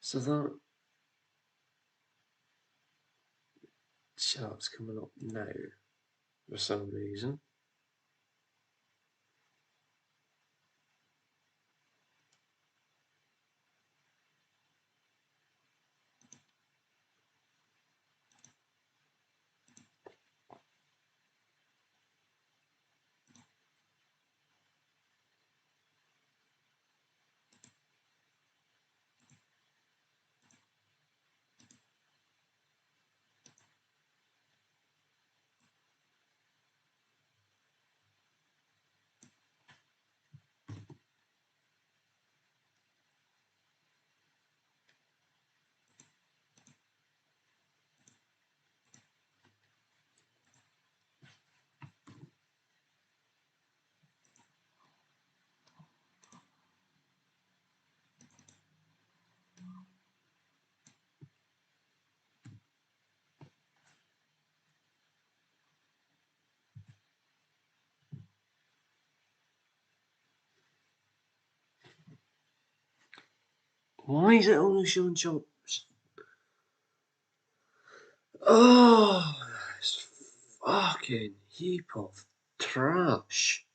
So that chart's coming up now for some reason. Why is it only showing jobs? Oh, this fucking heap of trash.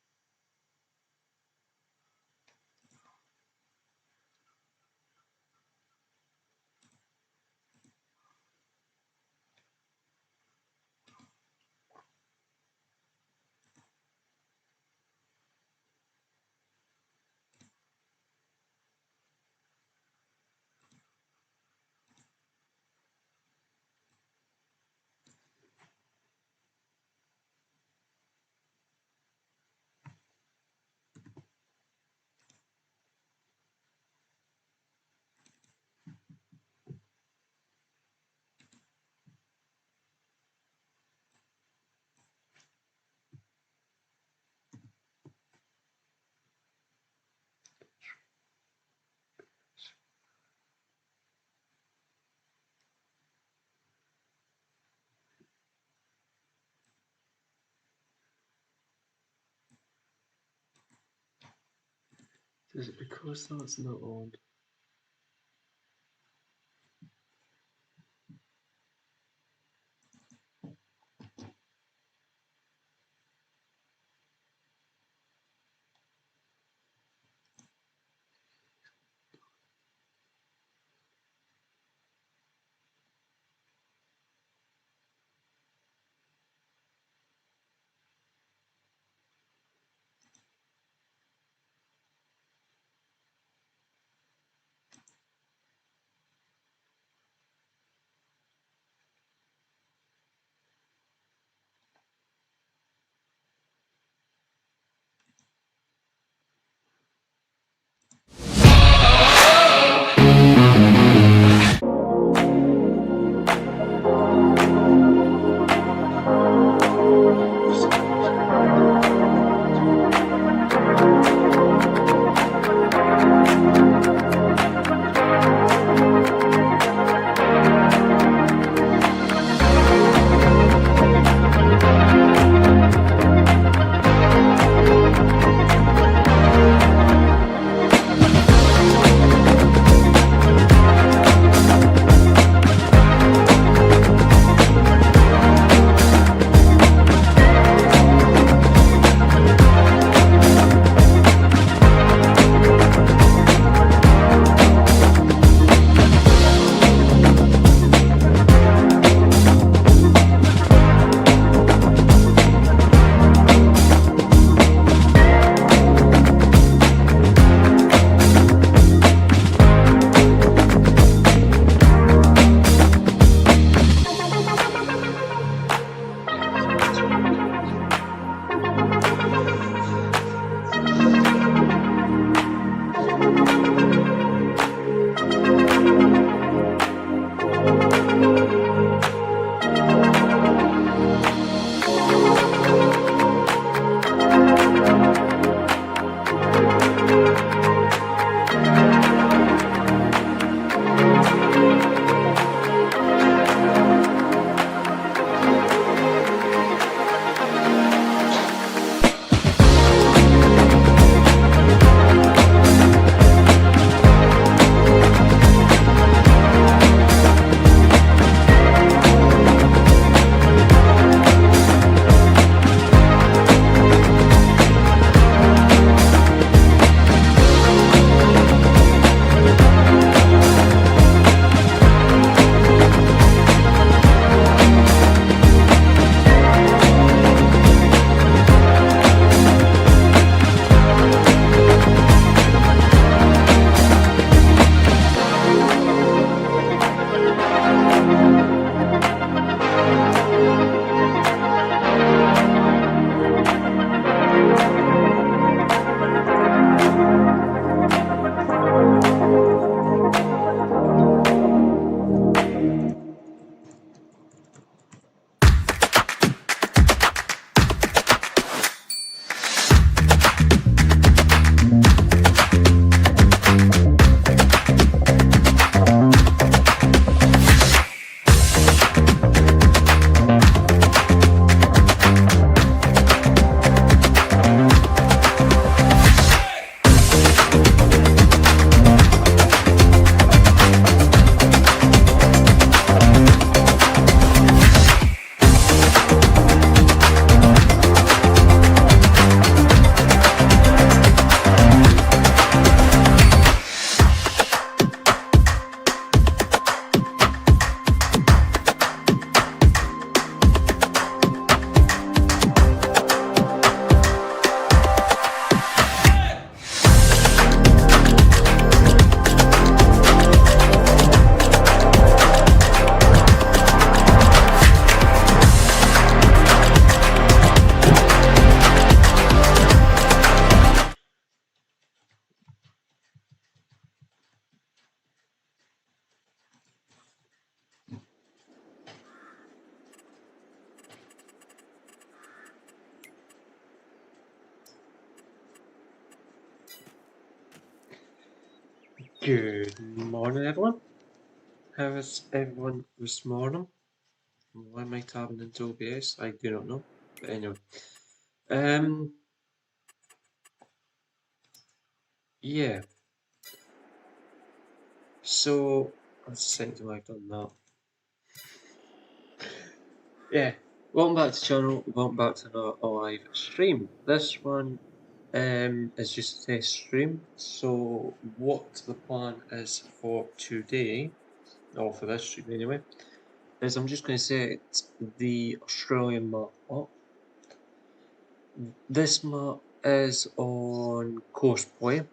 Is it because that's not on? Good morning, everyone. How is everyone this morning? Why am I tabbing into OBS? I do not know. But anyway, yeah. So let's think till I've done that. Yeah. Welcome back to the channel. Welcome back to another live stream. This one is just a test stream. So what the plan is for today, or for this stream anyway, is I'm just going to set the Australian map up. This map is on Courseplay,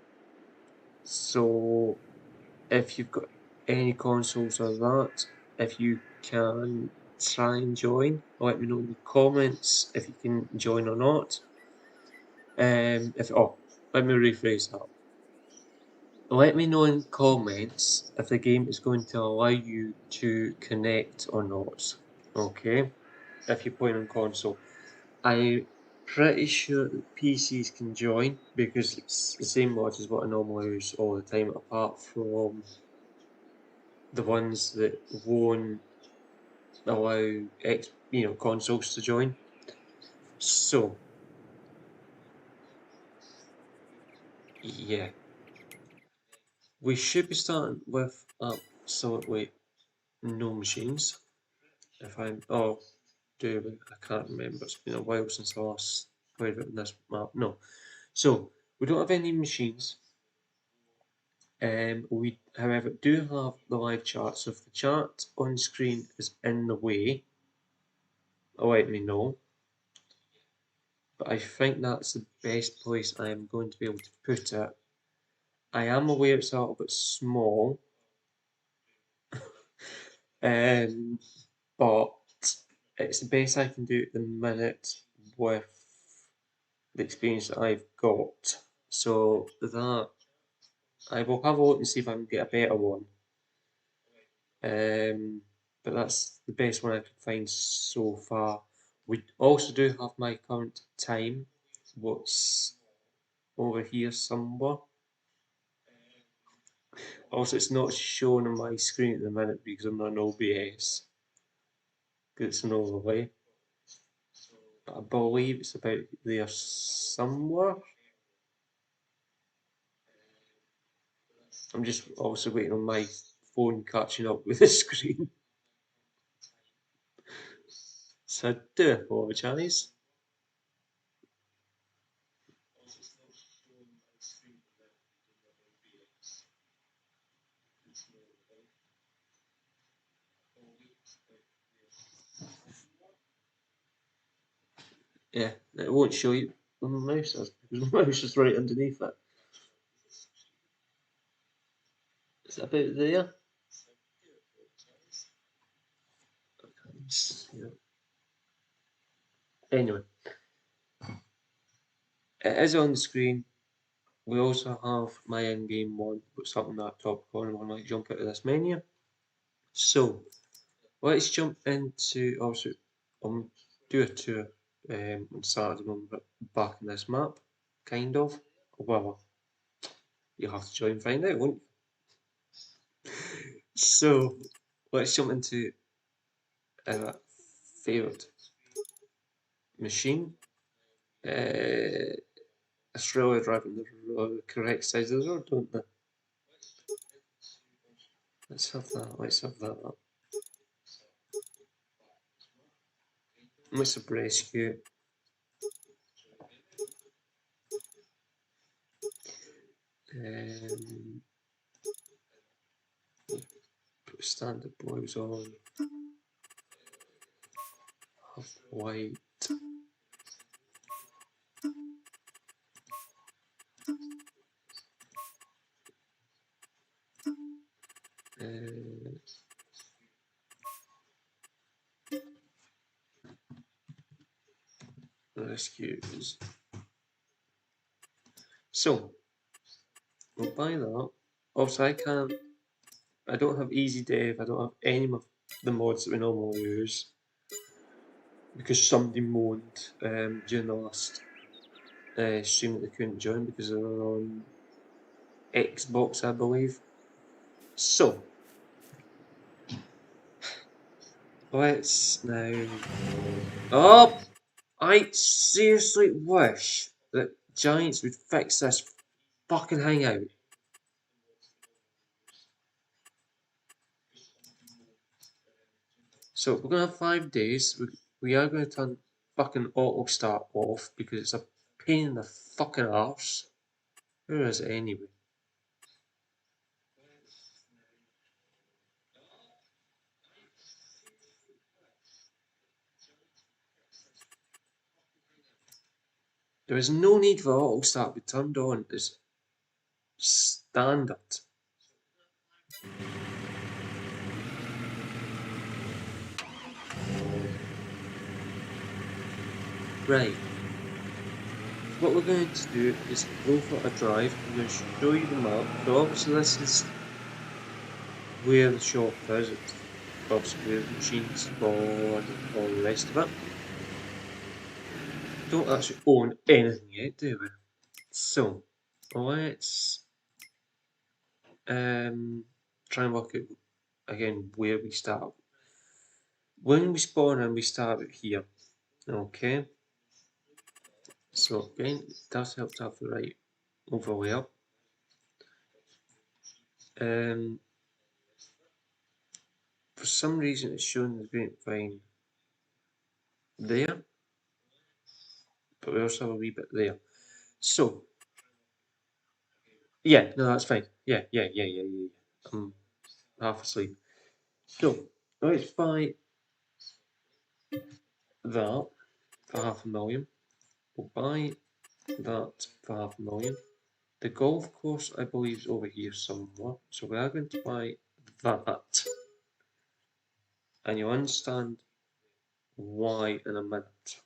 so if you've got any consoles or that, if you can try and join, let me know in the comments if you can join or not. Let me rephrase that. Let me know in comments if the game is going to allow you to connect or not. Okay, if you're playing on console. I'm pretty sure that PCs can join because it's the same mods as what I normally use all the time, apart from the ones that won't allow consoles to join. So yeah, we should be starting with absolutely no machines. If I'm I can't remember. It's been a while since I last played with this map. No, so we don't have any machines. We, however, do have the live chat, so if the chat on screen is in the way, let me know. But I think that's the best place I am going to be able to put it. I am aware it's a little bit small, but it's the best I can do at the minute with the experience that I've got. So that I will have a look and see if I can get a better one. But that's the best one I could find so far. We also do have my current time, what's over here somewhere. Also, it's not shown on my screen at the minute because I'm not on OBS, because it's an overlay. But I believe it's about there somewhere. I'm just also waiting on my phone catching up with the screen. So I do apologise. Yeah, it won't show you on the mouse because the mouse is right underneath it. Is it about there? Yeah. Anyway, it is on the screen. We also have my in-game one, which is up in that top corner when I jump out of this menu. So let's jump into do a tour on Saturday when we're back in this map, kind of. Well, you'll have to try and find out, won't you? So let's jump into our favourite machine. Australia driving the correct side of the road, don't they? Let's have that. Let's have that. Let's have rescue. Put standard blouse on. Have white. Rescues. So we'll buy that. Also, I don't have easy dev. I don't have any of the mods that we normally use because somebody moaned during the last stream that they couldn't join because they were on Xbox, I believe. So, let's now. Oh! I seriously wish that Giants would fix this fucking hangout. So we're gonna have 5 days. We are gonna turn fucking auto start off because it's a pain in the fucking arse. Where is it anyway? There is no need for auto start to be turned on. It's standard. Right. What we're going to do is go for a drive. I'm going to show you the map. So obviously this is where the shop is. It's obviously where the machines spawn and all the rest of it. Don't actually own anything yet, do we? So let's try and work out again where we start. When we spawn in, we start out here. Okay. So again, it does help to have the right overlay. For some reason it's showing the grapevine there, but we also have a wee bit there. So yeah, no, that's fine. Yeah. I'm half asleep. So let's buy that for $500,000. We'll buy that for $500,000. The golf course, I believe, is over here somewhere. So we are going to buy that. And you'll understand why in a minute.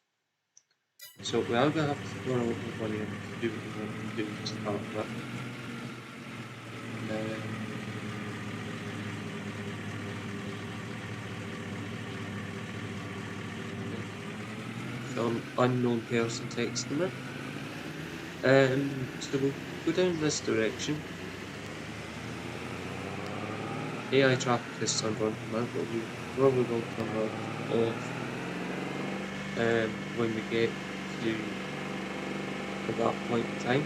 So we are going to have to throw a little money in to do what we want to do to start with. Some unknown person texting me. So we'll go down this direction. AI traffic is turned on now, but we probably will turn it off when we get to that point in time.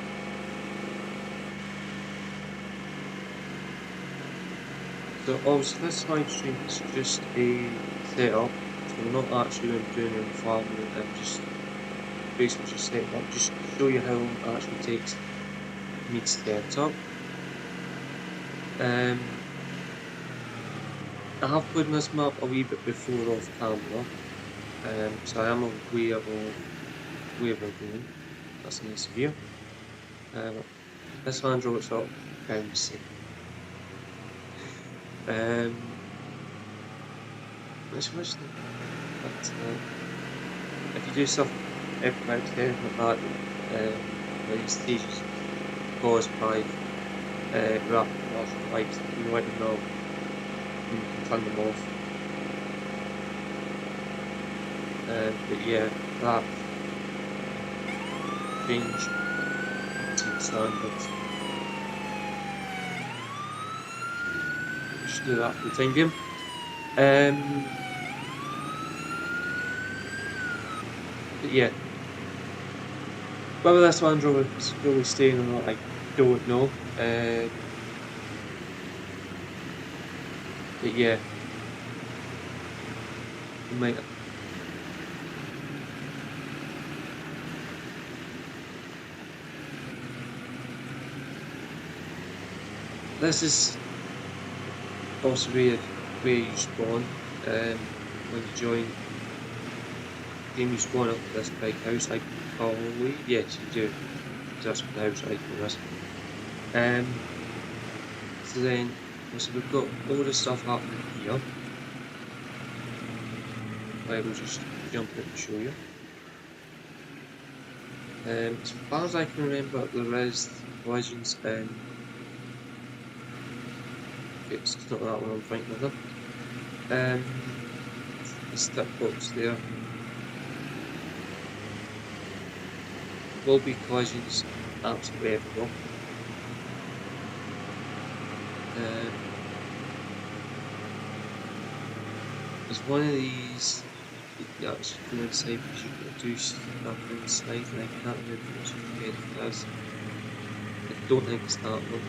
So obviously this live stream is just a setup, so we're not actually going to do any farming and just basically just set up, just show you how long it actually takes me to set up. I have played in this map a wee bit before off camera, so I am aware of where we're going. That's nice of you. This Land Rover's sort of bouncy. Let's wish them. But if you do stuff F22 like that, these stages caused by rapid martial lights, you let them know. You can turn them off. But yeah, that change to standards. Just do that for the time being. But yeah, whether this Land Rover is really staying or not, I don't know. But yeah, you might. This is also where you spawn when you join the game. You spawn up at this big house icon, probably. Yes, you do. That's what the house icon is. So then, so we've got all the stuff happening here. I will just jump in and show you. As far as I can remember, there is collisions in. It's not that one I'm thinking of. The stick box there. Will be collisions absolutely everywhere. There's one of these. You actually go inside because you've got to do stuff inside, and I can't remember which shed it is. I don't think it's that one.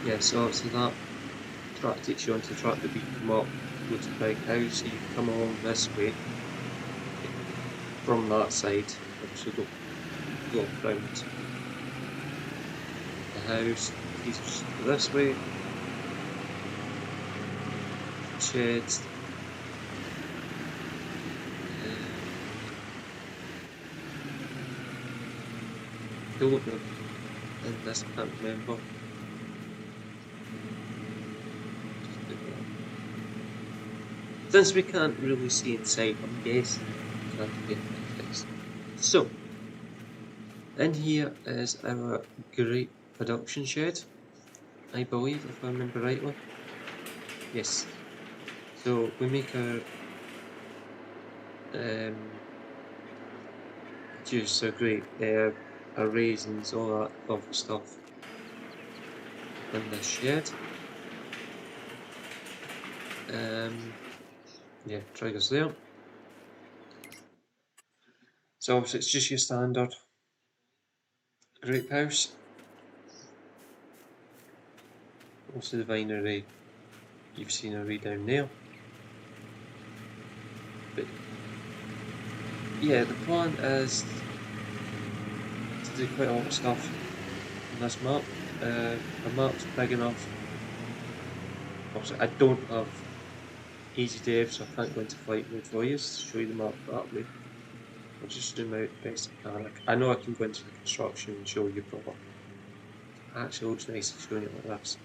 Yeah, so obviously that track takes you onto the track that we come up, go to the big house, so you come along this way from that side, obviously go round the house, takes us this way, sheds, don't know, and this I can't remember. Since we can't really see inside, I'm guessing we can't get this. So, in here is our great production shed, I believe, if I remember rightly. Yes. So we make our juice, our great our raisins, all that lovely stuff in this shed. Yeah, triggers there. So obviously it's just your standard grape house. Also the vinery, you've seen already down there. But yeah, the plan is to do quite a lot of stuff on this map. The map's big enough. Obviously I don't have easy dev, so I can't go into flight mode for you to show you the map that way. I'll just zoom out the best I can. I know I can go into the construction and show you proper. Actually, it looks nice showing it like this.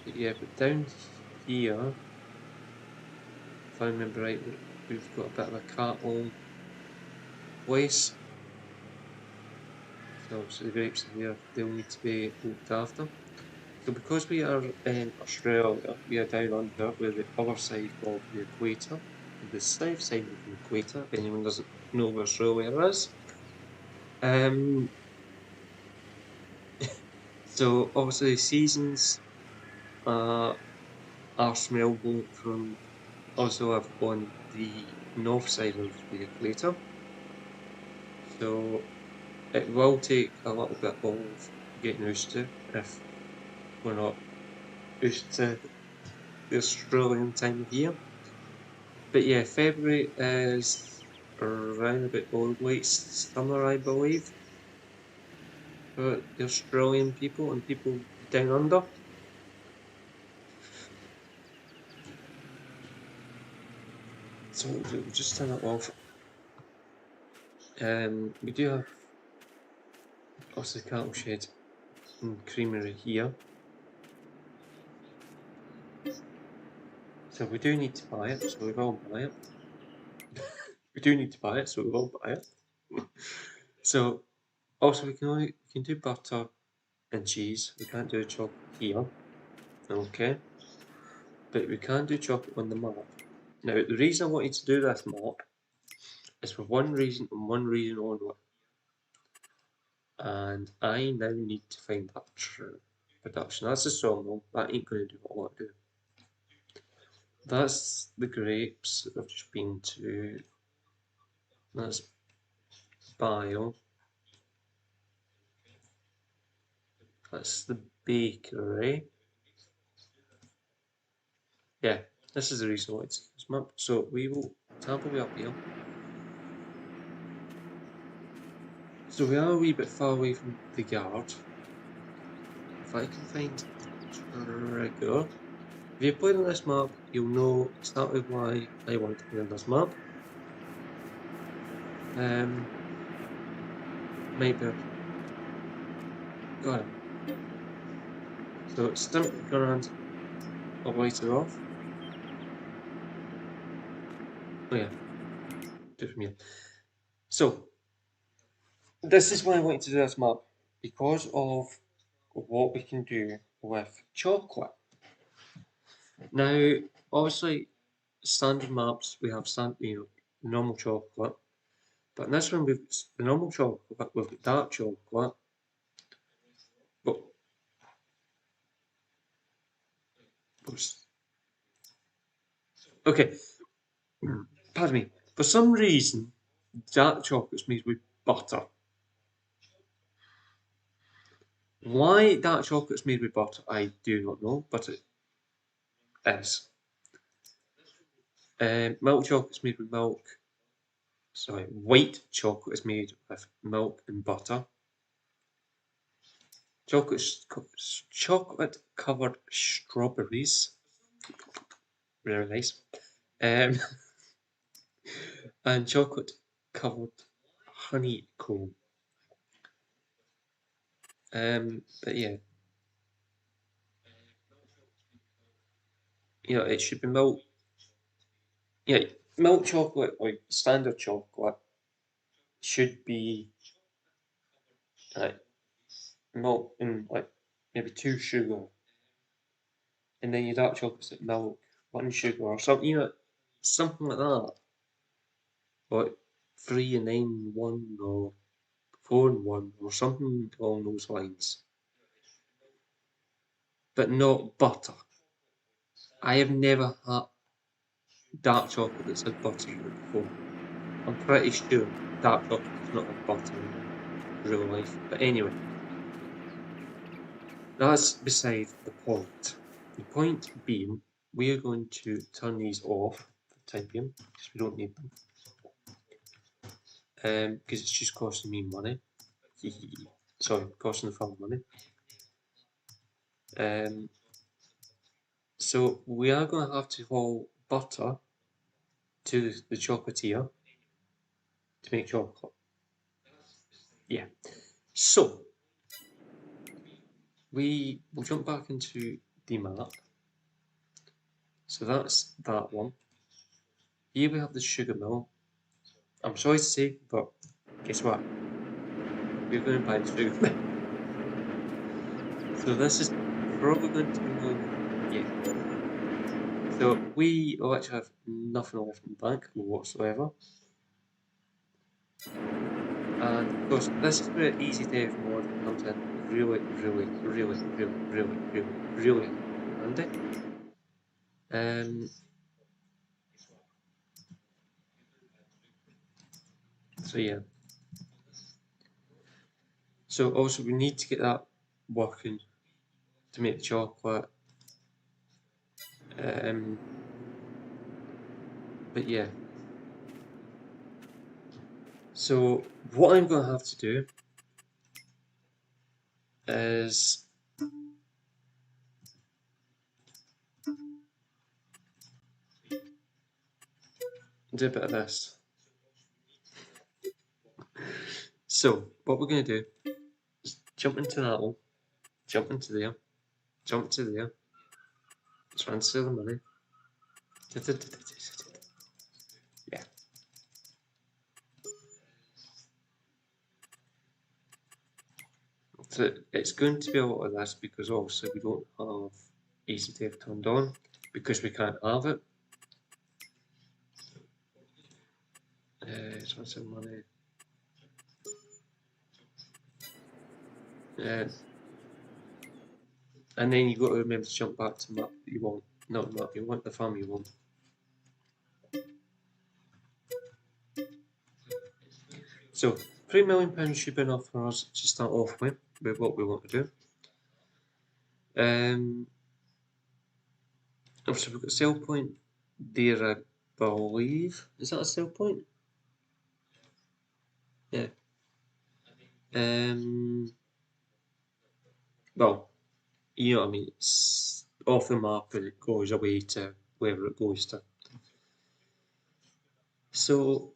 But yeah, but down here, if I remember right, we've got a bit of a cattle place. So obviously the grapes are there, they'll need to be looked after. So because we are in Australia, we are down under where the other side of the equator, the south side of the equator, if anyone doesn't know where Australia is. So obviously the seasons are smellable from also I've on the north side of the equator. So it will take a little bit of getting used to if we're not used to the Australian time of year. But yeah, February is around about the late summer, I believe, for the Australian people and people down under. So we'll just turn it off. We do have also the cattle shed and creamery here. So we do need to buy it, so we will buy it. We do need to buy it, so we will buy it. So also we can do butter and cheese. We can't do chocolate here. Okay. But we can do chocolate on the map. Now the reason I wanted to do this map is for one reason and one reason only. And I now need to find that true production. That's the sawmill. That ain't gonna do what I want to do. That's the grapes that I've just been to. That's bio. That's the bakery. Yeah, this is the reason why it's this map. So we will tab away up here. So we are a wee bit far away from the yard. If I can find trigger. If you played on this map, you'll know exactly why I want to play on this map. Maybe got it. So stimp command, I'll light it off. Oh yeah, do it from here. So this is why I wanted to do this map, because of what we can do with chocolate. Now, obviously, standard maps we have normal chocolate, but in this one we've the normal chocolate, we've got dark chocolate, but okay, pardon me. For some reason, dark chocolate's made with butter. Why dark chocolate's made with butter, I do not know, but it is. Milk chocolate's made with milk. Sorry, white chocolate is made with milk and butter. Chocolate covered strawberries, really nice. Um, and chocolate covered honeycomb. But yeah, it should be milk. Yeah, milk chocolate, like standard chocolate, should be like milk and like maybe 2 sugar, and then your dark chocolate's like milk, 1 sugar, or something, something like that. Like 3 and 9 1, or 4 and 1, or something along those lines. But not butter. I have never had dark chocolate that's had butter in it before. I'm pretty sure dark chocolate does not have butter in real life. But anyway, that's beside the point. The point being, we are going to turn these off for the time being, because we don't need them. Because it's just costing me money. Sorry, costing the firm money. So we are going to have to haul butter to the chocolatier to make chocolate. Yeah. So we will jump back into the map. So that's that one. Here we have the sugar mill. I'm sorry to say, but guess what? We're going to buy the sugar mill. So this is probably going to be yeah. So we will actually have nothing left in the bank whatsoever. And of course, this is where easy dev mod comes in really, really, really, really, really, really, really handy. So yeah. So also we need to get that working to make the chocolate. But yeah. So what I'm going to have to do is do a bit of this. So what we're going to do is jump into that one, jump into there, jump to there, transfer the money. Yeah. So it's going to be a lot of this because obviously we don't have easy dev turned on because we can't have it. Transfer money. And then you've got to remember to jump back to the map that you want. Not the map you want, the farm you want. So £3 million should be enough for us to start off with what we want to do. So we've got a sell point there, I believe. Is that a sell point? Yeah. Well, you know what I mean. It's off the map and it goes away to wherever it goes to. So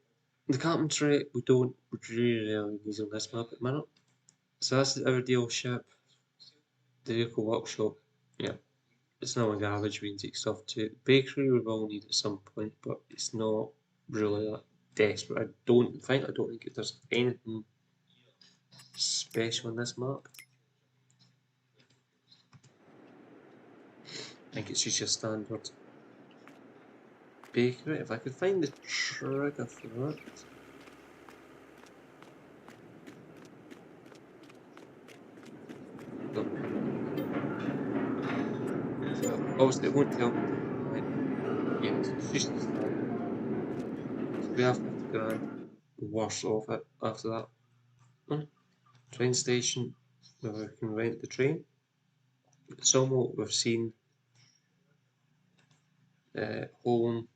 the carpentry we don't really need on this map at the minute. So that's our dealership, the vehicle workshop. Yeah, it's not a garage. We can take stuff to. Bakery we will need at some point, but it's not really that desperate. I don't think there's anything special in this map. I think it's just your standard bakery. If I could find the trigger for that. No. So obviously it won't tell me to find. Yes, it's just the standard. So we have 50 grand. Worse off it after that. Train station where we can rent the train. Somewhat we've seen home,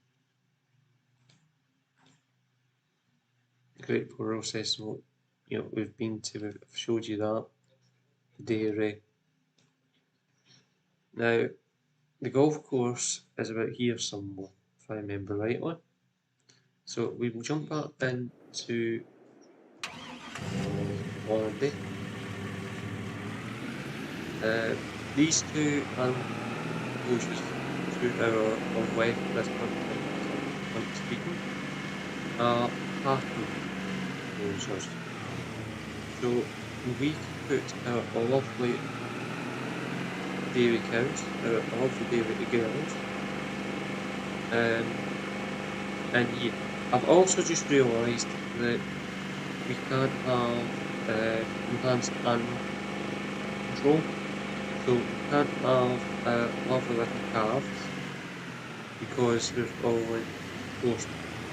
great process. We've been to. We've showed you that dairy. Now the golf course is about here somewhere, if I remember rightly. So we will jump back into Holiday. These two enclosures through our west this country, I'm speaking, are parking enclosures. So we can put our lovely dairy cows, our lovely dairy girls, and yeah, I've also just realised that we can't have enhanced animal control. So we can't have lovely little calves because they're all close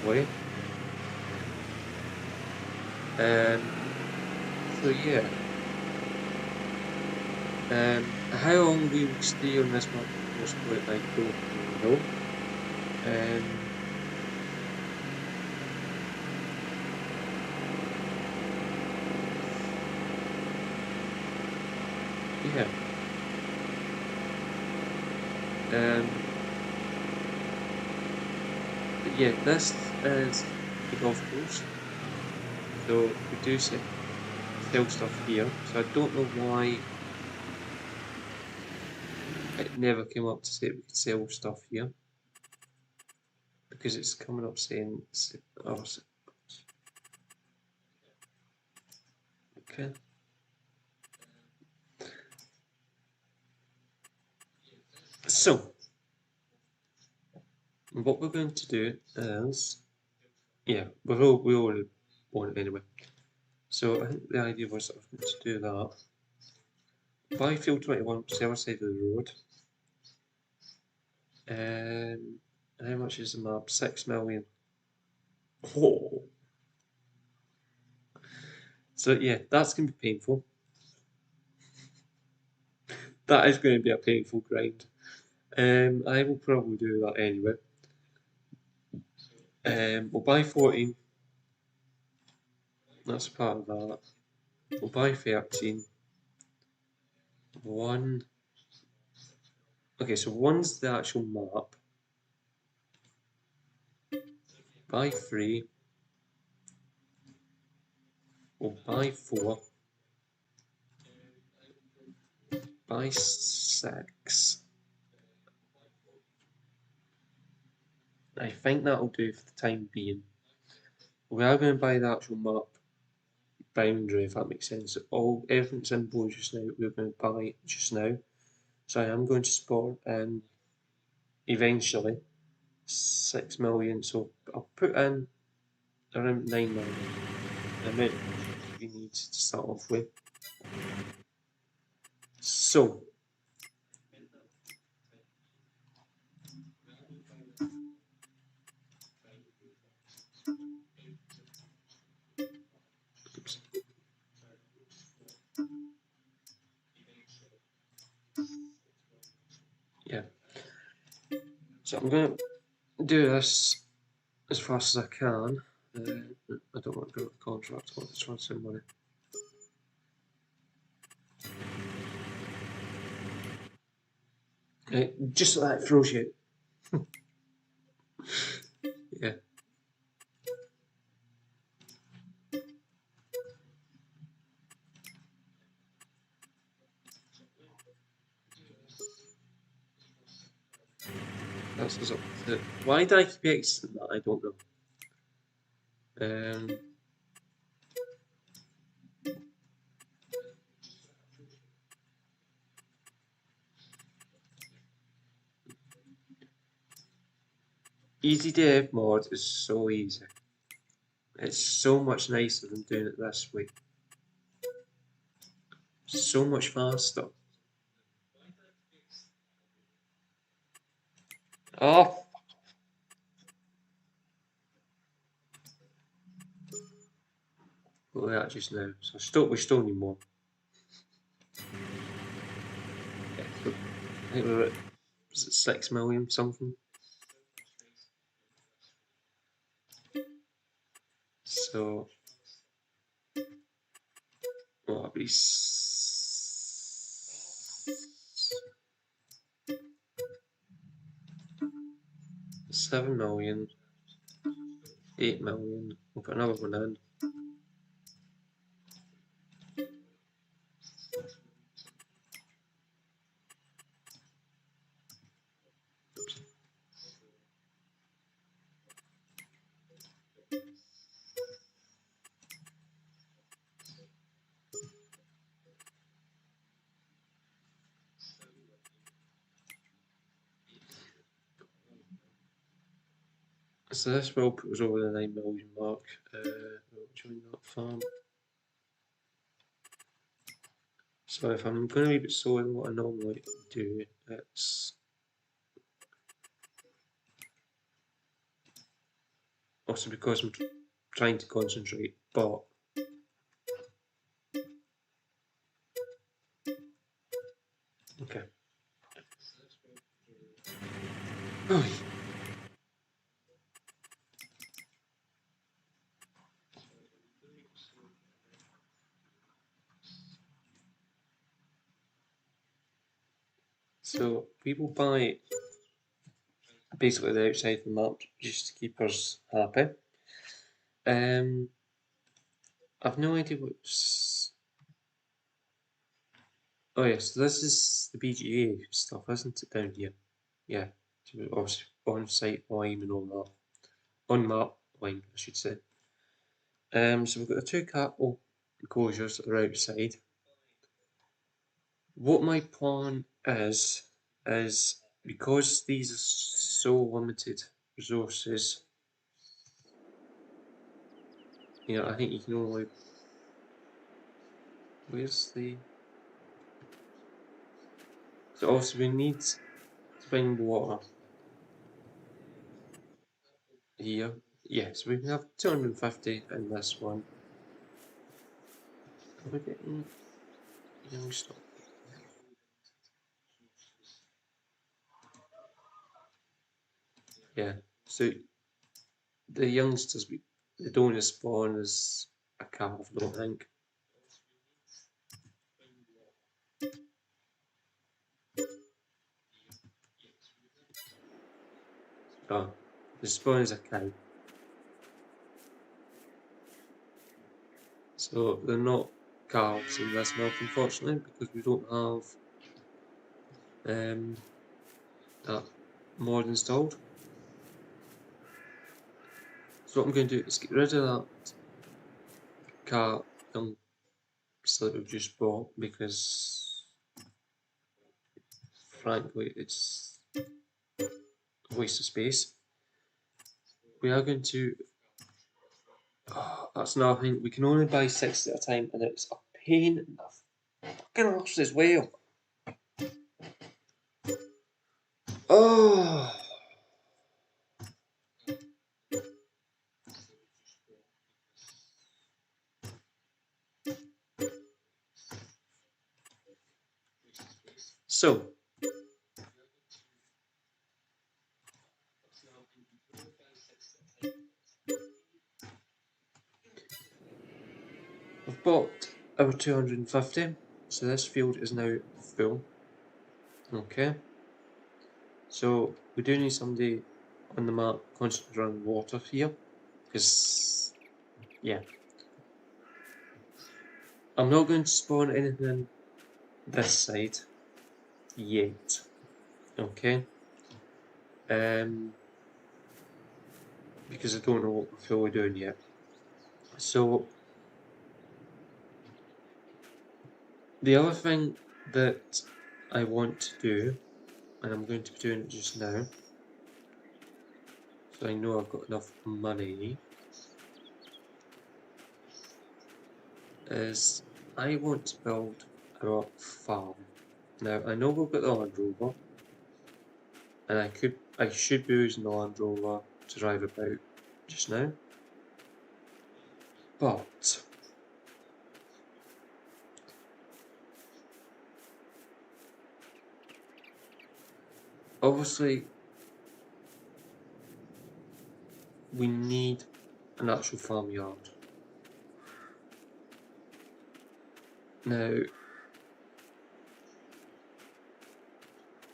away. So yeah. How long we will stay on this map possibly I don't know. Yeah. But yeah, this is the golf course. So we do sell stuff here. So I don't know why it never came up to say we could sell stuff here. Because it's coming up saying okay. So what we're going to do is, yeah, we already bought it anyway. So I think the idea was sort of to do that. Buy field 21, the other side of the road. And how much is the map? 6 million. Oh. So yeah, that's going to be painful. That is going to be a painful grind. I will probably do that anyway. We'll buy 14. That's part of that. We'll buy 13. 1. Okay, so 1's the actual map. Buy 3. We'll buy 4. Buy 6. I think that'll do for the time being. We are going to buy the actual map boundary, if that makes sense. Everything's in blue just now, we're going to buy just now. So I am going to spawn in eventually 6 million. So I'll put in around 9 million. The amount we need to start off with. So oops. Yeah. So I'm going to do this as fast as I can. I don't want to go to the contract, I want to transfer money. Just so that throws you. Yeah. That's up to. Why did I keep exiting that? I don't know. Easy dev mod is so easy. It's so much nicer than doing it this way. So much faster. Oh! Look at that just now. So we still need more. Yeah, so I think we're at 6 million something. So well, that'll be 7 million, 8 million. We'll put another one in. So this will put us over the 9 million mark. Join that farm. So if I'm going to leave it sowing what I normally do, it's also because I'm trying to concentrate, but okay. Oh. So people buy basically the outside of the map just to keep us happy. I've no idea what's. Oh yes, so this is the BGA stuff, isn't it, down here? Yeah, so obviously on-site lime and all that. On-map lime, I should say. So we've got the two cattle enclosures that are outside. What my plan is because these are so limited resources, you know, I think you can only. Where's the. So also we need spring water here. Yes, we can have 250 in this one. Are we getting young stock? Yeah, so the youngsters, they don't spawn as a calf, I don't think. Oh, they spawn as a cow. So they're not calves in this map, unfortunately, because we don't have that mod installed. So what I'm going to do is get rid of that car young slip we've just bought because frankly it's a waste of space. We are going to. Oh, that's another thing. We can only buy 6 at a time, and it's a pain in the fucking arse as well. Oh. So. We've bought our 250, so this field is now full. Okay. So we do need somebody on the map constantly running water here, because yeah. I'm not going to spawn anything this side yet. Okay. Because I don't know what we're fully doing yet. So the other thing that I want to do, and I'm going to be doing it just now, so I know I've got enough money, is I want to build a rock farm. Now I know we've got the Land Rover, and I should be using the Land Rover to drive about just now, but obviously we need an actual farmyard. Now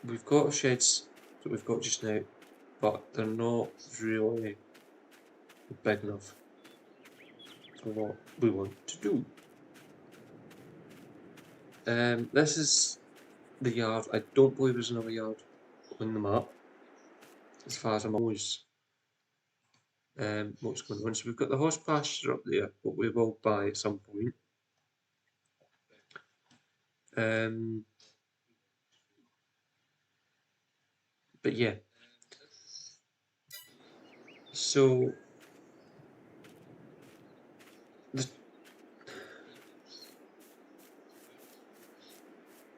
we've got sheds that we've got just now, but they're not really big enough for what we want to do. This is the yard. I don't believe there's another yard on the map, as far as I'm always what's going on. So we've got the horse pasture up there, but we will buy at some point. But yeah, so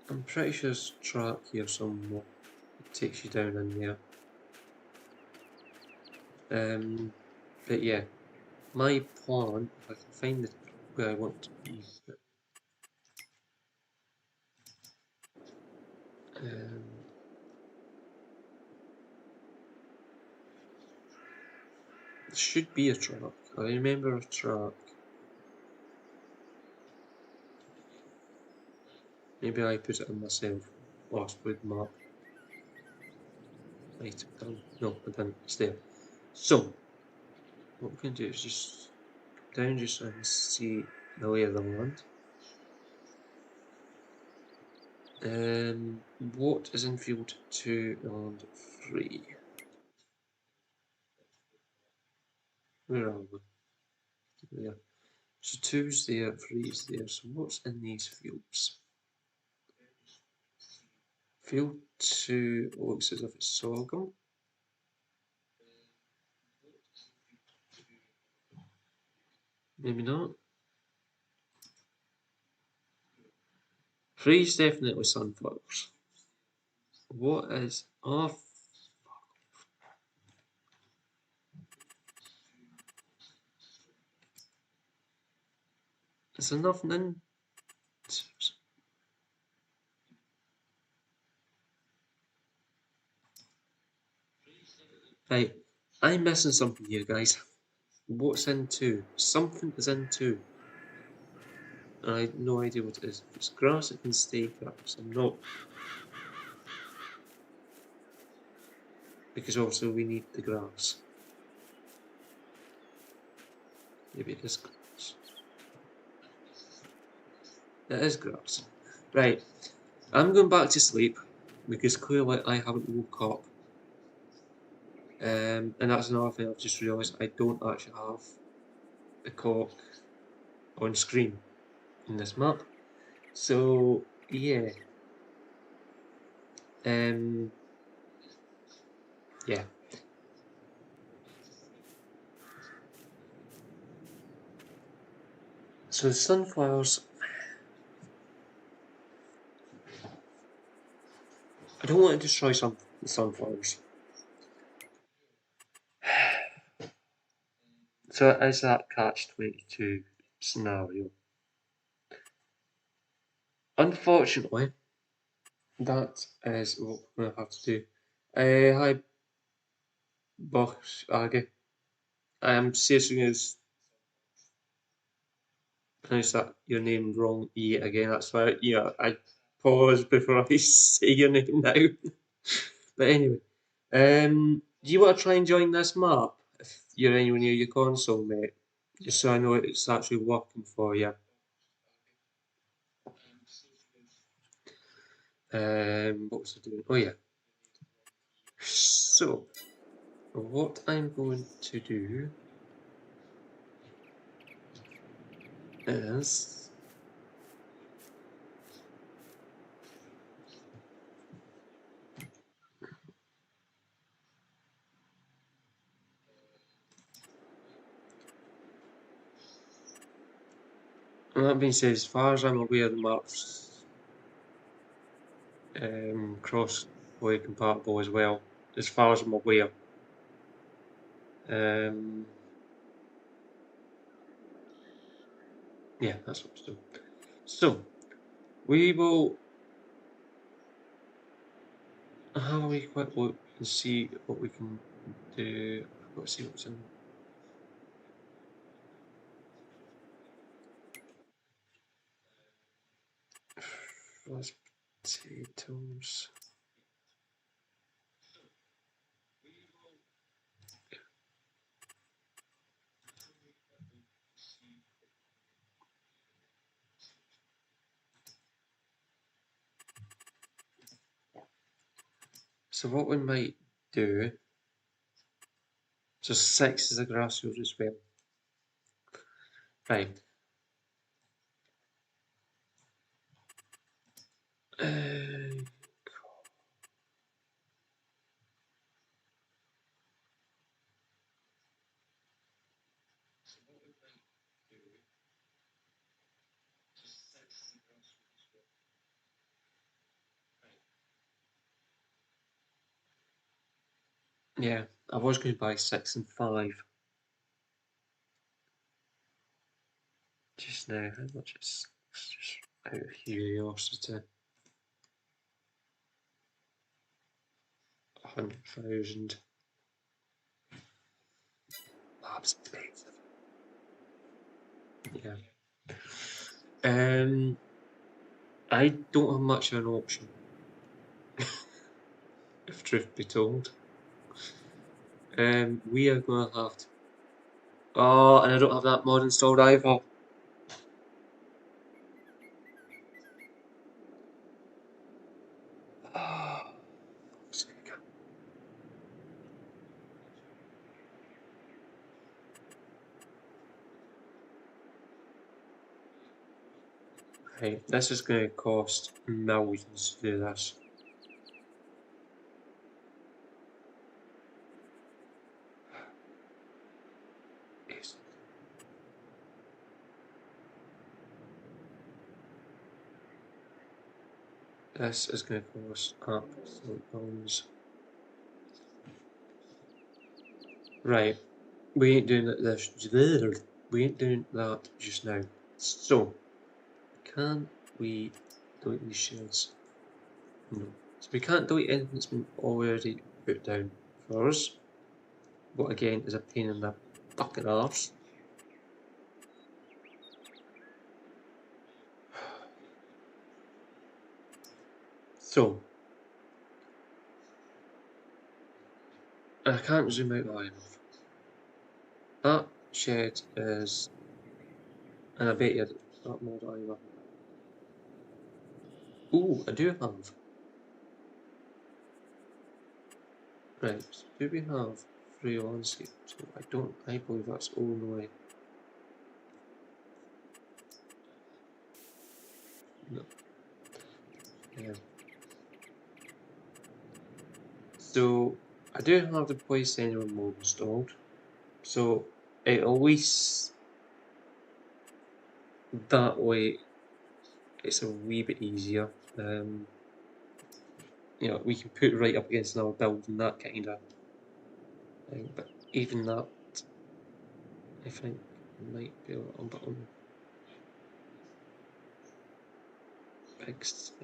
I'm pretty sure there's a track here somewhere. It takes you down in there. But yeah, my plan, if I can find the where I want to be. Um, there should be a track. I remember a track. Maybe I put it in myself. Last with map. Right, no, I didn't. It's there. So, what we can do is just down just so I can see the lay of the land. What is in field 2 and 3? Where are we? There. So 2's there, 3's there. So what's in these fields? Field 2 looks as if it's sorghum. Maybe not. 3's definitely sunflowers. What is off? Is there nothing in? Right, I'm missing something here, guys. What's in 2? Something is in 2. And I have no idea what it is. If it's grass, it can stay grass. I'm not. Because also we need the grass. Maybe it is grass. It is grass. Right, I'm going back to sleep because clearly I haven't woke up. And that's another thing I've just realised, I don't actually have the clock on screen in this map. So yeah. Yeah. So the sunflowers, I don't want to destroy the sunflowers. So it is that catch-22 scenario. Unfortunately, that is what we're going to have to do. Hi, Bosch Age. I am seriously going to pronounce that your name wrong yet again. That's why I pause before I say your name now. But anyway, do you want to try and join this map if you're anywhere near your console, mate? Just so I know it's actually working for you. What was I doing? Oh yeah. So, what I'm going to do is that being said, as far as I'm aware, the map's cross-play compatible as well, as far as I'm aware. Yeah, that's what it's doing. So, we will have a wee quick look and see what we can do. I've got to see what's in. Let's potatoes. So what we might do, so 6 is a grassroots as well. Right. Yeah, I was going to buy 6 and 5 just now. How much is just out of curiosity? 100,000. That's expensive. Yeah. I don't have much of an option, if truth be told. We are going to have to. Oh, and I don't have that mod installed either. Oh, right, this is going to cost millions to do this. Yes. This is going to cost absolute bones. Right, we ain't doing this. We ain't doing that just now. So, can we delete these sheds? No. So we can't delete anything that's been already put down for us. But again, is a pain in the fucking arse. So, I can't zoom out high enough. That shed is, and I bet you that mod either. Ooh, I do have. Right, so do we have free landscape? So I believe that's only. No. Yeah. So, I do have the place anywhere mode installed. So, at least that way it's a wee bit easier. You know, we can put right up against another building, that kind of thing. But even that, I think, might be a little bit on the big side.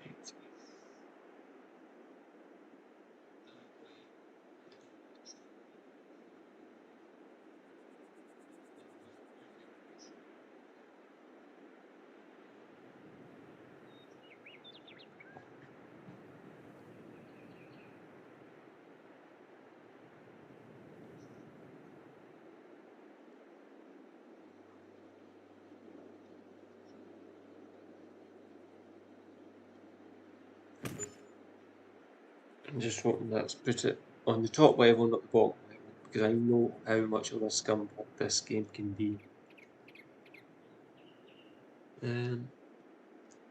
I'm just hoping that's put it on the top level, not the bottom level, because I know how much of a scumbag this game can be.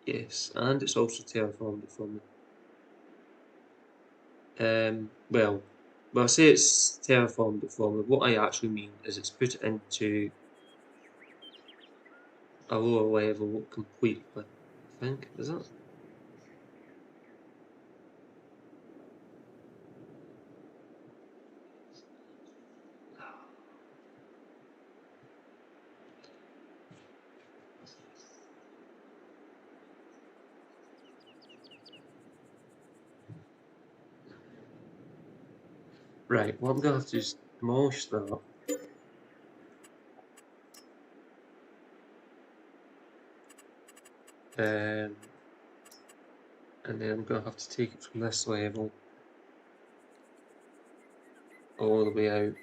Yes, and it's also terraformed it for me. Well, I say it's terraformed it for me. What I actually mean is it's put it into a lower level completely. I think, is it? Right, well I'm gonna have to just demolish that. And then I'm gonna have to take it from this level all the way out.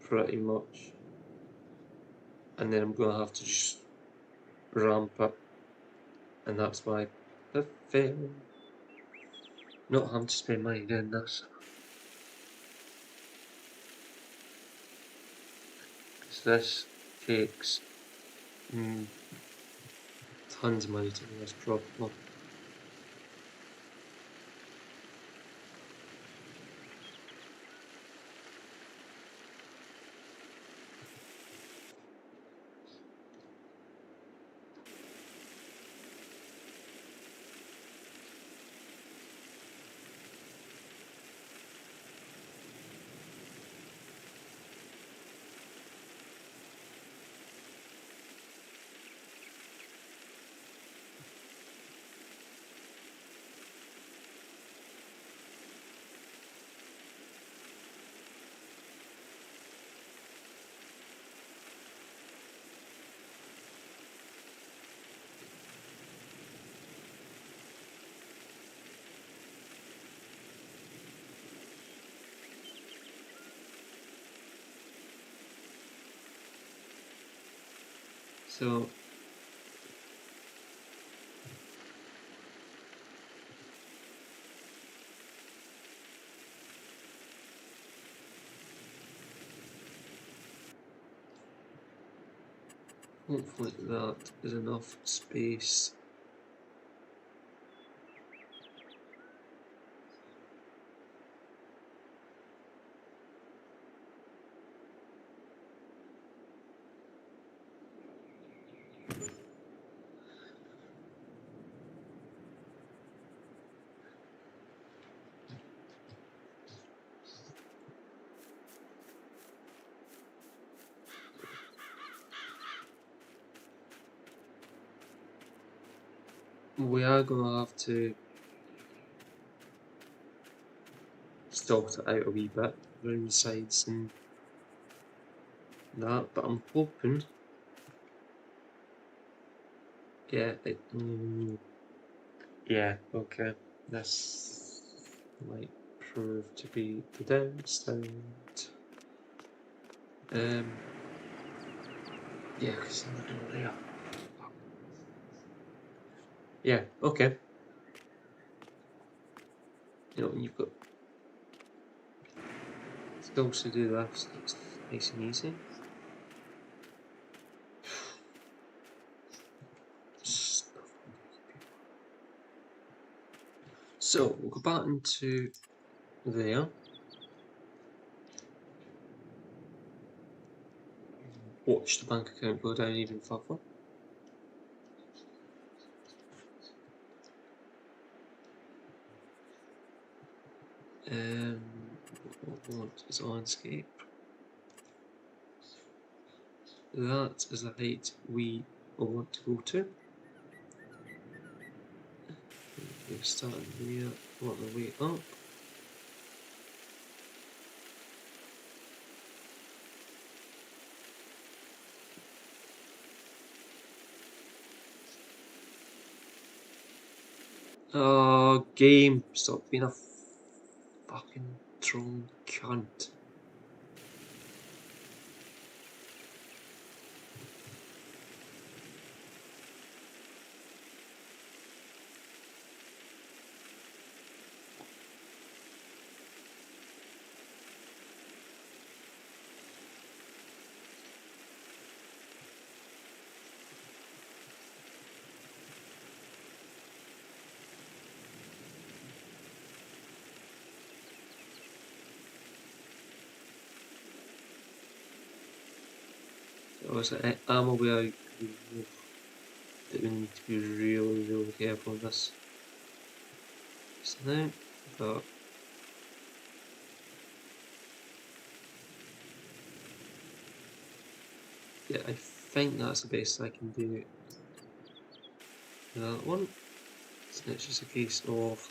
Pretty much. And then I'm gonna have to just ramp up. And that's why I failed. Not having to spend money doing this. Because this takes tons of money to do this properly. So hopefully that is enough space. We are gonna have to salt it out a wee bit around the sides and that, but I'm hoping, yeah, yeah, okay, this might prove to be the downside. Yeah, because I'm not over there. Yeah, okay. You know, when you've got skills to do this, it's nice and easy. So we'll go back into there. Watch the bank account go down even further. What I want is landscape. That is the height we want to go to. We're starting there, work the way up. Oh, game, stop being a fucking troll cunt. Because I'm aware that we need to be really, really careful on this just now, but yeah, I think that's the best I can do with that one. So it's just a case of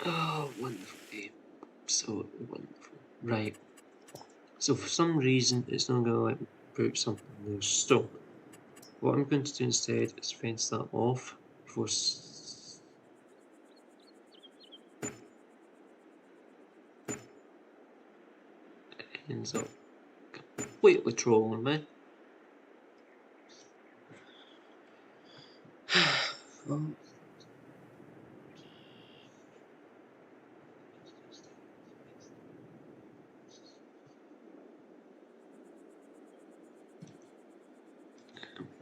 oh, wonderful game. Absolutely wonderful. Right. So for some reason it's not going to let me put something there. So what I'm going to do instead is fence that off before it ends up completely trolling me. Well,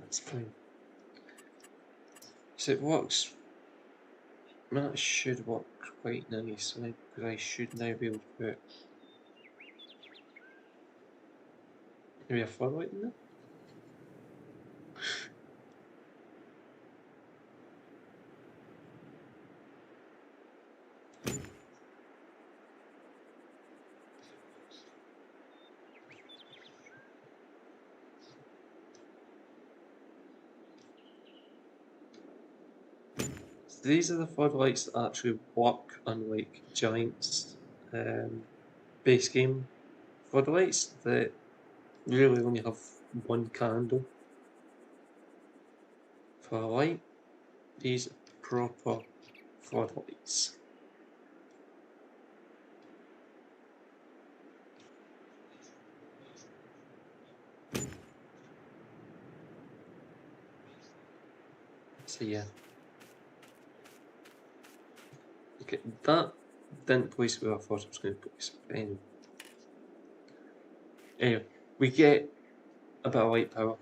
that's fine. So it works. That should work quite nicely because I should now be able to put maybe a floodlight in there. So these are the floodlights that actually work, unlike Giant's base game floodlights that really only have one candle for a light. These are proper floodlights. So yeah. Okay, that didn't place where I thought it was going to place. Anyway, we get a bit of light power.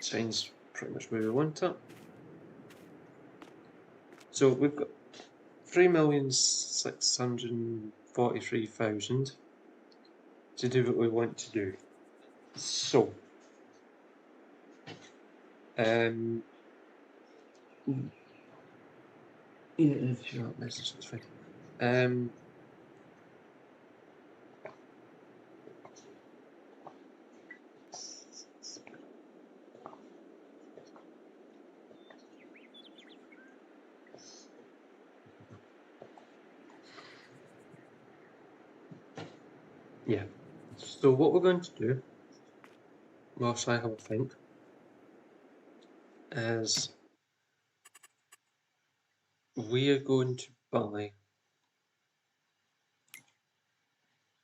Shines pretty much where we want it. So we've got 3,643,000 to do what we want to do. So, yeah, if you're not message, that's fine. Yeah. So what we're going to do, whilst I have a think, is we are going to buy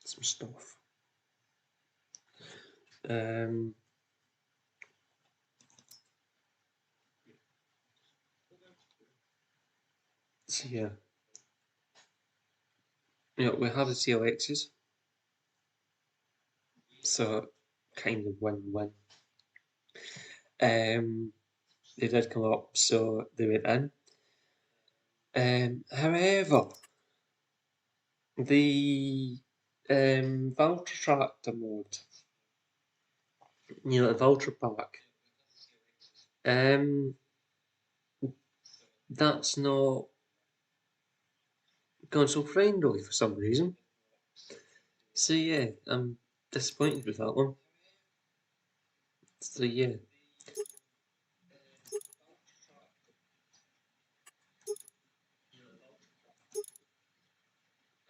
some stuff. So yeah, we have the CLXs, so kind of win-win. They did come up, so they went in. However, the Valtra Tractor mod, the Valtra pack, that's not console friendly for some reason. So yeah, I'm disappointed with that one. So yeah.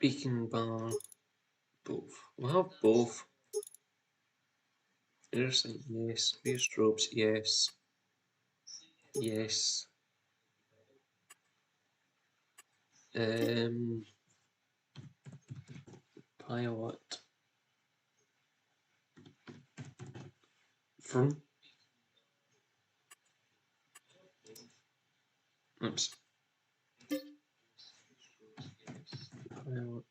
Beacon bar, both. We'll have both. Innocent, yes. Rear strobes, yes. Yes. Pilot. From. Oops. Pilot.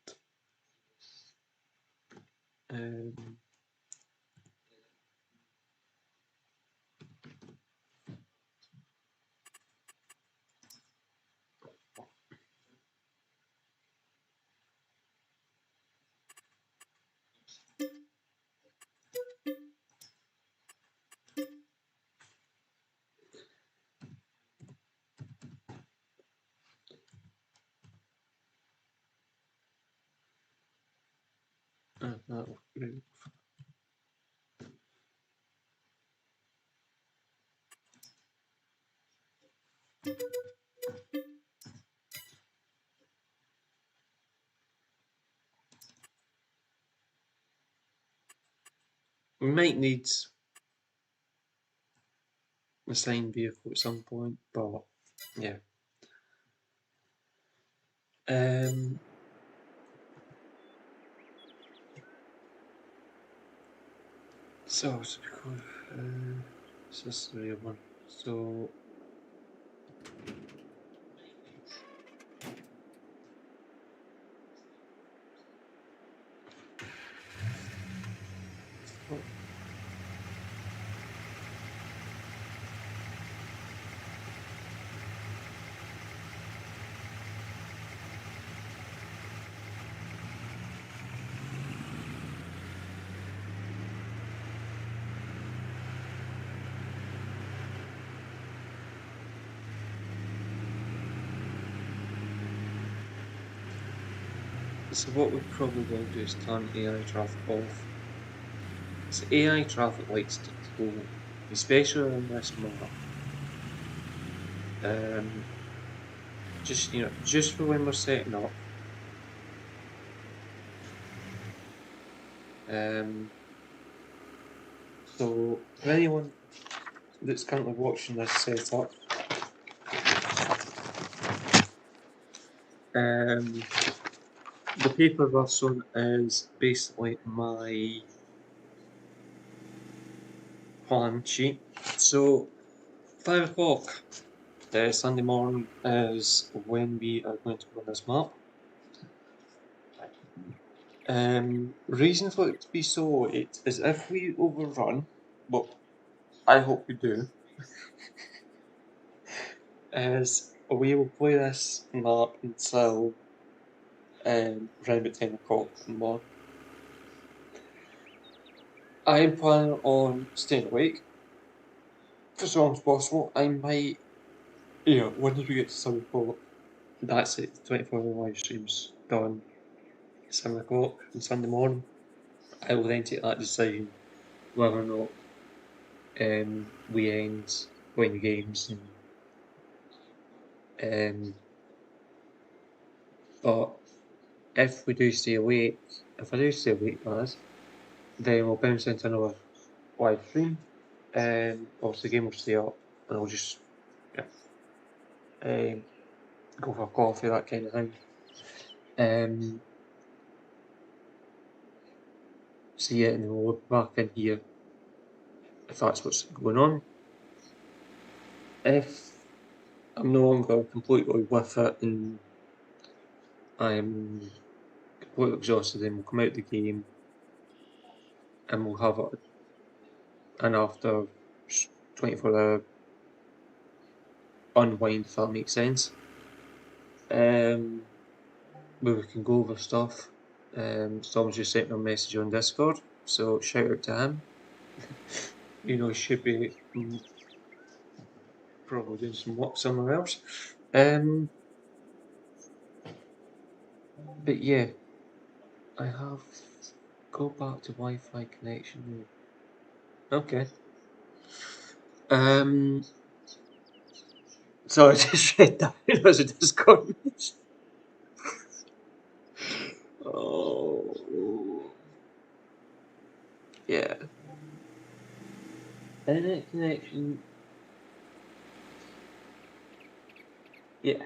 Um. That'll do. We might need a signed vehicle at some point, but yeah. So it's because this is the real one. So oh, so what we probably will do is turn AI traffic off. So AI traffic likes to flow, especially on this map. Just for when we're setting up. So for anyone that's currently watching this setup, the paper Russell is basically my plan sheet. So 5 o'clock Sunday morning is when we are going to run this map. Reason for it to be so late is if we overrun, what I hope we do, is we will play this map until around about 10 o'clock in the morning. I'm planning on staying awake for as long as possible. I might, once we get to 7 o'clock, that's it, 24-hour live stream's done. 7 o'clock on Sunday morning, I will then take that decision whether or not we end playing the games. But if we do stay awake, if I do stay awake, guys, then we'll bounce into another live stream. Obviously, the game will stay up, and I'll just go for a coffee, that kind of thing. So yeah, and then we'll look back in here if that's what's going on. If I'm no longer completely with it and I'm completely exhausted, then we'll come out of the game and we'll have an after 24-hour unwind, if that makes sense. Where we can go over stuff. Storm's just sent me a message on Discord, so shout out to him. He should be probably doing some work somewhere else. But yeah, I have go back to Wi-Fi connection. Okay. So I just read that as a Discord message. Oh. Yeah. Internet connection. Yeah.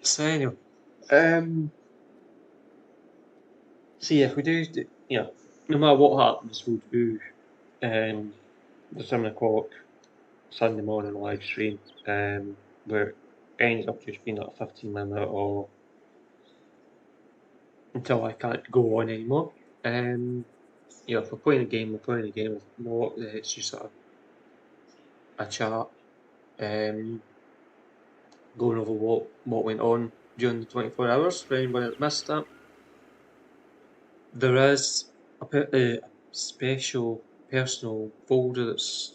So anyway, so yeah, if we do, no matter what happens, we'll do the 7 o'clock Sunday morning live stream, where it ends up just being like a 15-minute or until I can't go on anymore. If we're playing a game, we're playing a game. If not, it's just sort of a chat, going over what went on during the 24 hours for anybody that missed that. There is a special personal folder that's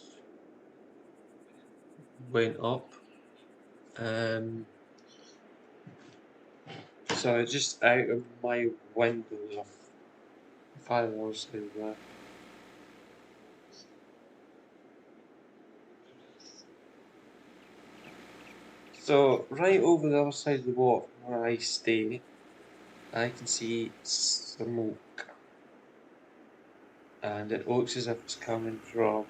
went up. So just out of my window, there's a files in there. So right over the other side of the water where I stay, I can see smoke, and it looks as if it's coming from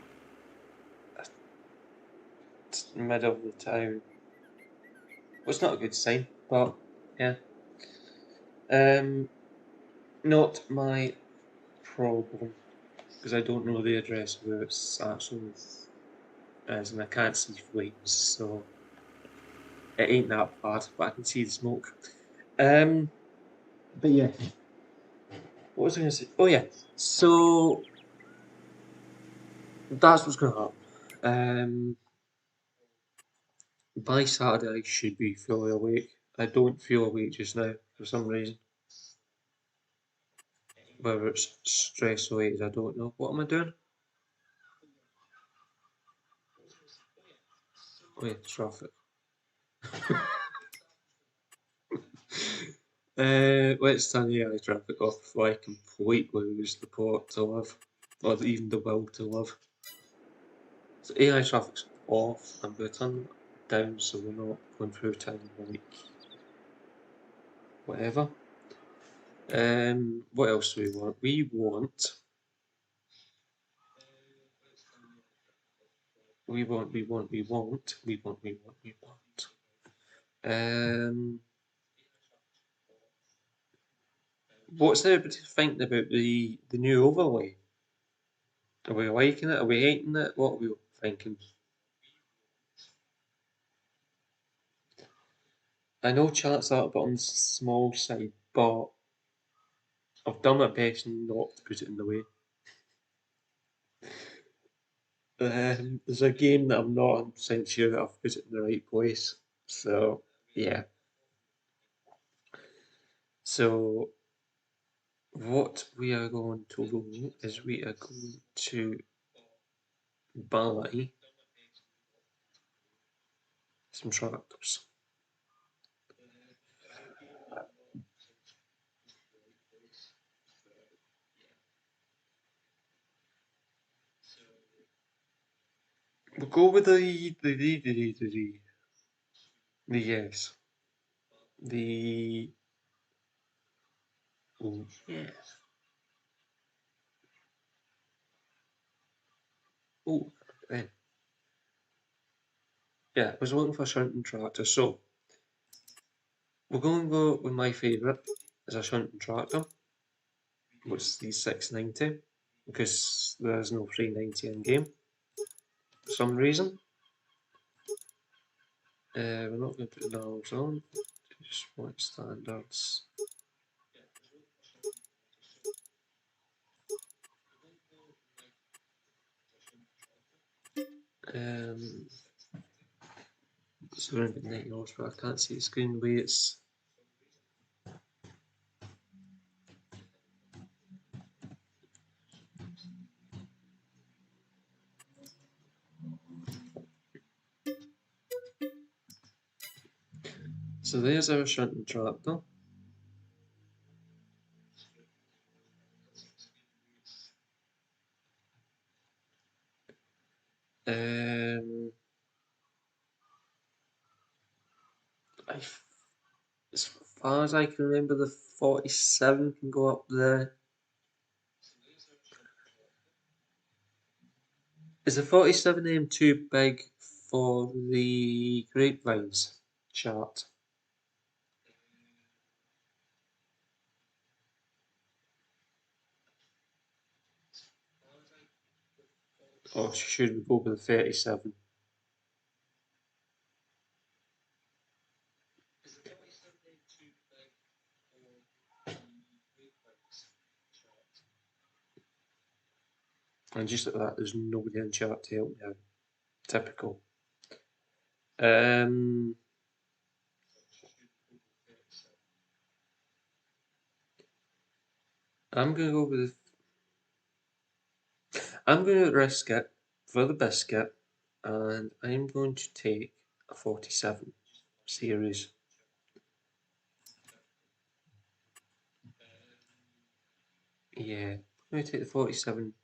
the middle of the town. Well, it's not a good sign, but yeah. Not my problem, because I don't know the address where it's actually is, and I can't see flames, so it ain't that bad, but I can see the smoke. But yeah, what was I going to say? Oh yeah, so that's what's going to happen. By Saturday I should be fully awake. I don't feel awake just now for some reason. Whether it's stress related, I don't know. What am I doing? Oh yeah, traffic. Let's turn the AI traffic off before I completely lose the plot to live, or even the will to live. So AI traffic's off. I'm going to turn it down so we're not going through town like whatever. What else do we want? We want. What's everybody thinking about the new overlay? Are we liking it? Are we hating it? What are we thinking? I know chat's a bit on the small side, but I've done my best not to put it in the way. There's a game that I'm not 100% sure that I've put it in the right place. So, yeah. So, what we are going to do is we are going to buy some tractors. We'll go with the yes. The oh, yeah. Oh, then. Yeah, I was looking for a shunting tractor, so we're going to go with my favourite as a shunting tractor, which is the 690, because there's no 390 in game for some reason. We're not going to put knobs on, just want standards. So around 90 horsepower, I can't see the screen the way it's. So there's our shunting tractor. Um, As far as I can remember, the 47 can go up there. Is the 47M too big for the grapevines chart? Or should we go with the 37? And just like that, there's nobody in chat to help me out. Typical. I'm gonna go with. I'm gonna risk it for the biscuit, and I'm going to take a 47 series. Yeah, I'm gonna take the 47.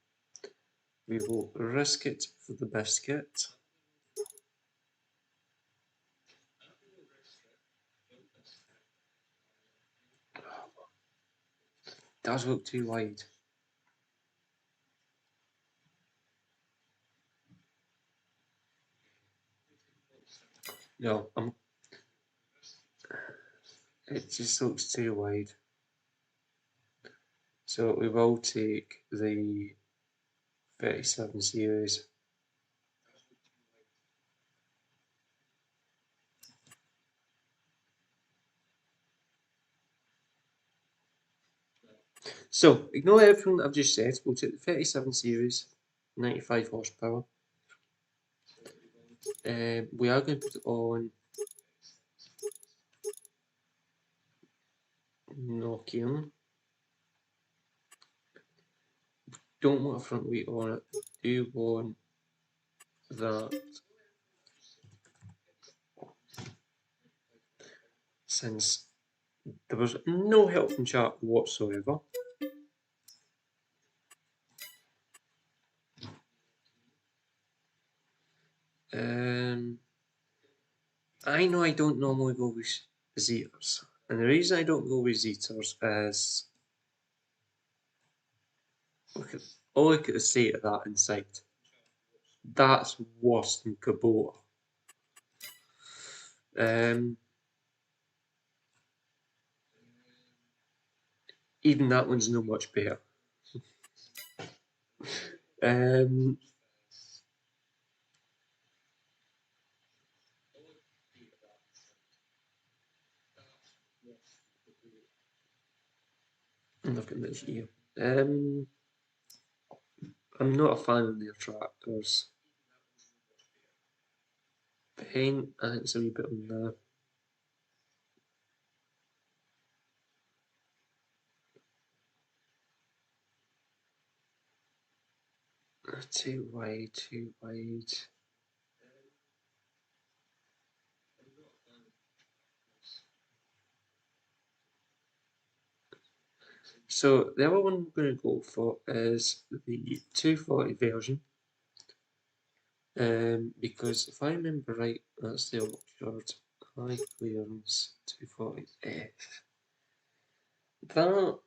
We will risk it for the biscuit. Does look too wide. No, it just looks too wide. So we will take the 37 series. So ignore everything that I've just said. We'll take the 37 series, 95 horsepower. We are going to put it on Nokian. Don't want a front weight on it. Do want that, since there was no help from chat whatsoever. I know I don't normally go with Zeters, and the reason I don't go with Zeters is look at the state of that inside. That's worse than Kubota. Even that one's no much better. I'm looking at this here. I'm not a fan of their tractors. Paint, I think it's a wee bit on there. Too wide, too wide. So the other one I'm going to go for is the 240 version. Because if I remember right, that's the Oxford high clearance 240F. That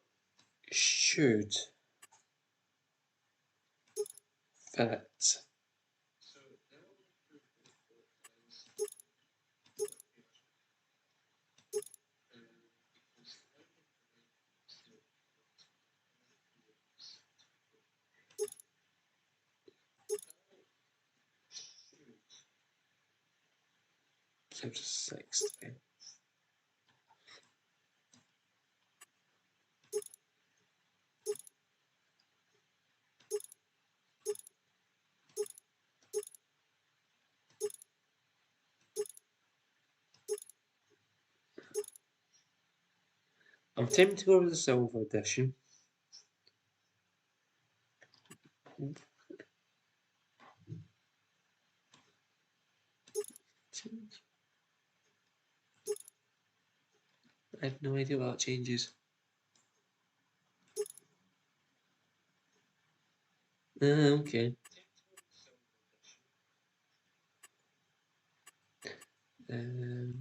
should fit. So 60. I'm tempted to go with the silver edition. I have no idea what that changes. Okay. Um,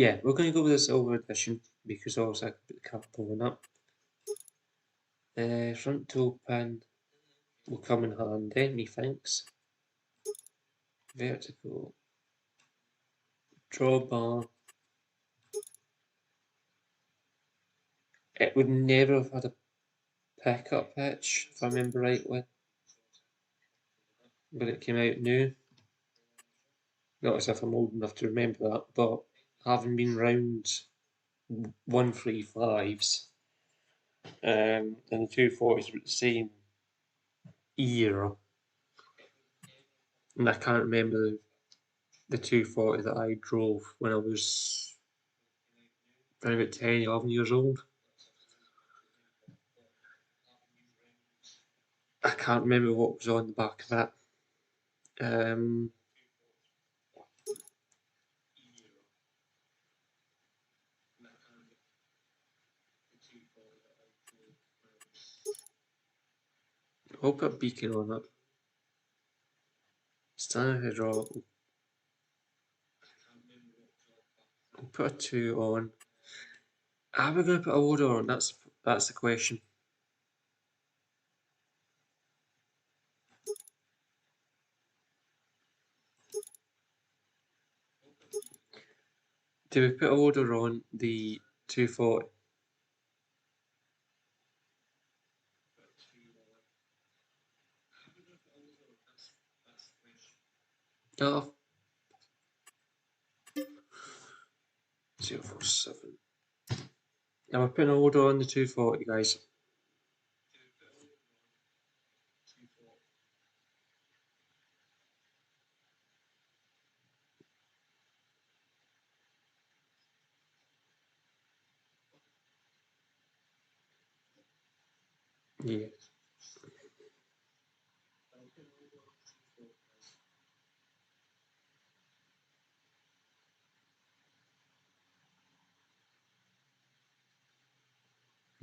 Yeah, we're going to go with the silver edition because also I can put the cap on it. Front toe pin will come in handy, methinks. Vertical drawbar. It would never have had a pickup pitch, if I remember rightly, but it came out new. Not as if I'm old enough to remember that, but having been round 135s and the 240s were the same era, and I can't remember the 240 that I drove when I was around about 10, 11 years old. I can't remember what was on the back of it. I'll put a beacon on it. Standard hydraulic. I'll put a 2 on. Are we going to put a loader on? That's the question. Do we put a loader on the 240? No. 047. Now we're putting a loader on the 240, guys. Yeah.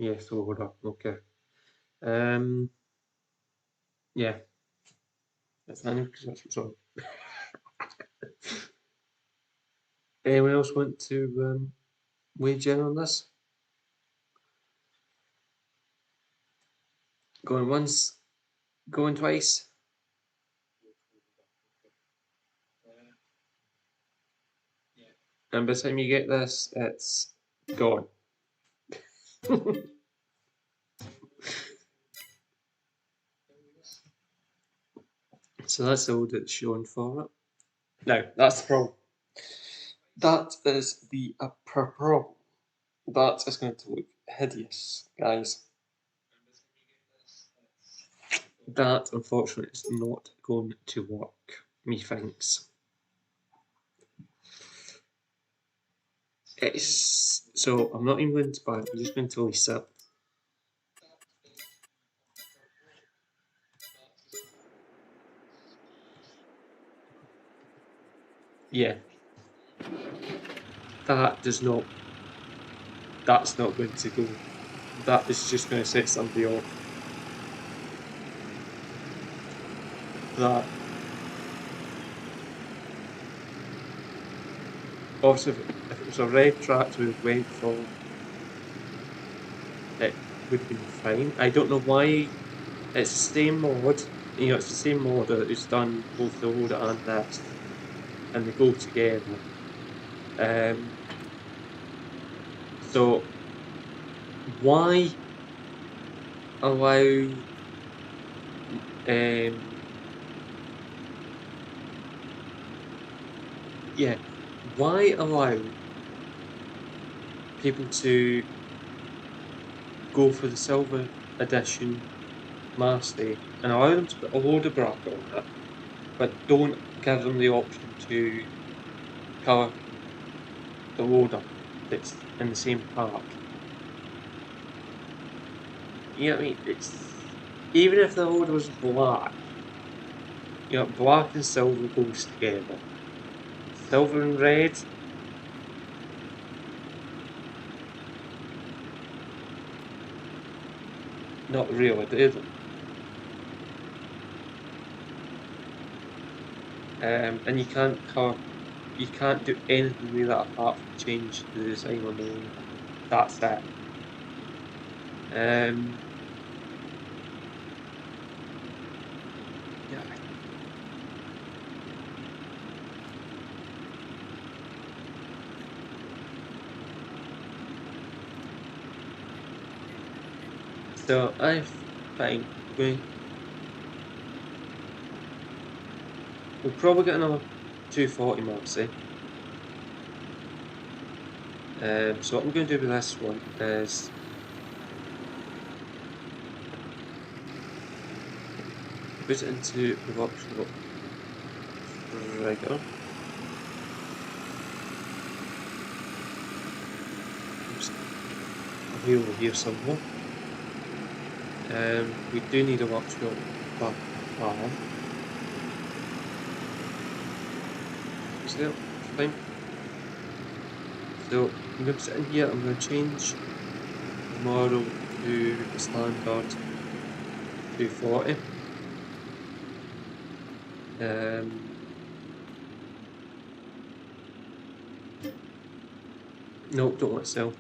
Yes, loader. Okay. Yeah. That's fine because that's what's on. Anyone else want to wage in on this? Going once, going twice. And by the time you get this, it's gone. So that's all that's shown for it. Now, that's the problem. That is the problem. That is going to look hideous, guys. That, unfortunately, is not going to work, methinks. It's so I'm not even going to buy it, I'm just going to lease it. Yeah. That does not, that's not going to go. That is just going to set somebody off. That. Also, if it was a red tractor with went for, it would have been fine. I don't know why. It's the same mod, it's the same modder who's done both the loader and this, and they go together. So why allow why allow people to go for the silver edition Master and allow them to put a loader bracket on it, but don't give them the option to colour the loader that's in the same part? You know what I mean? It's, even if the loader was black, black and silver goes together. Silver and red, not really, do they? And you can't colour you can't do anything with that apart from change the design on the wing. That's it. Yeah. So I think we'll probably get another 240 marks, eh? So what I'm going to do with this one is put it into the workshop trigger. I'll be over here somewhere. We do need a workshop bar. Is there? Fine. So I'm going to sit in here, I'm going to change the model to the standard 240. No, don't want to sell.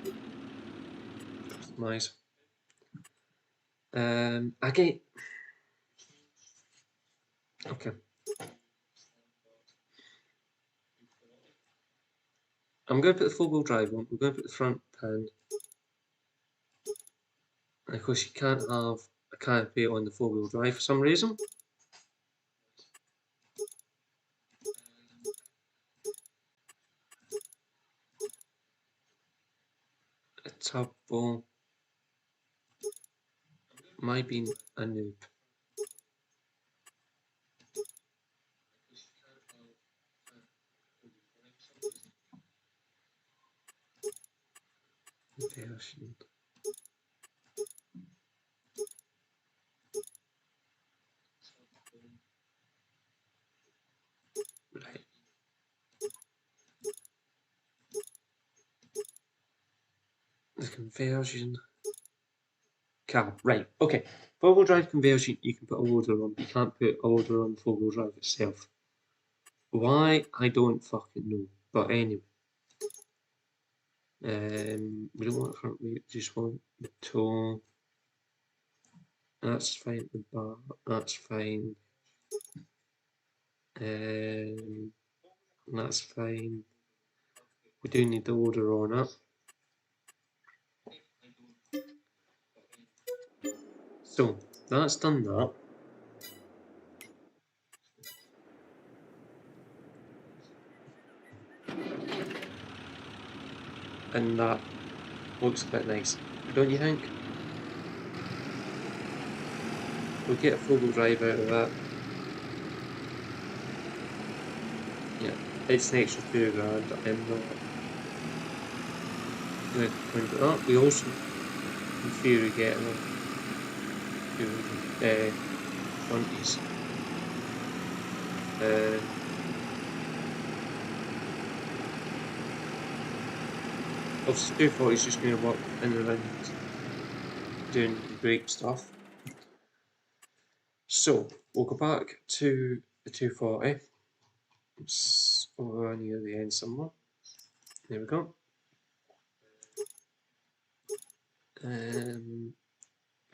Customize. Again. Okay. I'm going to put the four-wheel drive on. We're going to put the front pan. And of course, you can't have a canopy on the four-wheel drive for some reason. A turbo. My being a noob. Version. Right. The conversion. Car. Right. Okay. Four-wheel drive conversion, you can put a loader on. You can't put a loader on four-wheel drive itself. Why? I don't fucking know. But anyway. We don't want front wheel, just want the toe. That's fine. The bar. That's fine. That's fine. We do need the loader on it. So that's done that. And that looks a bit nice, don't you think? We'll get a four-wheel drive out of that. Yeah, it's an extra £2,000. I'm not going to complain about that. We also, in theory, get a fronties. Obviously, 240 is just going to work in around doing the brake stuff. So we'll go back to the 240. It's over near the end somewhere. There we go.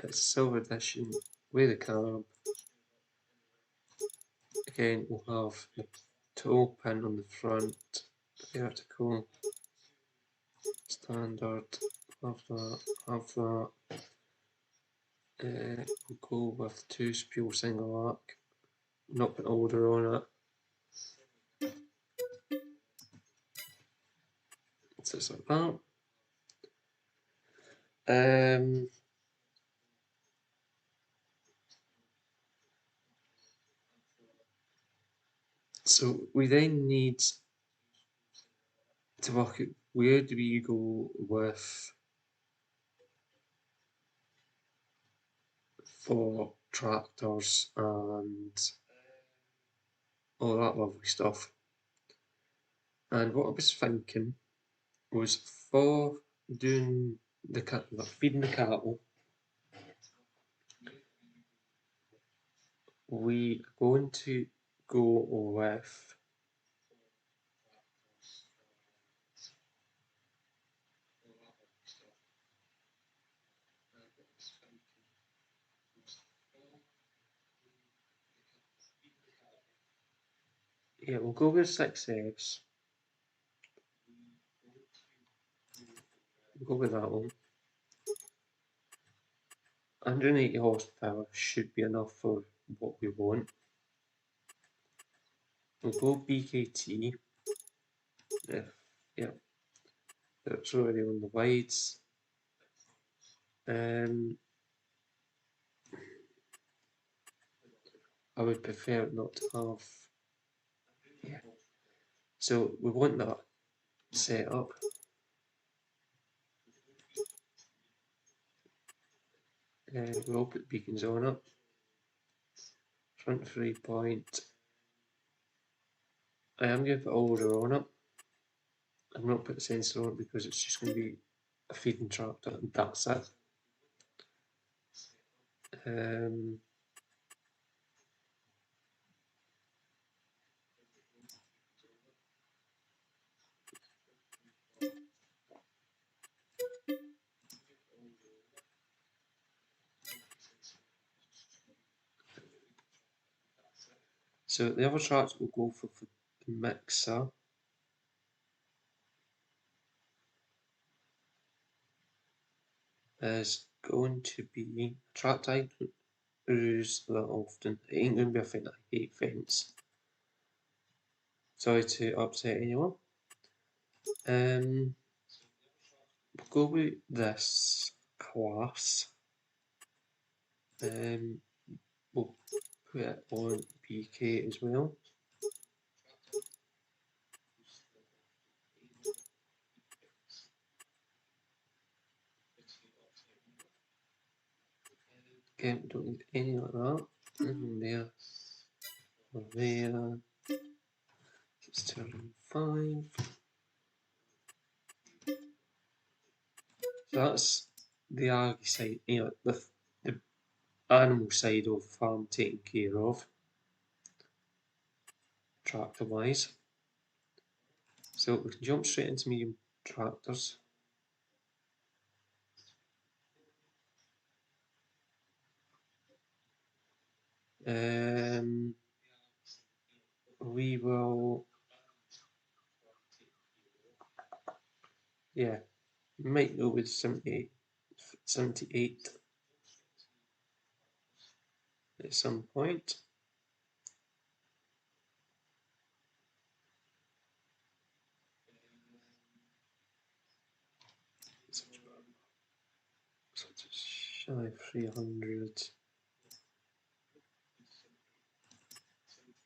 It's silver edition with a carb. Again, we'll have the toe pin on the front, vertical, standard, have that, have that. We'll go with two spool single arc, not put an order on it. So it's like that. So we then need to work out where do we go with for tractors and all that lovely stuff. And what I was thinking was for doing the feeding the cattle, we are going to go with Yeah, we'll go with 6S. We'll go with that one. 180 horsepower should be enough for what we want. We'll go BKT. Yeah, it's already on the wides. I would prefer not to have. Yeah. So we want that set up. We'll put beacons on it. Front 3-point. I am going to put order on it. I'm not put the sensor on it because it's just going to be a feeding tractor and that's it. So the other tracks we'll go for the mixer. Is going to be a track I don't use that often. It ain't going to be a thing I hate fence. Sorry to upset anyone. We'll go with this class. We'll put it on PK as well. Okay, don't need any like that. There. There. It's turning 5. So that's the agri side, the animal side of farm taken care of, tractor wise. So we can jump straight into medium tractors. We will, yeah, might go with 78 at some point. So it's shy 300.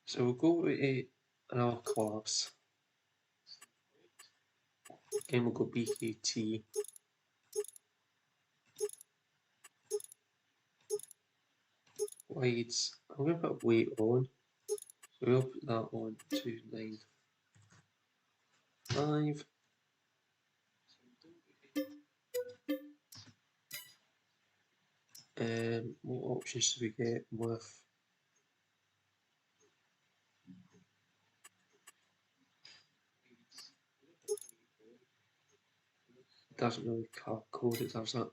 So we'll go with another class. Again, we'll go BKT. Wides. I'm going to put weight on. We'll put that on 295. What options do we get with? Doesn't really car code it, does that?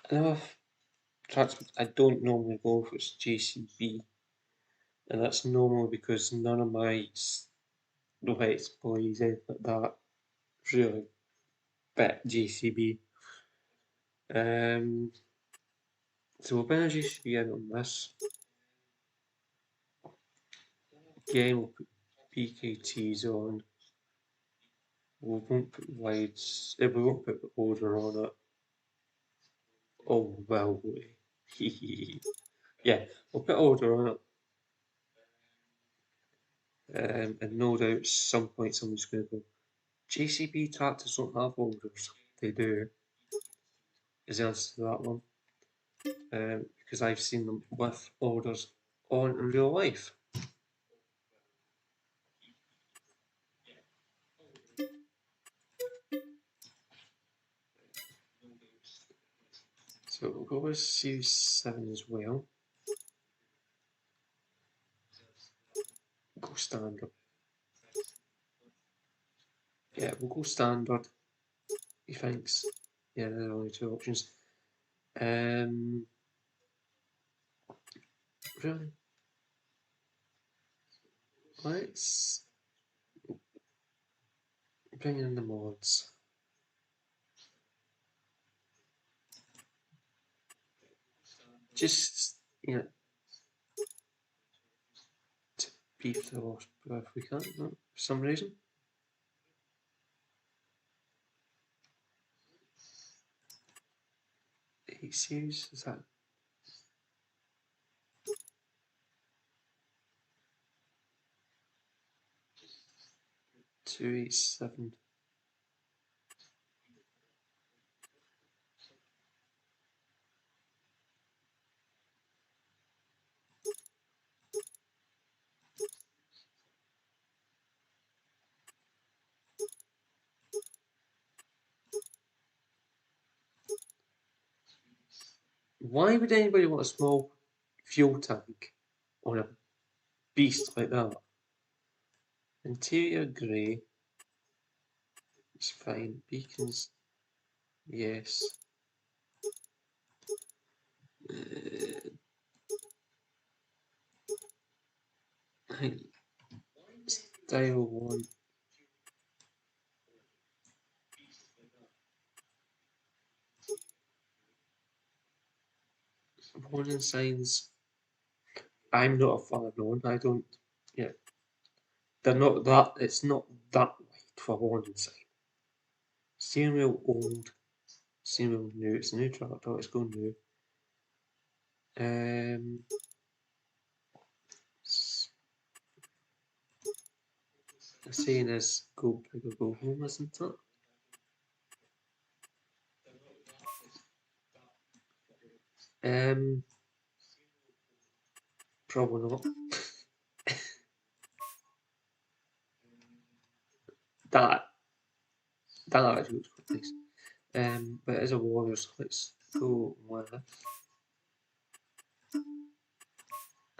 Another tracks I don't normally go for is JCB, and that's normal because none of my wets boys, anything like that, really fit JCB. So we'll bring a JCB in on this. Again, we'll put BKTs on. We won't put wides, we won't put the order on it. Oh, well, yeah, we'll put order on it. And no doubt at some point someone's going to go, JCB tractors don't have orders. They do, is the answer to that one. Because I've seen them with orders on in real life. So we'll go with Series 7 as well. We'll go standard. Yeah, we'll go standard. He thinks. Yeah, there are only 2 options. Really? Let's bring in the mods. Just, yeah, to beef the horse, but if we can't, no, for some reason. 8 series, is that 287? Why would anybody want a small fuel tank on a beast like that? Interior grey, it's fine. Beacons, yes. I think style one. Warning signs. I'm not a fan on. I don't. Yeah, they're not that. It's not that wide for a warning sign. Steering wheel old. Steering wheel new. It's a new tractor. Let's go new. The saying is go big or go home, isn't it? Probably not. that that actually looks quite nice. But it is a warrior, so let's go with.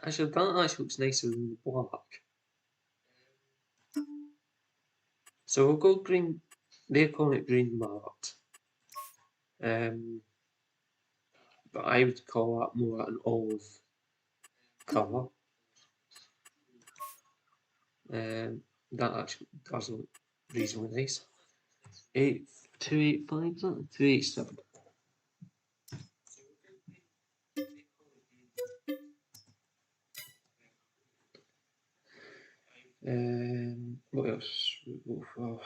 Actually, that actually looks nicer than the black. So we'll go green. They're calling it green matte. But I would call that more an olive colour. That actually does look reasonably nice. 8285, is that? 287. What else? We'll go for.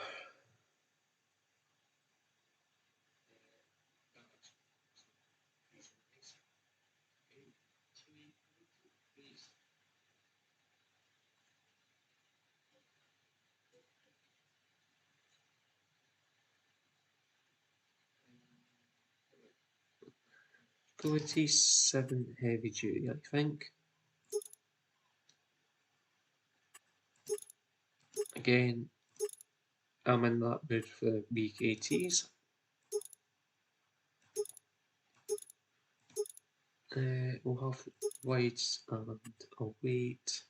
Go with T7 heavy duty, I think. Again, I'm in that mood for BKTs. We'll have whites and a weight.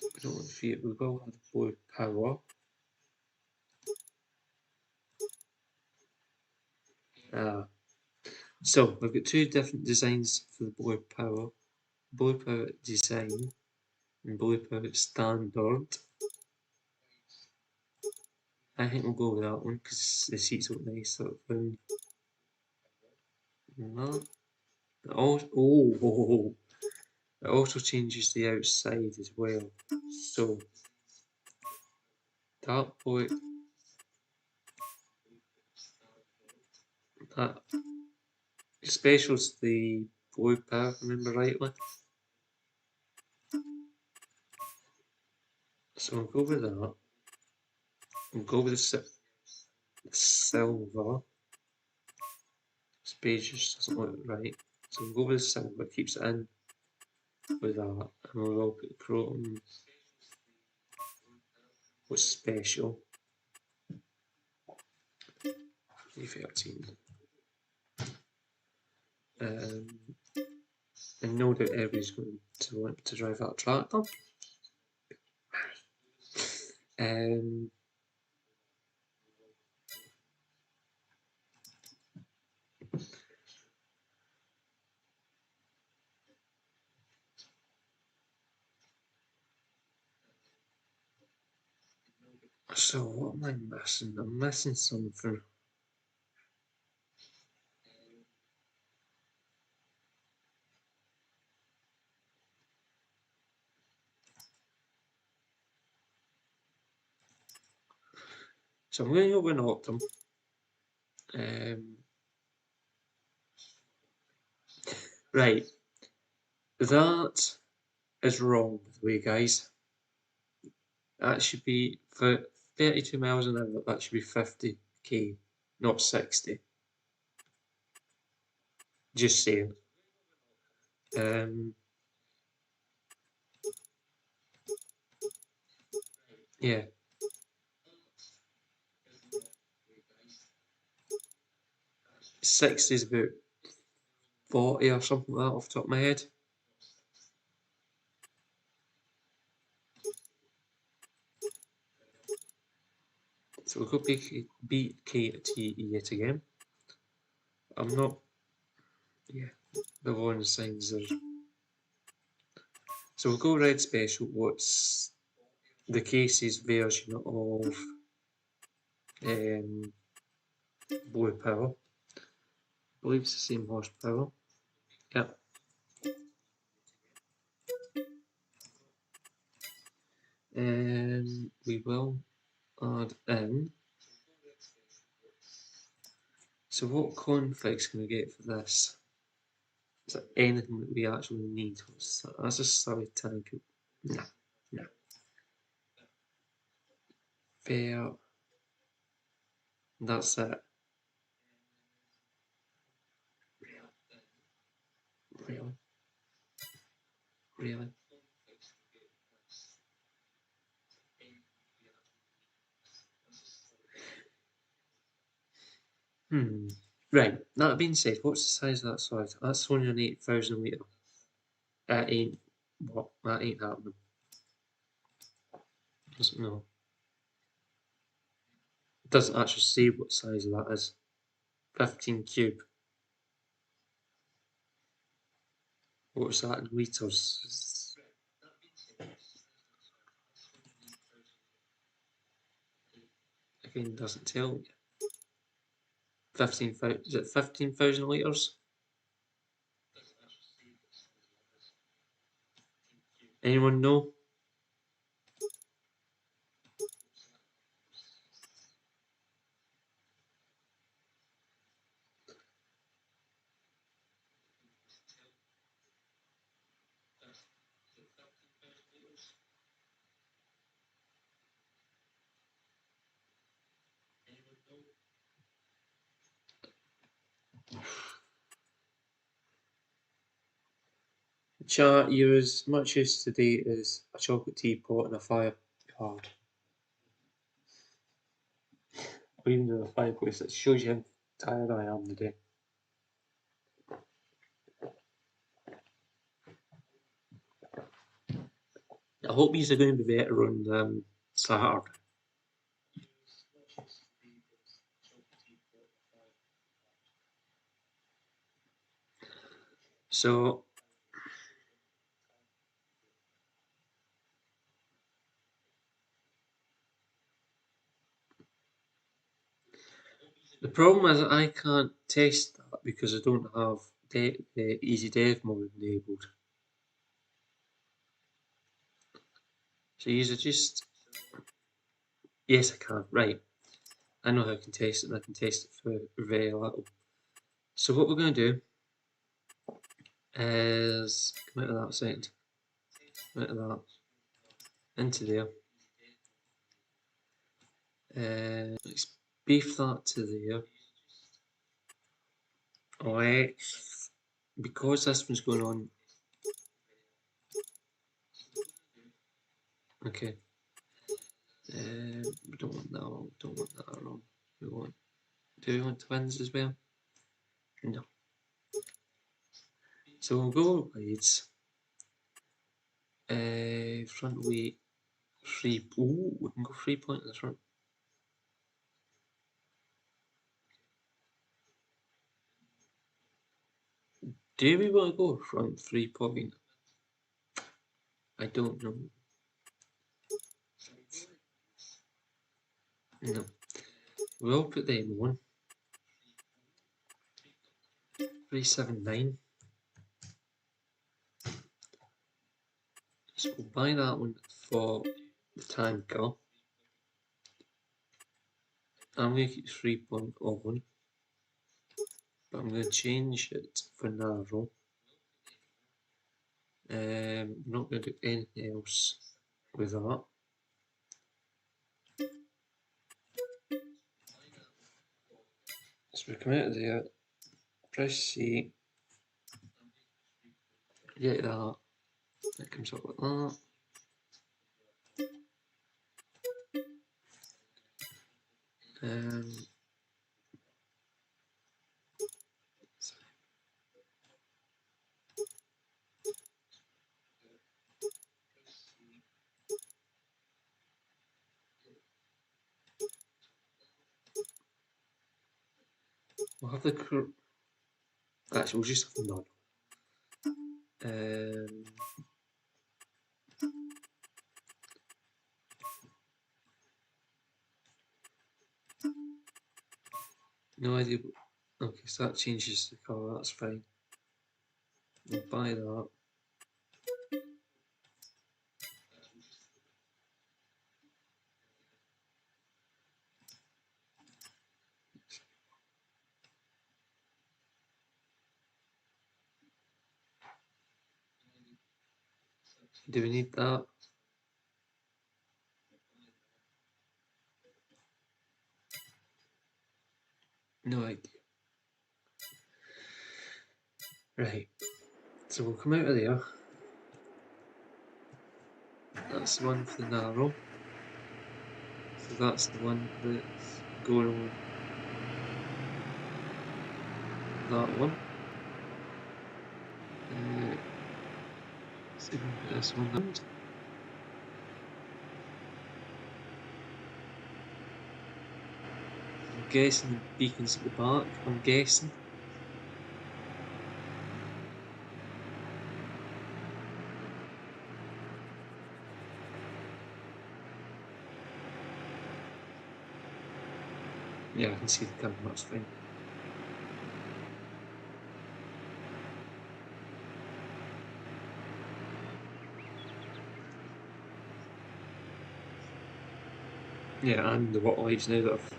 We don't want fear, we will have the boy power. So we've got two different designs for the boy power. Boy power design and boy power standard. I think we'll go with that one because the seats look nice. Sort of thing. That. Oh, it also changes the outside as well. So that boy, that special's the boy power, if I remember rightly. So we'll go with that. We'll go with the silver. This page just doesn't look right. So we'll go with the silver, keeps it in with that, and we'll put the chrome was special. 313. And no doubt everybody's going to want to drive that tractor. So what am I missing? I'm missing something. So I'm going to open Optum. Right, that is wrong, by the way, guys. That should be for 32 miles an hour. That should be 50k, not 60. Just saying. Yeah, 60 is about 40 or something like that off the top of my head. So we'll go BKT yet again. I'm not, yeah, the warning signs are. So we'll go red special. What's the cases version of blue power? I believe it's the same horsepower. Yep. We will add in. So what configs can we get for this? Is there anything that we actually need? That's a silly tank. No, no. Fair. That's it. Really? Really? Right, that being said, what's the size of that slide? That's only an 8,000 litre. That ain't, what? That ain't happening. Doesn't know. It doesn't actually say what size that is. 15 cube. What's that in litres? Again, doesn't tell you. 15,000, is it 15,000 litres? Anyone know? Chat, you're as much use today as a chocolate teapot and a fire card. Or even a fireplace. It shows you how tired I am today. I hope these are going to be better on Saturday. So the problem is I can't test that because I don't have easy dev mode enabled. So these are just, yes I can, right. I know how I can test it and I can test it for very little. So what we're going to do is come out of that second, out of that, into there. Let's beef that to there. Let's, because this one's going on. Okay. We don't want that one. Don't want that wrong. We want. Do we want twins as well? No. So we'll go leads. Front weight 3. Ooh, we can go 3 point in the front. Do we want to go front 3 point? I don't know. No. We'll put them on. 379. So we'll buy that one for the tanker. I'm going to keep 3.0, but I'm going to change it for narrow. I'm not going to do anything else with that. So we come out of there, press C, get that, it comes up with that. We'll have the actually, we'll just have none. No idea. Okay, so that changes the colour, that's fine. We'll buy that. Do we need that? No idea. Right, so we'll come out of there. That's the one for the narrow. So that's the one that's going on that one. See if we can put this one down. I'm guessing the beacon's at the back, I'm guessing. Yeah, I can see the camera, that's fine. Yeah, and the water lights now that I've...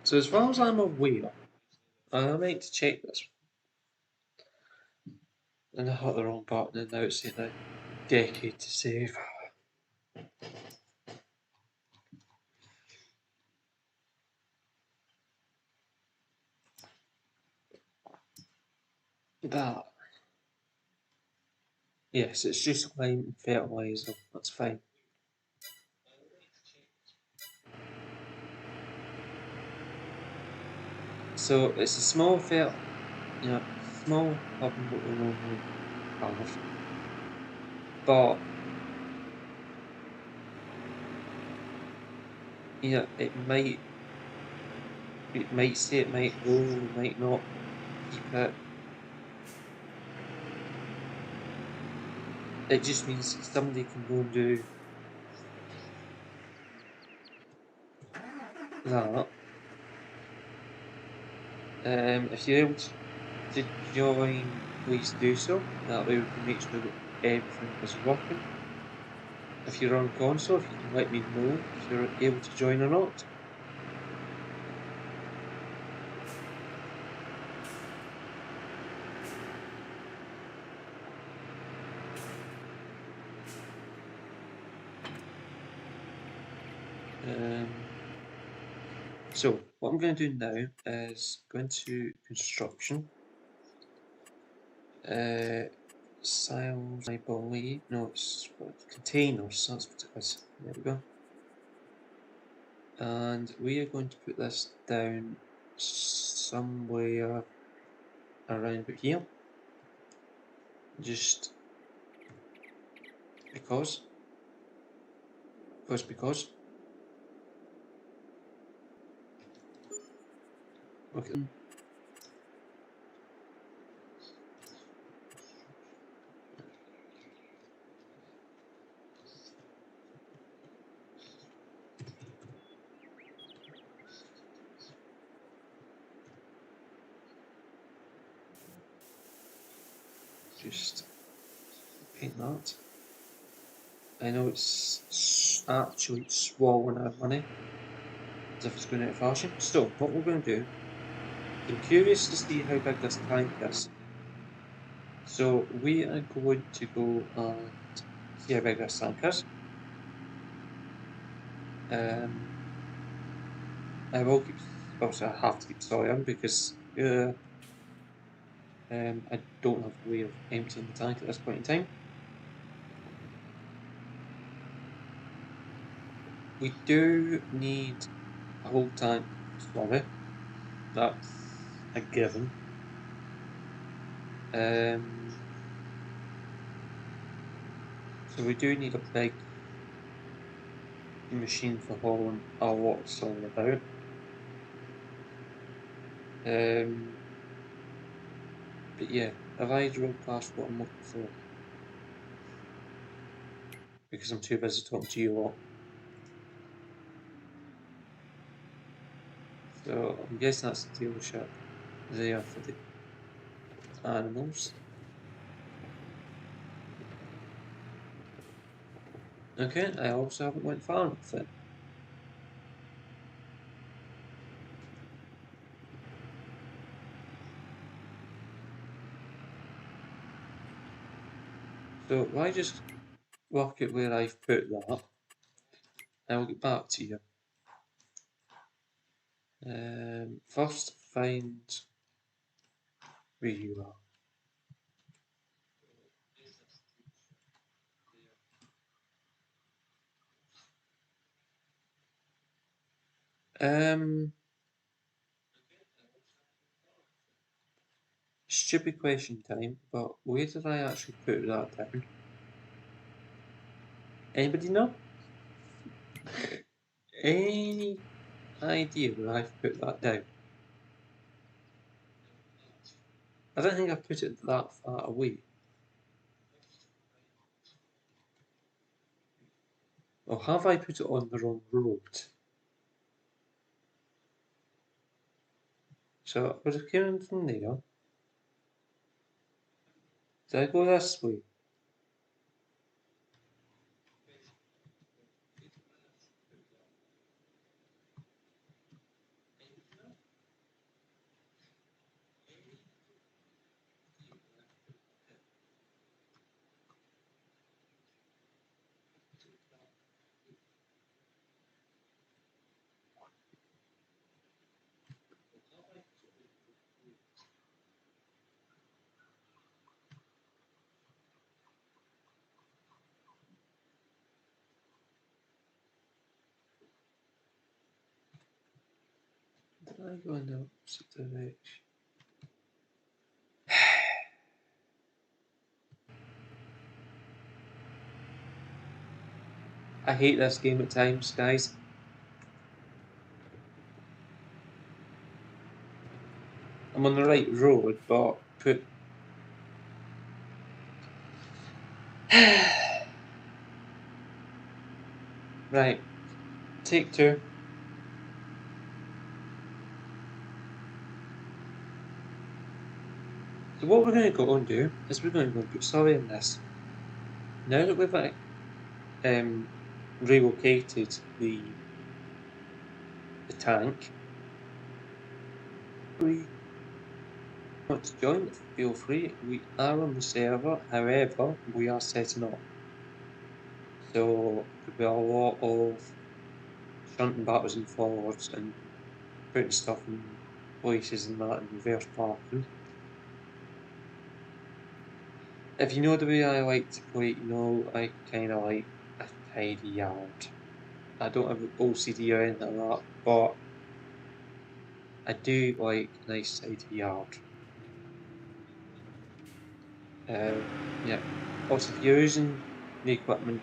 So as far as I'm aware, I meant to check this. And I hit the wrong button and now it's saying a decade to save. That. Yes, it's just lime and fertiliser, that's fine. So it's a small small hub and what we normally have. But yeah, it might stay, it might go, it might not keep it. It just means somebody can go and do that. If you're able to join, please do so. That way we can make sure that everything is working. If you're on console, if you can let me know if you're able to join or not. So what I'm going to do now is go into construction. Silos, I believe. No, it's containers. That's what it is. There we go. And we are going to put this down somewhere around about here. Just Because. Okay. Just paint that. I know it's actually swallowing our money as if it's going out of fashion. So, what we're going to do, I'm curious to see how big this tank is. So, we are going to go and see how big this tank is. I will keep, obviously, I have to keep sawing because I don't have a way of emptying the tank at this point in time. We do need a whole tank of slurry. That's a given. So we do need a big machine for hauling a lot of slurry about. But yeah, have I drilled past what I'm looking for? Because I'm too busy talking to you lot. So I'm guessing that's the dealership there for the animals. Okay, I also haven't went far enough then. So if I just work out where I've put that, I'll get back to you. First find where you are. Stupid question time, but where did I actually put that down? Anybody know? Any idea where I've put that down? I don't think I put it that far away. Or have I put it on the wrong road? So I would have come from there. Did I go this way? Did I go in the opposite direction? I hate this game at times, guys. I'm on the right road, but put. Right, take two. So what we're going to go and do is we're going to go and put sorry in this. Now that we've relocated the tank, we want to join, feel free. We are on the server, however, we are setting up. So there'll be a lot of shunting backwards and forwards and putting stuff in places and that and reverse parking. If you know the way I like to play, you know I kind of like a tidy yard. I don't have OCD or anything like that, but I do like a nice tidy yard. Yeah. Also, if you're using the equipment,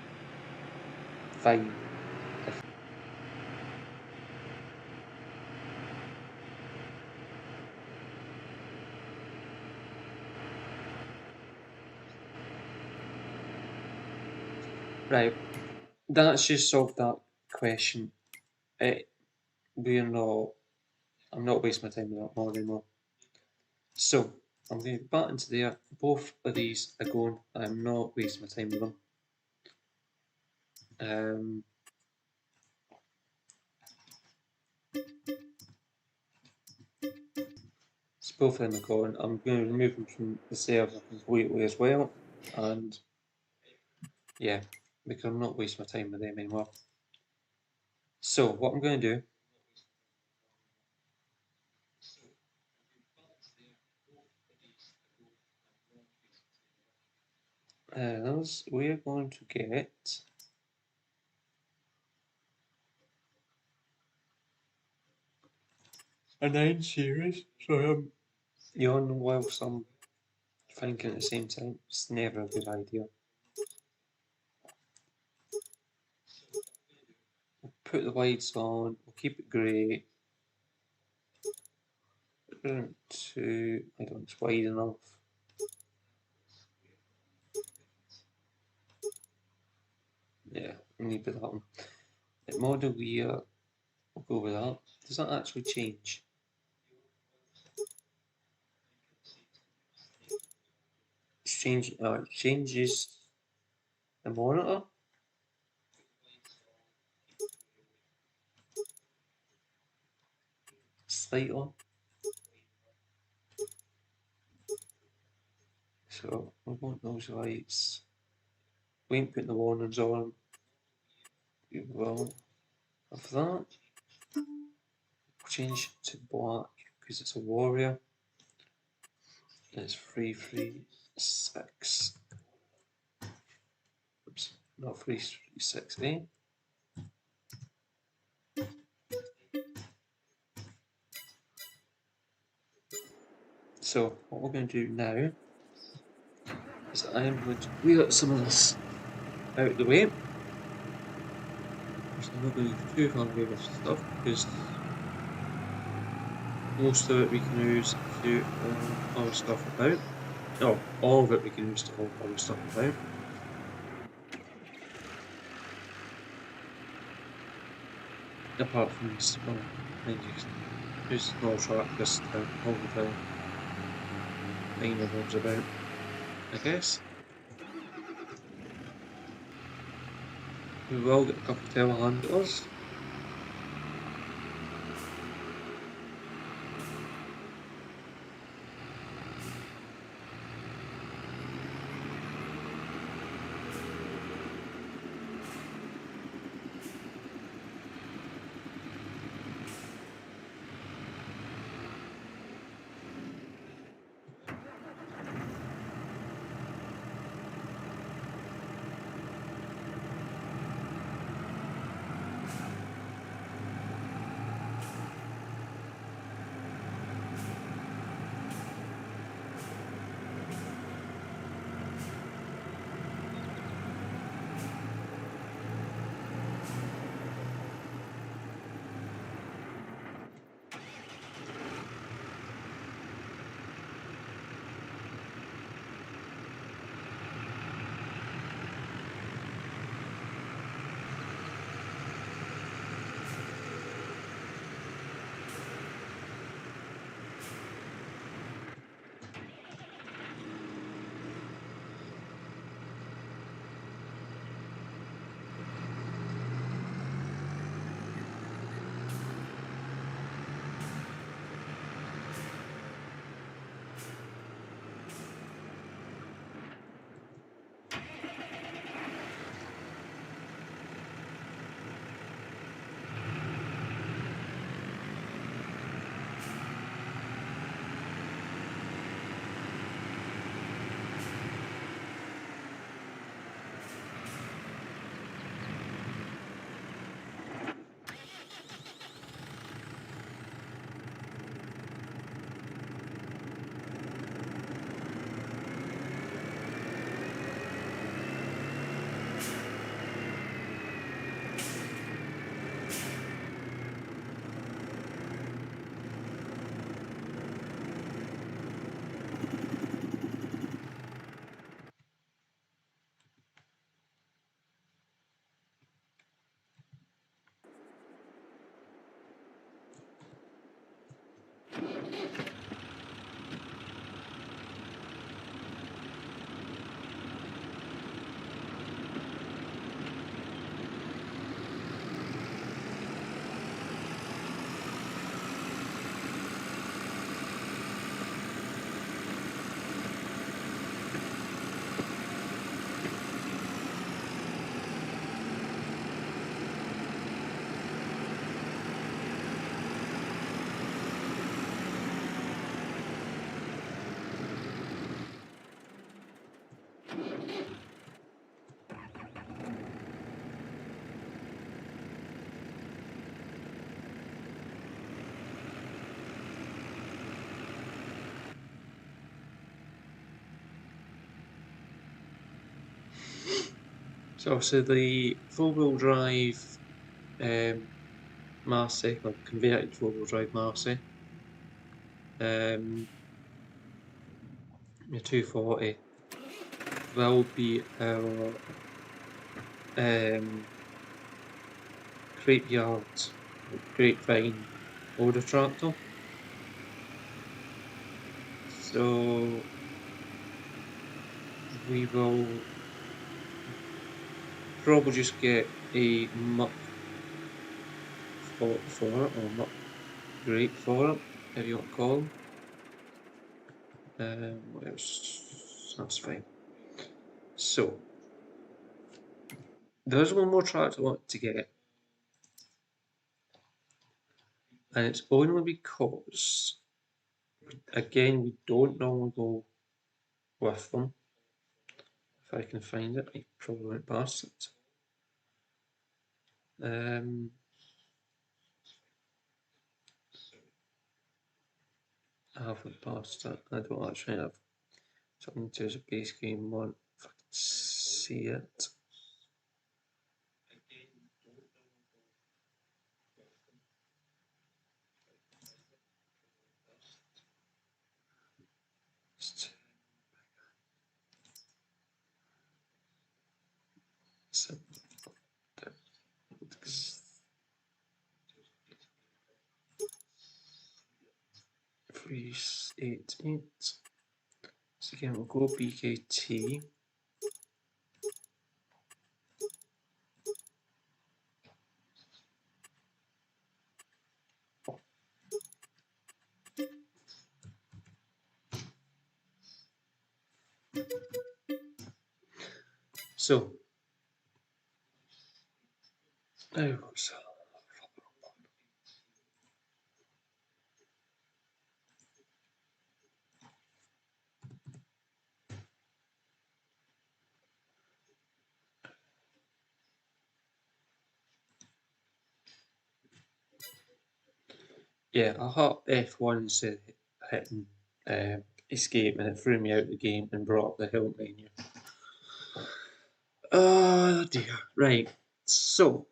fine. Right, that's just solved that question. We're not. I'm not wasting my time with that more anymore. So I'm going to go back into there. Both of these are going. I'm not wasting my time with them. So both of them are gone. I'm going to remove them from the server completely as well. And yeah, because I'm not wasting my time with them anymore. So what I'm going to do is we're going to get a 9 series. So I'm yawning whilst I'm thinking at the same time. It's never a good idea. We'll put the lights on. We'll keep it grey. To I don't know, it's wide enough. Yeah, we need to put that on. The model year, we'll go with that. Does that actually change? It changes the monitor. Slightly. So we want those lights. We ain't putting the warnings on. We will have that. Change to black because it's a warrior. It's 336. Oops, not 336, So what we're going to do now is I am going to clear some of this out of the way. I'm not going to go too far away with stuff because most of it we can use to haul our stuff about. No, all of it we can use to haul our stuff about. Apart from this, well, I use small tractors to haul the minor ones about, I guess. We will get a couple of telehandlers. So obviously the four-wheel drive Marcy, or converted four-wheel drive Marcy, your 240 will be our Creep Yard Grapevine order tractor. So we will probably just get a muck for it, or muck grate for it, if you want to call them. What else? That's fine. So there's one more tractor I want to get, and it's only because, again, we don't normally go with them. If I can find it, I probably went past it. I haven't passed it. I don't actually have something to as a base game one. If I can see it. Three, 8, 8. So again, we'll go BKT. So there goes. Yeah, I hit F1 instead of hitting escape, and it threw me out of the game and brought up the help menu. Oh dear. Right. So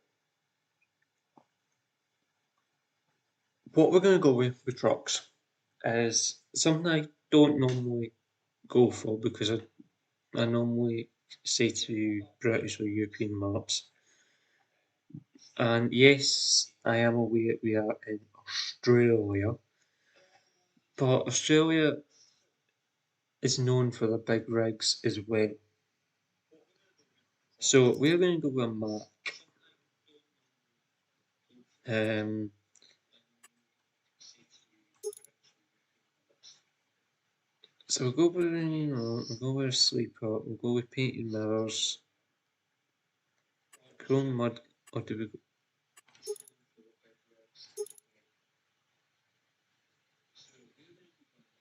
what we're going to go with trucks is something I don't normally go for, because I normally say to British or European maps. And yes, I am aware we are in Australia, but Australia is known for the big rigs as well. So we're going to go with a map. So we'll go with a sleeper, we'll go with painted mirrors, chrome mud, or do we go?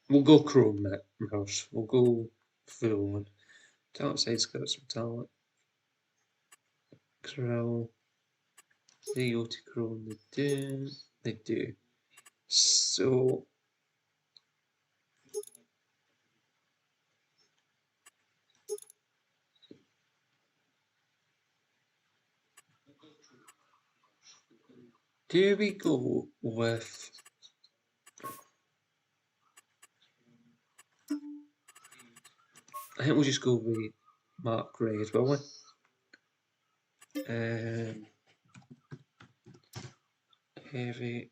We'll go chrome mirrors, we'll go full on. Talent side's got some talent. Krill, they go to chrome, they do. So do we go with I think we'll just go with Mark Red, will we? Heavy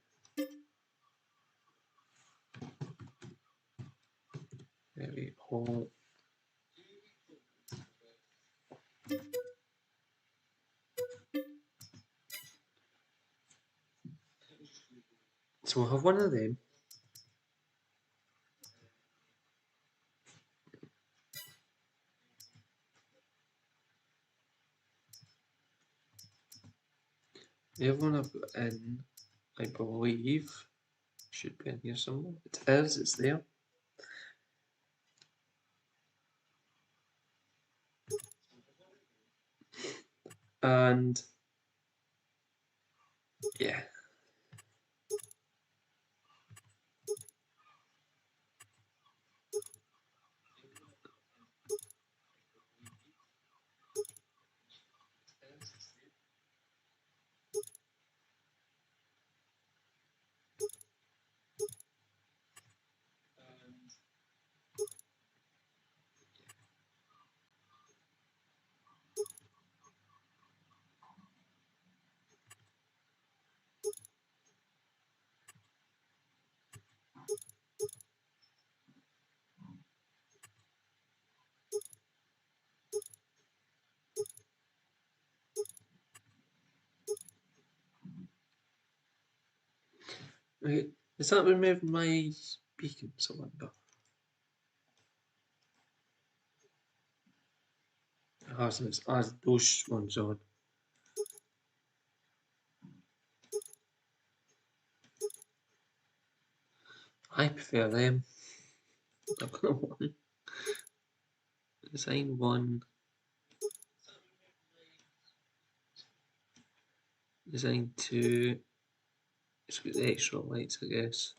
haul. So we'll have one of them. The other one I've got in, I believe, should be in here somewhere. It is, it's there. And yeah. Okay, does that remove my beacons, I wonder? Has those ones on. I prefer them. I've got one. Design 1. Design 2. It's got the extra lights, I guess.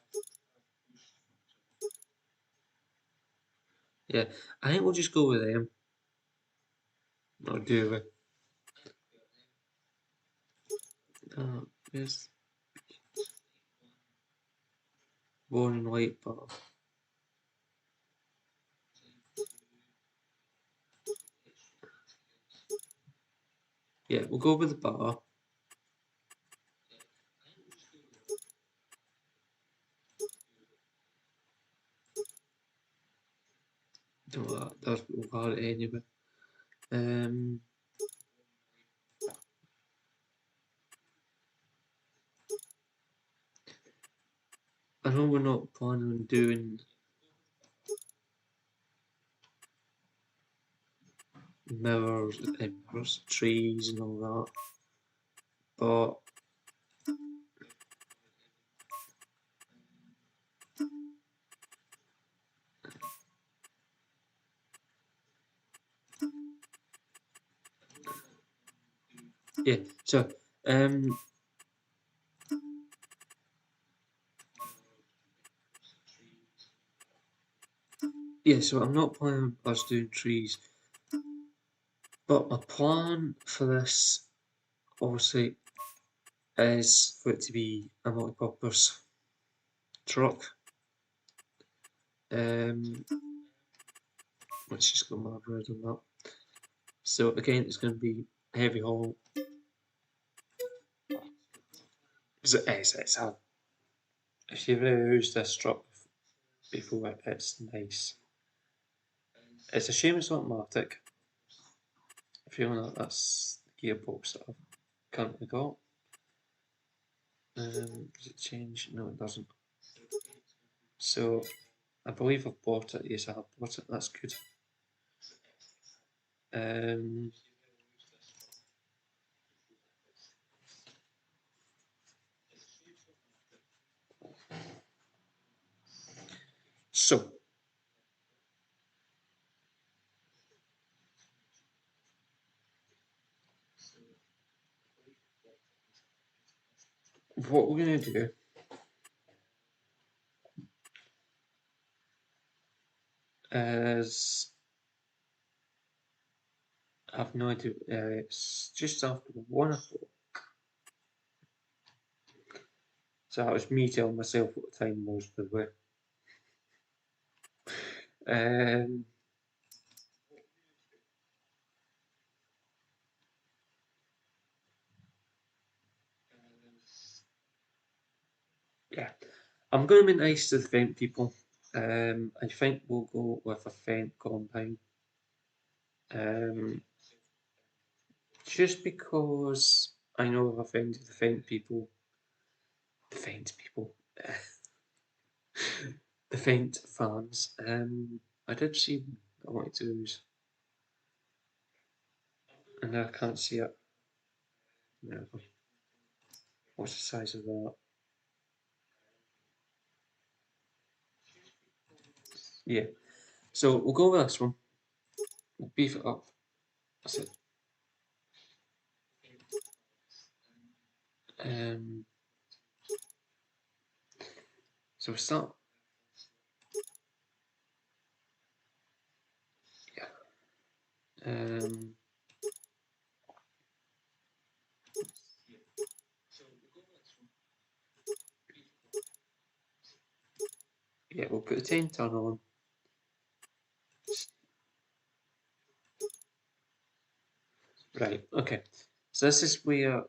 Yeah, I think we'll just go with them. Or do we? Where's warning light bar? Yeah, we'll go with the bar. Don't know, that's what we'll call it anyway. I know we're not planning on doing mirrors, trees and all that, but yeah, so yeah, so I'm not planning on us doing trees, but my plan for this obviously is for it to be a multi-purpose truck. Let's just go mad red on that. So again, it's going to be heavy haul. It's a, if you've ever used this truck before, it's nice. It's a shame it's not automatic. I feel like that's the gearbox that I've currently got. Does it change? No, it doesn't. So I believe I've bought it. Yes, I have bought it. That's good. Um, so what we're going to do is I've no idea. It's just after 1 o'clock. So that was me telling myself what the time was, by the way. Um, yeah, I'm going to be nice to the Fent people. I think we'll go with a Fent combine. Just because I know I've offended the Fent people, the Fent fans. I did see one I wanted to use, and I can't see it. No. What's the size of that? Yeah. So we'll go with this one. We'll beef it up. That's it. Um, so we start. Yeah. Yeah, we'll put the 10 ton on. Right, okay. So this is where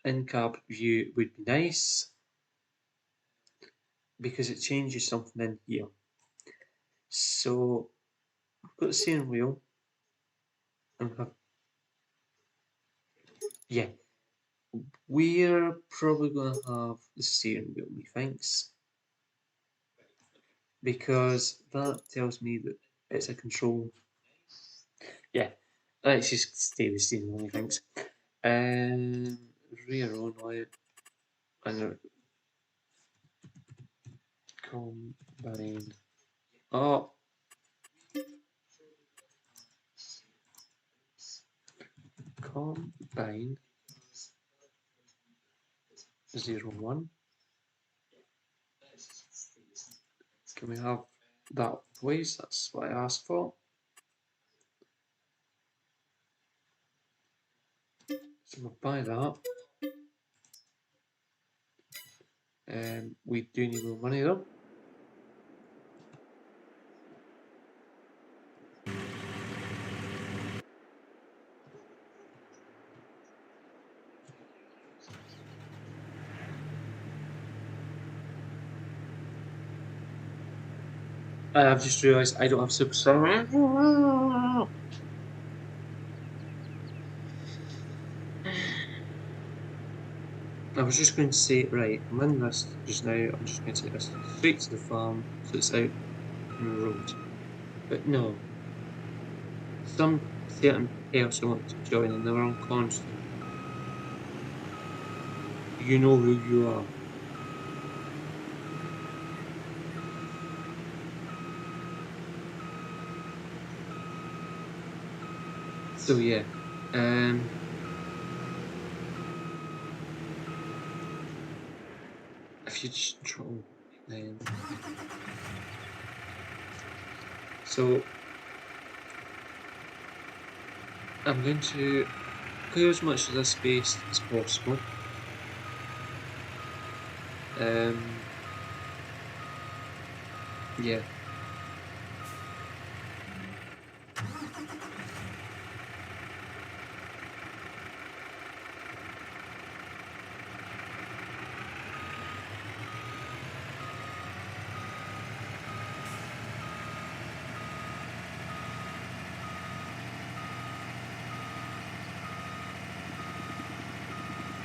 in-cab view would be nice because it changes something in here. So we've got the steering wheel and we have, yeah, we're probably going to have the steering wheel, methinks, because that tells me that it's a control. Yeah, let's just stay with steering wheel, methinks. Rear on light and combine. Oh, combine 01. Can we have that, please? That's what I asked for. So we'll buy that. We do need more money though. I've just realised I don't have superstar. I was just going to say, right, I'm in this just now, I'm just going to take this straight to the farm so it's out on the road. But no, some certain person wants to join and they're on constant. You know who you are. So yeah, if you just control, so I'm going to clear as much of this space as possible. Yeah.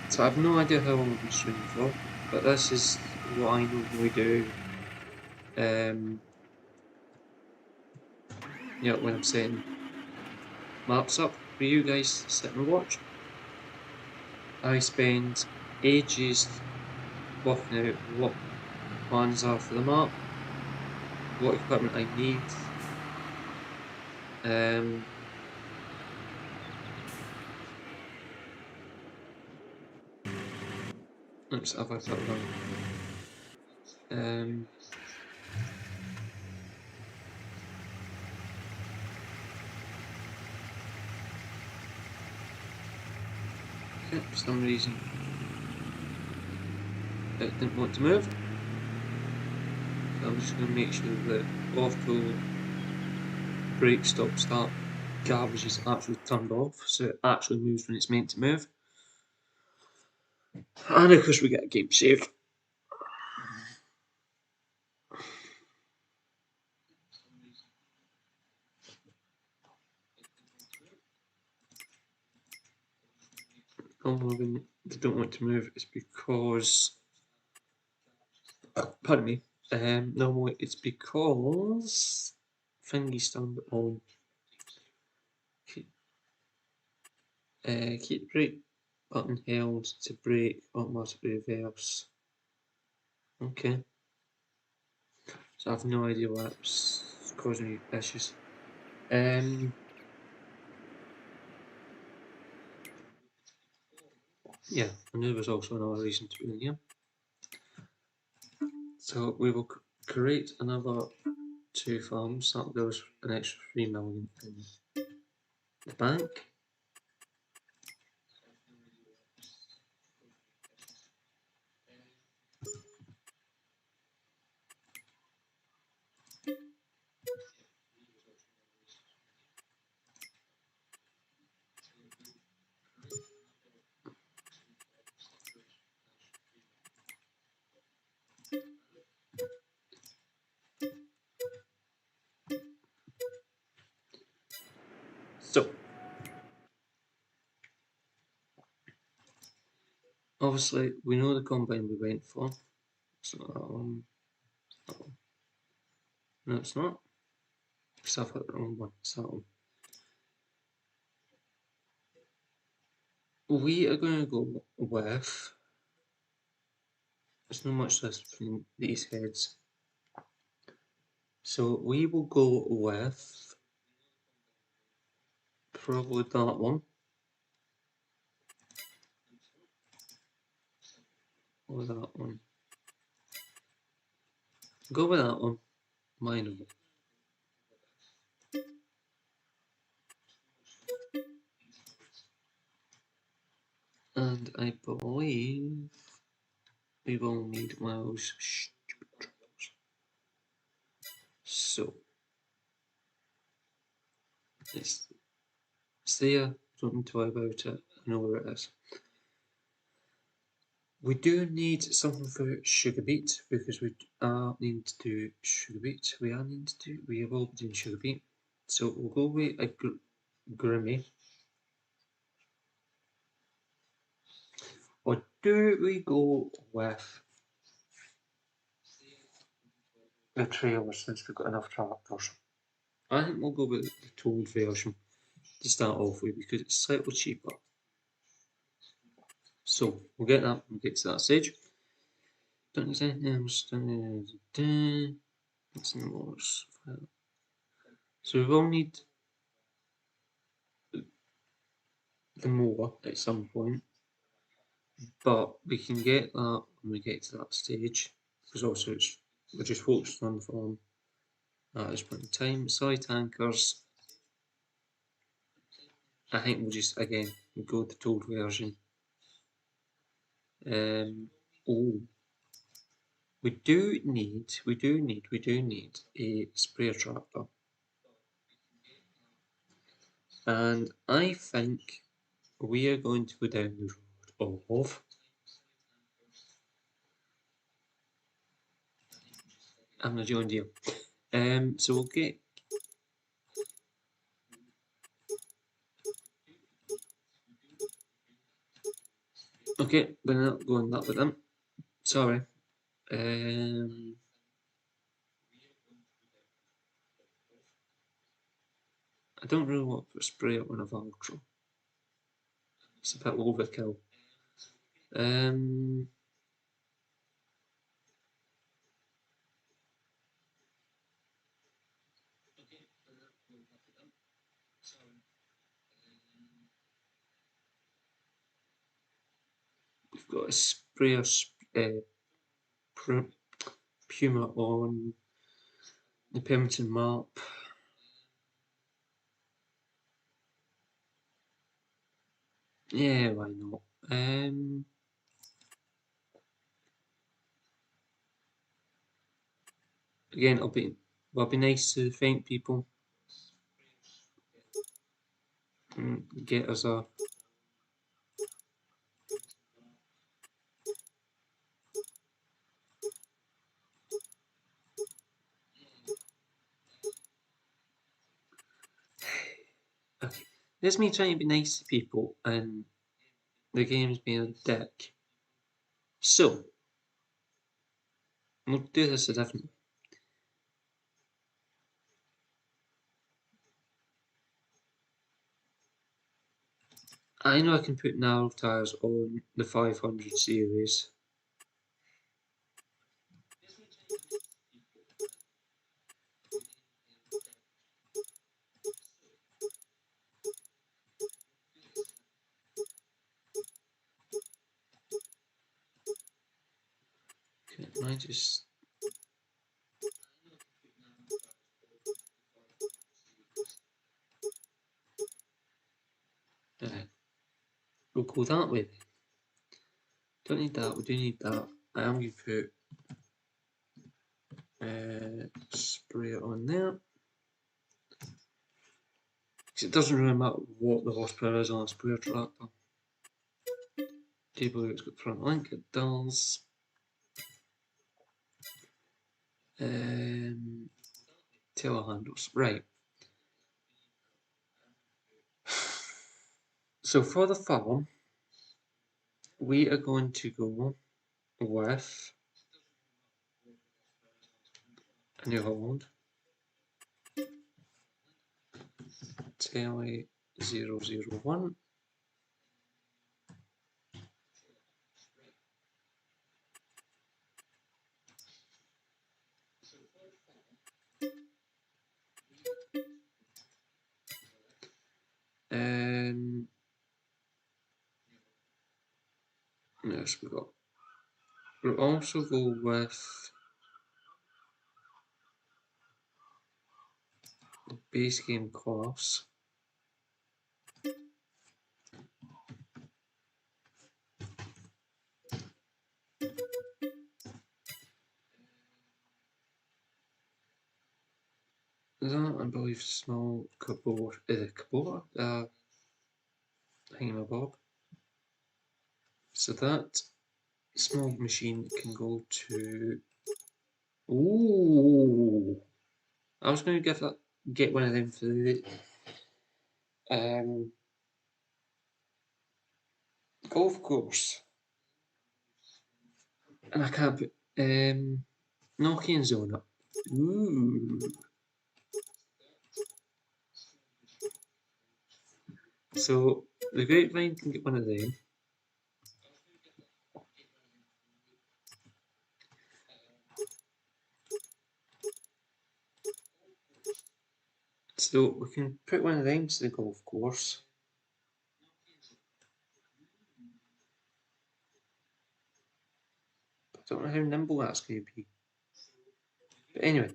So I have no idea how long I've been streaming for, but this is what I normally do. Yeah, when I'm setting maps up for you guys to sit and watch. I spend ages working out what plans are for the map, what equipment I need. Let's have a thought wrong. Okay, for some reason it didn't want to move. So I'm just going to make sure that auto brake stop start garbage is actually turned off, so it actually moves when it's meant to move. And of course we get a game save. Normally when they don't want to move it's because, pardon me, normally it's because thingy's turned on. Keep brake button held to brake automatically reverse. Okay. So I have no idea what's causing me issues. Yeah, and there was also another reason to be in here. So we will create another 2 farms. That goes an extra 3 million in the bank. So Obviously, we know the combine we went for. It's not that one. That one. No, it's not. Because I've hit the wrong one. It's that one. We are going to go with. There's not much less between these heads. So we will go with probably that one. Or that one. Go with that one. Why not? And I believe we will need one of those stupid drops. So it's there, don't need to worry about it. I know where it is. We do need something for sugar beet because we are needing to do sugar beet. We will be doing sugar beet. So we'll go with a Grimmy. Or do we go with the trailer since we've got enough tractors? I think we'll go with the tooled version to start off with because it's slightly cheaper. So we'll get that when we get to that stage. Don't need anything else. So we will need the mower at some point, but we can get that when we get to that stage because also we're just focused on the farm at this point in time. Soy tankers, I think we'll just again go with the tooled version. Oh, we do need a sprayer tractor, and I think we are going to go down the road of. I'm a John Deere. So we'll get. Okay, we're not going that with them. Sorry. I don't really want to spray it on a Valtro. It's a bit overkill. We've got a sprayer Puma on the Pemberton map. Yeah, why not? Again, it'll be nice to thank people and get us a. Okay, there's me trying to be nice to people and the game's being a dick. So, we'll do this a different way. I know I can put narrow tires on the 500 series. Okay, I just. We'll go that way. Don't need that, we do need that. I am going to put spray it on there. Because it doesn't really matter what the horsepower is on a sprayer tractor. Do you believe it's got front link? It does. Telehandles, right. So for the farm, we are going to go with New Holland, Tele 001. Yes, we'll also go with the base game class. That, I believe, small keyboard, thingamabob. So that small machine can go to. Ooh, I was going to get one of them for the golf course, and I can't put Nokians on it. Ooh. So the grapevine can get one of them. So we can put one of them to the golf course. I don't know how nimble that's going to be. But anyway,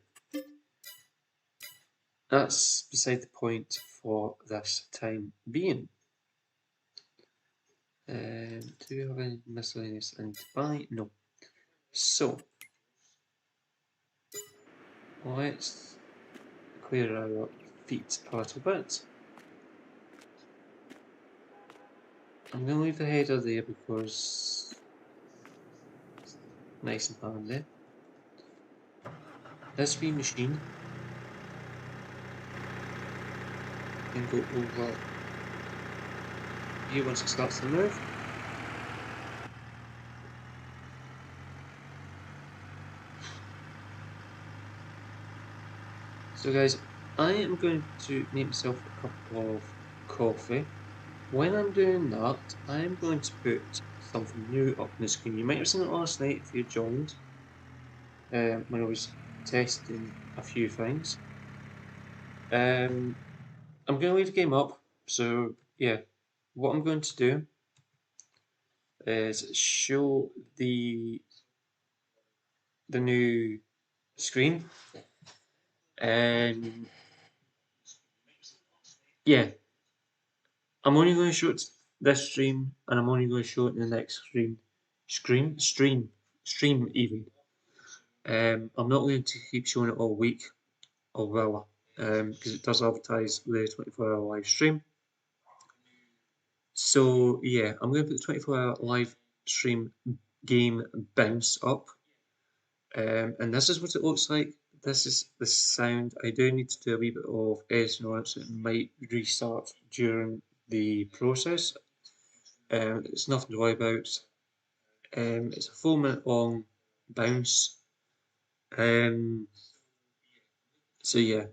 that's beside the point for this time being. Do we have any miscellaneous in Dubai? No. So, let's clear our feet a little bit. I'm going to leave the header there because it's nice and handy. This wee machine can go over here once it starts to move. So guys, I am going to make myself a cup of coffee. When I'm doing that, I'm going to put something new up on the screen. You might have seen it last night if you joined, when I was testing a few things. I'm going to leave the game up, so yeah, what I'm going to do is show the new screen, and yeah, I'm only going to show it this stream, and I'm only going to show it in the next stream even. I'm not going to keep showing it all week, or will I? Because it does advertise the 24-hour live stream. So yeah, I'm going to put the 24-hour live stream game bounce up, and this is what it looks like. This is the sound. I do need to do a wee bit of editing on it, so it might restart during the process. It's nothing to worry about. It's a 4-minute long bounce. So yeah.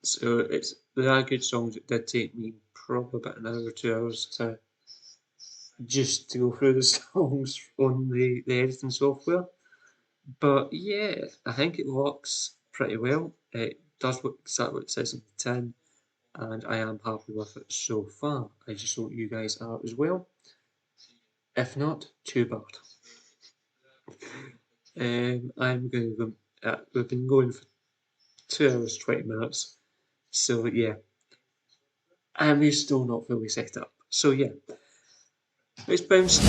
So there are good songs. It did take me probably about an hour or 2 hours to just to go through the songs on the editing software. But yeah, I think it works pretty well. It does exactly what it says on the tin, and I am happy with it so far. I just hope you guys are as well. If not, too bad. I'm going to go. We've been going for 2 hours 20 minutes, so yeah, and we're still not fully set up. So yeah, let's bounce.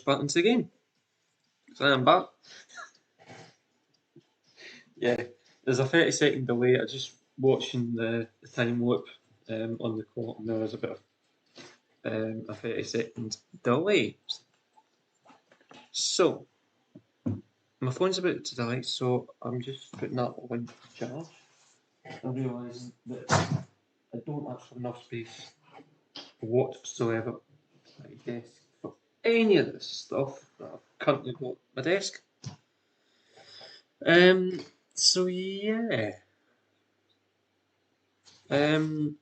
back into the game. So I am back. Yeah, there's a 30-second delay. I just watching the time loop on the clock, and there was a bit of a 30-second delay. So my phone's about to die, so I'm just putting that on charge. I'm realising that I don't actually have enough space whatsoever at my desk for any of this stuff that I've currently got at my desk. So yeah. Like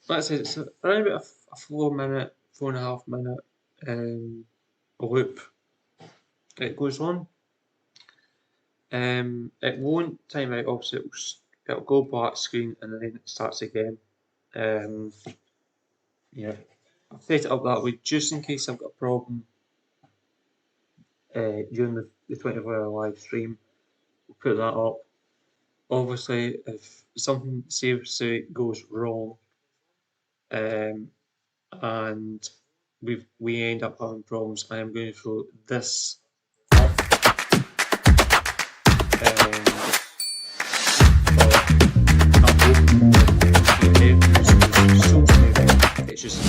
I said, it's around about a 4 minute, 4.5 minute loop. It goes on. It won't time out, obviously it'll go black screen and then it starts again. Yeah, I've set it up that way just in case I've got a problem during the 24-hour live stream. We'll put that up. Obviously, if something seriously goes wrong, and we end up having problems, I am going to throw this up. It's just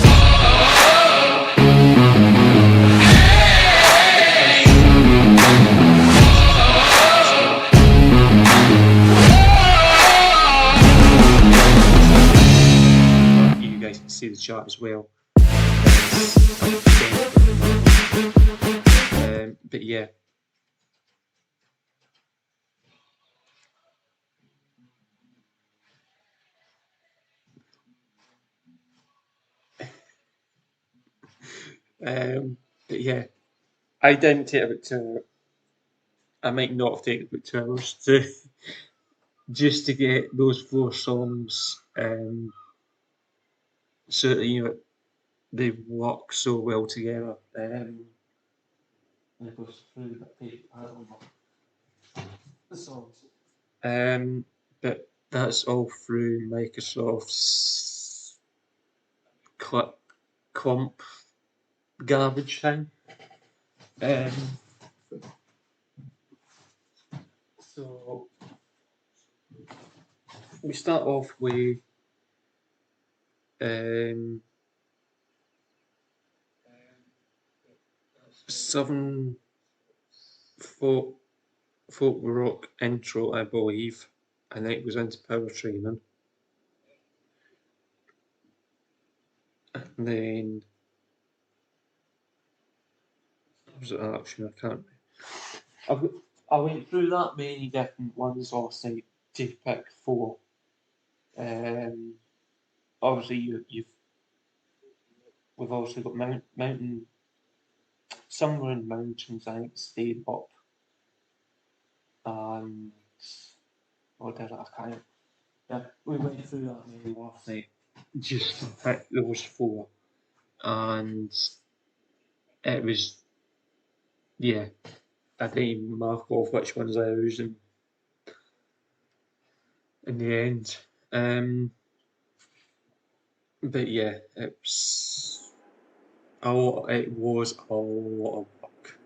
you guys can see the chart as well. But yeah. But yeah, I didn't take about 2 hours. I might not have taken about 2 hours to just to get those 4 songs so that they work so well together. And it goes through the songs. But that's all through Microsoft's clump garbage thing. So we start off with 7 folk rock intro, I believe, and then it goes into power training. And then was it action? I can't. I went through that many different ones last night to pick 4. Obviously we've also got mountain, somewhere in the mountains. I think stayed up, and what did I can't. Yeah, we went through that many last night just to pick those 4, and it was yeah. I didn't even mark off which ones I was in the end. But yeah, it was a lot of work.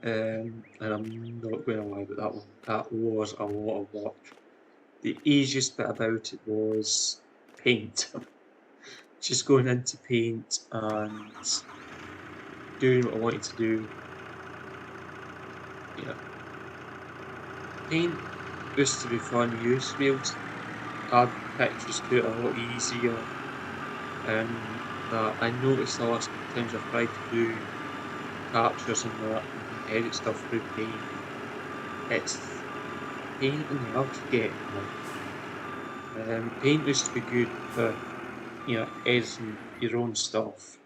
And I'm not going to lie about that one. That was a lot of work. The easiest bit about it was paint. Just going into paint and doing what I wanted to do. Yeah. Paint used to be fun. You used to be able to add pictures to it a lot easier. That I noticed the last couple of times I've tried to do captures and that and edit stuff through paint. It's paint and hard to get. Paint used to be good for editing your own stuff.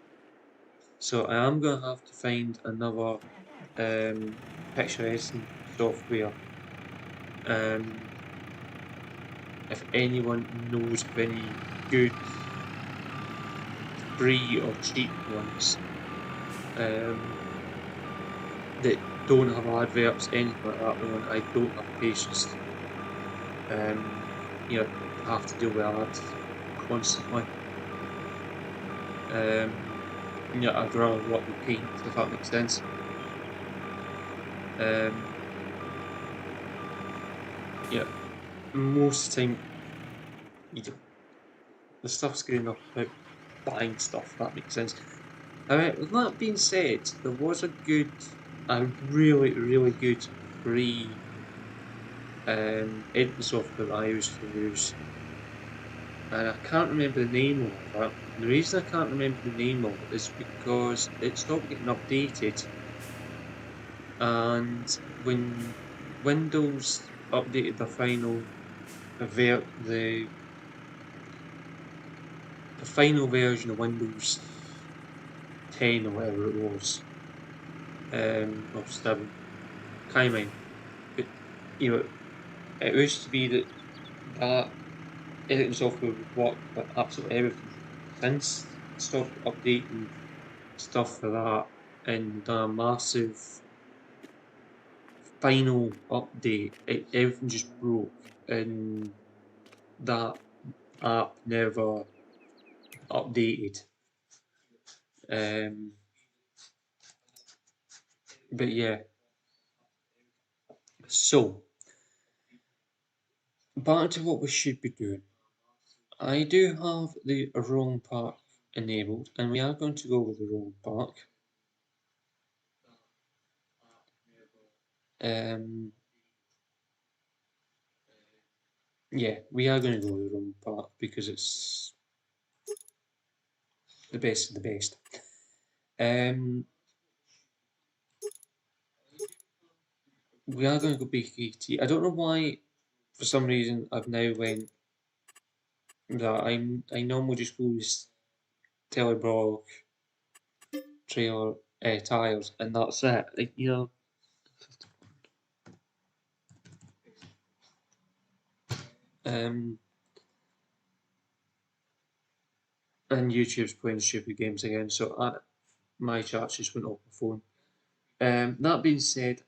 So I am going to have to find another picture editing software. If anyone knows of any good free or cheap ones that don't have adverts, anything like that, then I don't have patience have to deal with ads constantly. Yeah, I'd rather what we paint, if that makes sense. Yeah, most of the time you do. The stuff's good enough without buying stuff, if that makes sense. With that being said, there was a really good free editing software that I used to use, and I can't remember the name of it. The reason I can't remember the name of it is because it stopped getting updated, and when Windows updated the final version of Windows 10 or whatever it was, or 7, can't mind. But you know, it used to be that editing software would work with absolutely everything. Since it stopped updating stuff for that and done a massive final update, everything just broke and that app never updated. Um, but yeah, so back to what we should be doing. I do have the wrong park enabled, and we are going to go with the wrong park. Um, yeah, we are going to go with the wrong park because it's the best of the best. We are going to go BKT. I don't know why, for some reason, I've now went that I normally just go with Telebrock trailer tires, and that's it. Like, um, and YouTube's playing stupid games again, so my chat just went off my phone. That being said,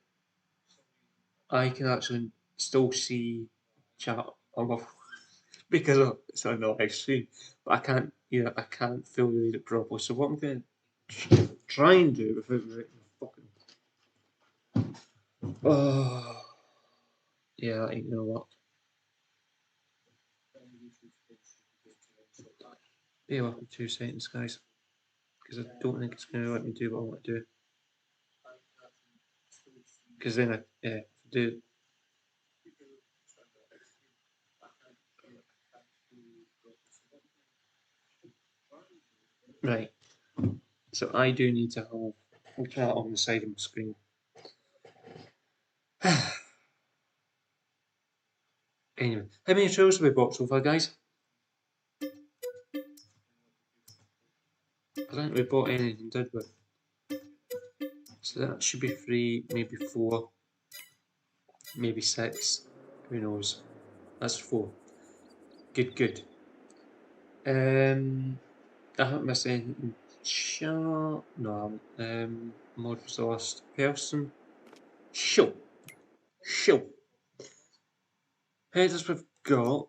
I can actually still see chat on my phone because it's on the live stream, but I can't fully read it properly. So what I'm going to try and do without writing fucking. Oh, yeah, that ain't gonna work. Bear with me 2 seconds, guys, because I don't think it's gonna let me do what I want to do. Because then I do. Right, so I do need to have a chat on the side of my screen. Anyway, how many trails have we bought so far, guys? I don't think we bought anything, did we? So that should be 3, maybe 4, maybe 6. Who knows? That's 4. Good, good. I haven't missed anything. No, I haven't. Mod was the last person. Show. Show. Headers we've got,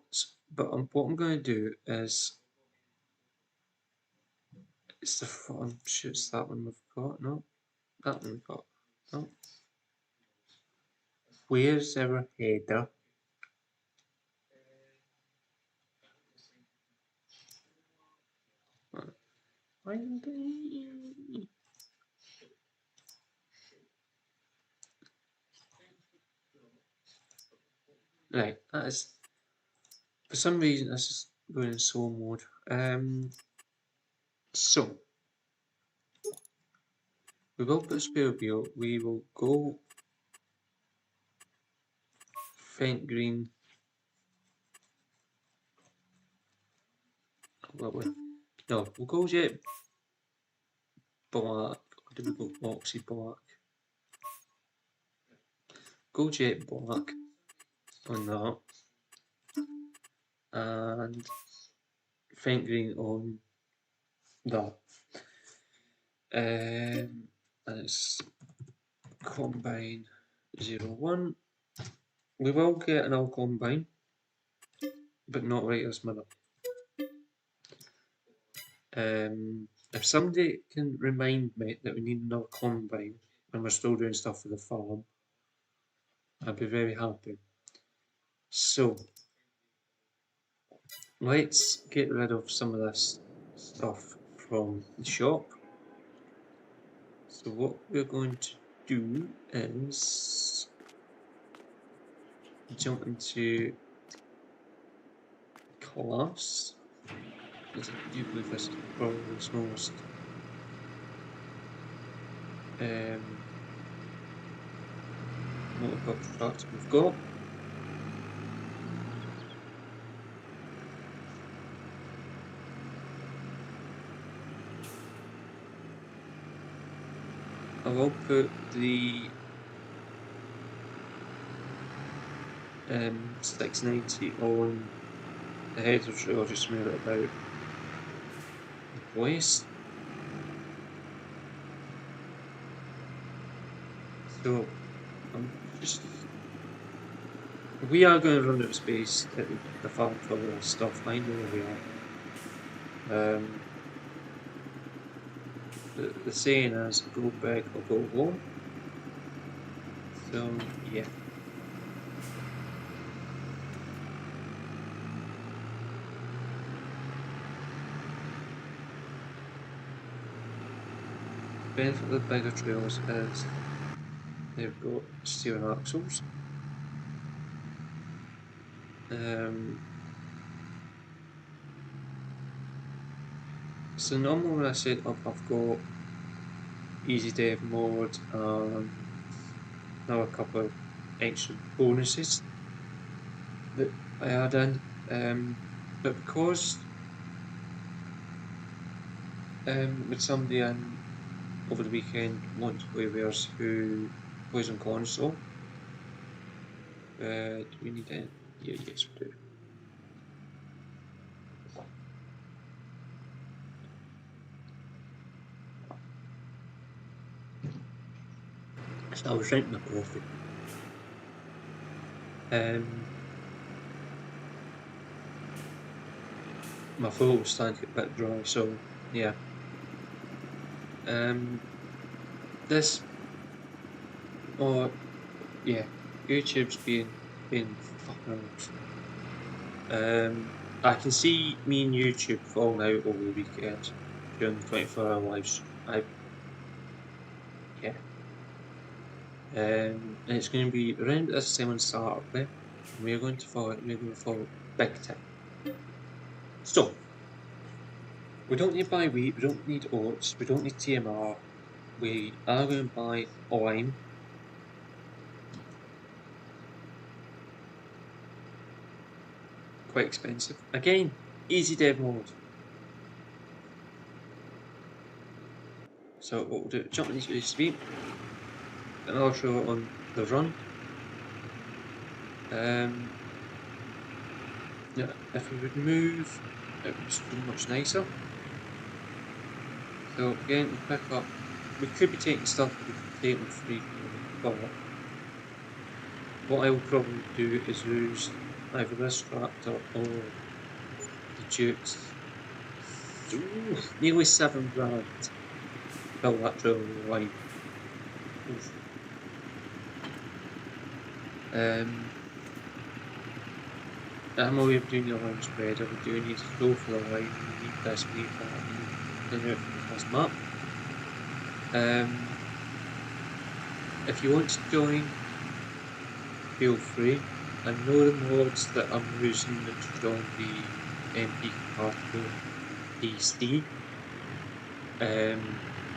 but what I'm going to do is it's the I'm sure it's that one we've got. No, that one we've got. No. Where's our header? Right, that is for some reason this is going in slow mode. So we will put spare wheel. We will go faint green. What we? No, we'll go jet black. Or do we go oxy black? Go jet black on that, and faint green on that. And it's combine 01. We will get an all combine, but not right this minute. If somebody can remind me that we need another combine and we're still doing stuff for the farm, I'd be very happy. So, let's get rid of some of this stuff from the shop. So what we're going to do is jump into class. I do believe this is probably the smallest motorculture tractor we've got. I will put the 690 on the header trailer, just move it about the place. So we are going to run out of space at the farm for all this stuff. I know we are. The saying is, go big or go home. So yeah. The benefit of the bigger trails is they've got steering axles. So normally when I set up, I've got easy dev mode and now a couple of extra bonuses that I add in, but because with somebody in over the weekend wants to play with us who plays on console, do we need it? Yeah, yes we do. So I was drinking my coffee. My throat was starting to get a bit dry, so yeah. This, yeah, YouTube's being fucking off. I can see me and YouTube falling out over the weekend during the 24-hour live stream. Yeah. And it's going to be around this time on Saturday. We're going to fall out. We're going to fall big time. So, we don't need buy wheat. We don't need oats. We don't need TMR. We are going to buy lime. Quite expensive. Again, easy dev mode. So what we'll do, jump into USB, and I'll show it on the run. Yeah, if we would move, it would just be much nicer. So again, we pick up, we could be taking stuff that we could take on free, but what I will probably do is use either this tractor or the Dukes. Ooh, nearly £7 built that trailer in the line. I'm aware of doing your line spreader, we do need to go for the line, we need this, we need that, we need to clean out from this map. If you want to join, feel free. I know the mods that I'm using to join the MP compatible PC,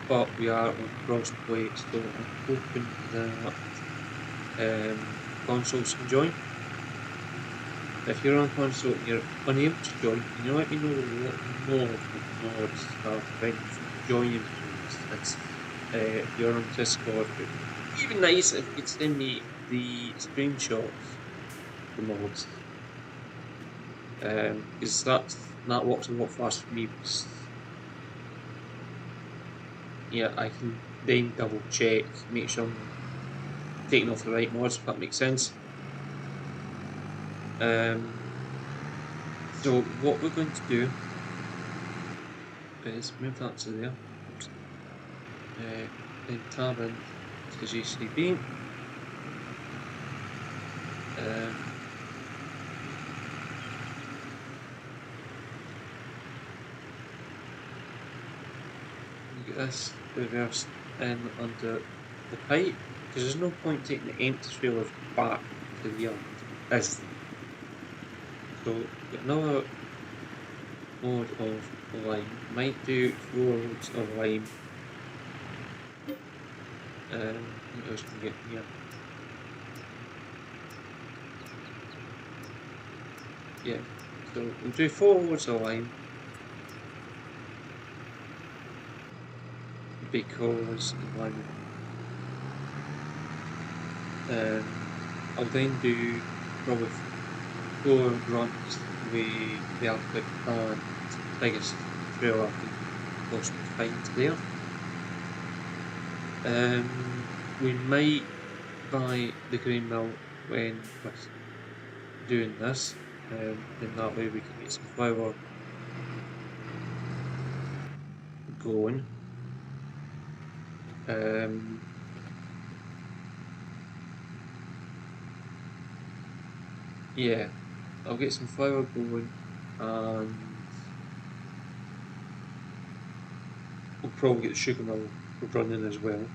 but we are on crossplay, so I'm hoping that consoles can join. If you're on console and you're unable to join, can you let me know what mods are preventing you from joining? If you're on Discord, it would be even nice if you could send me the screenshots of the mods. Because that works a lot faster for me, because yeah, I can then double check, make sure I'm taking off the right mods, if that makes sense. So what we're going to do is move that to there. Then tab in to GCB. Get this reversed in under the pipe, because there's no point taking the empty trailers back to the yard, is there? So get another load of lime. Might do 4 loads of lime. What else can we get here? Yeah, so we'll do 4 loads of lime. Because lime. I'll then do probably 4 runs with the output and biggest trail I can possibly find there. We might buy the grain mill when we're doing this, then that way we can get some flour going. Yeah, I'll get some flour going, and we'll probably get the sugar mill running as well.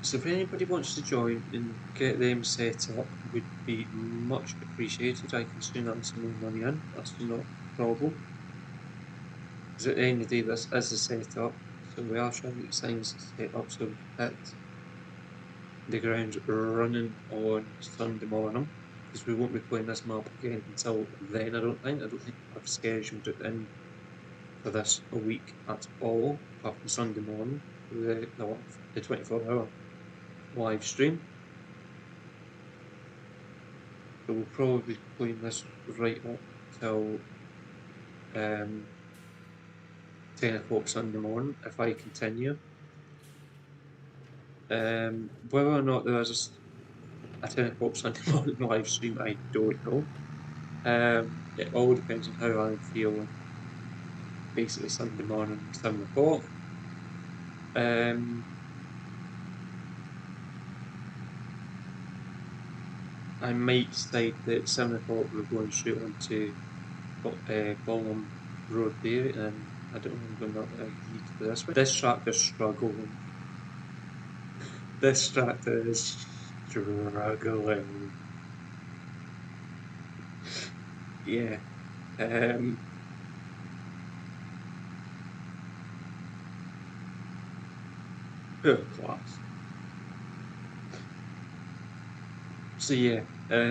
So if anybody wants to join and get them set up, would be much appreciated. I can soon earn some more money in, that's not a problem. Because at the end of the day, this is the setup, so we are trying to get signs set up so we can hit the ground running on Sunday morning, because we won't be playing this map again until then. I don't think I've scheduled it in for this a week at all, apart from Sunday morning, the 24-hour live stream. So we'll probably be playing this right up till 10 o'clock Sunday morning if I continue. Whether or not there is a 10 o'clock Sunday morning live stream, I don't know. It all depends on how I'm feeling. Basically, Sunday morning, 7 o'clock. I might decide that 7 o'clock we're going straight on to Bolham Road there, and I don't know if I'm going to need to do this one. This tractor's struggling. This tractor is struggling. Yeah. Oh, class. So yeah. Yeah.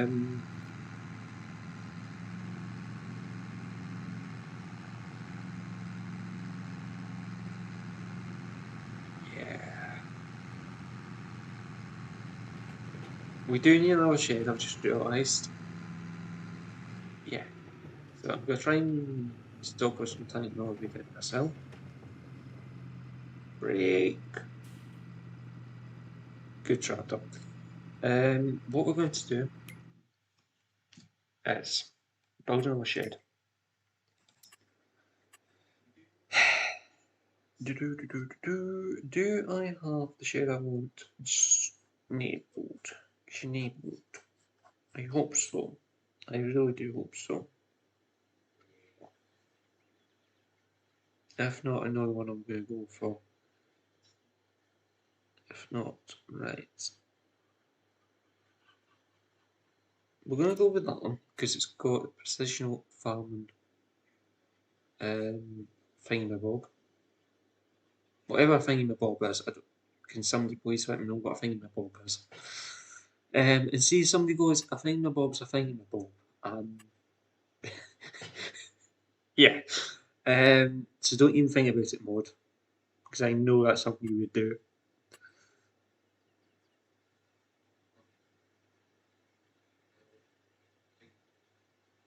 We do need another shed, I've just realised. Yeah. So I'm going to try and stop us from time now we get this hill. Break. Good tractor. What we're going to do is build another shed. Do I have the shed I want? Enabled. Enabled. I hope so. I really do hope so. If not, another one I'm going to go for. If not, right. We're going to go with that one because it's got precision farming thingamabob. Whatever a thingamabob is, can somebody please let me know what a thingamabob is? And see if somebody goes, a thingamabob's a thingamabob. Yeah. So don't even think about it, Maud, because I know that's something you would do.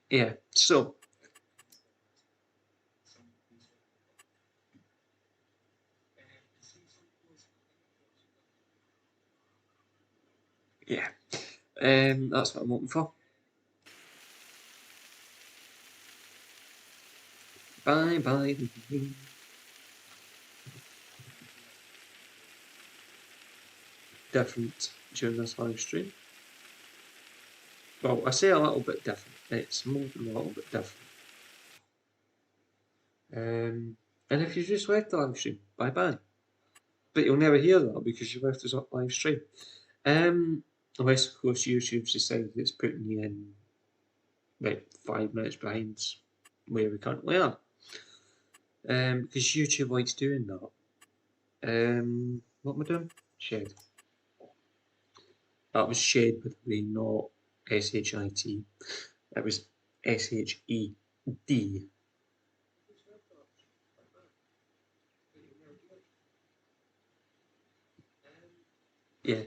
Yeah, so yeah, that's what I'm looking for. Bye bye. Different during this live stream. Well, I say a little bit different. It's more than a little bit different. And if you just left the live stream, bye bye. But you'll never hear that because you left us up live stream. Unless, of course, YouTube's decided it's putting you in like 5 minutes behind where we currently are. Because YouTube likes doing that. What am I doing? Shed. That was shed, by the way, not S-H-I-T. That was S-H-E-D. Yeah,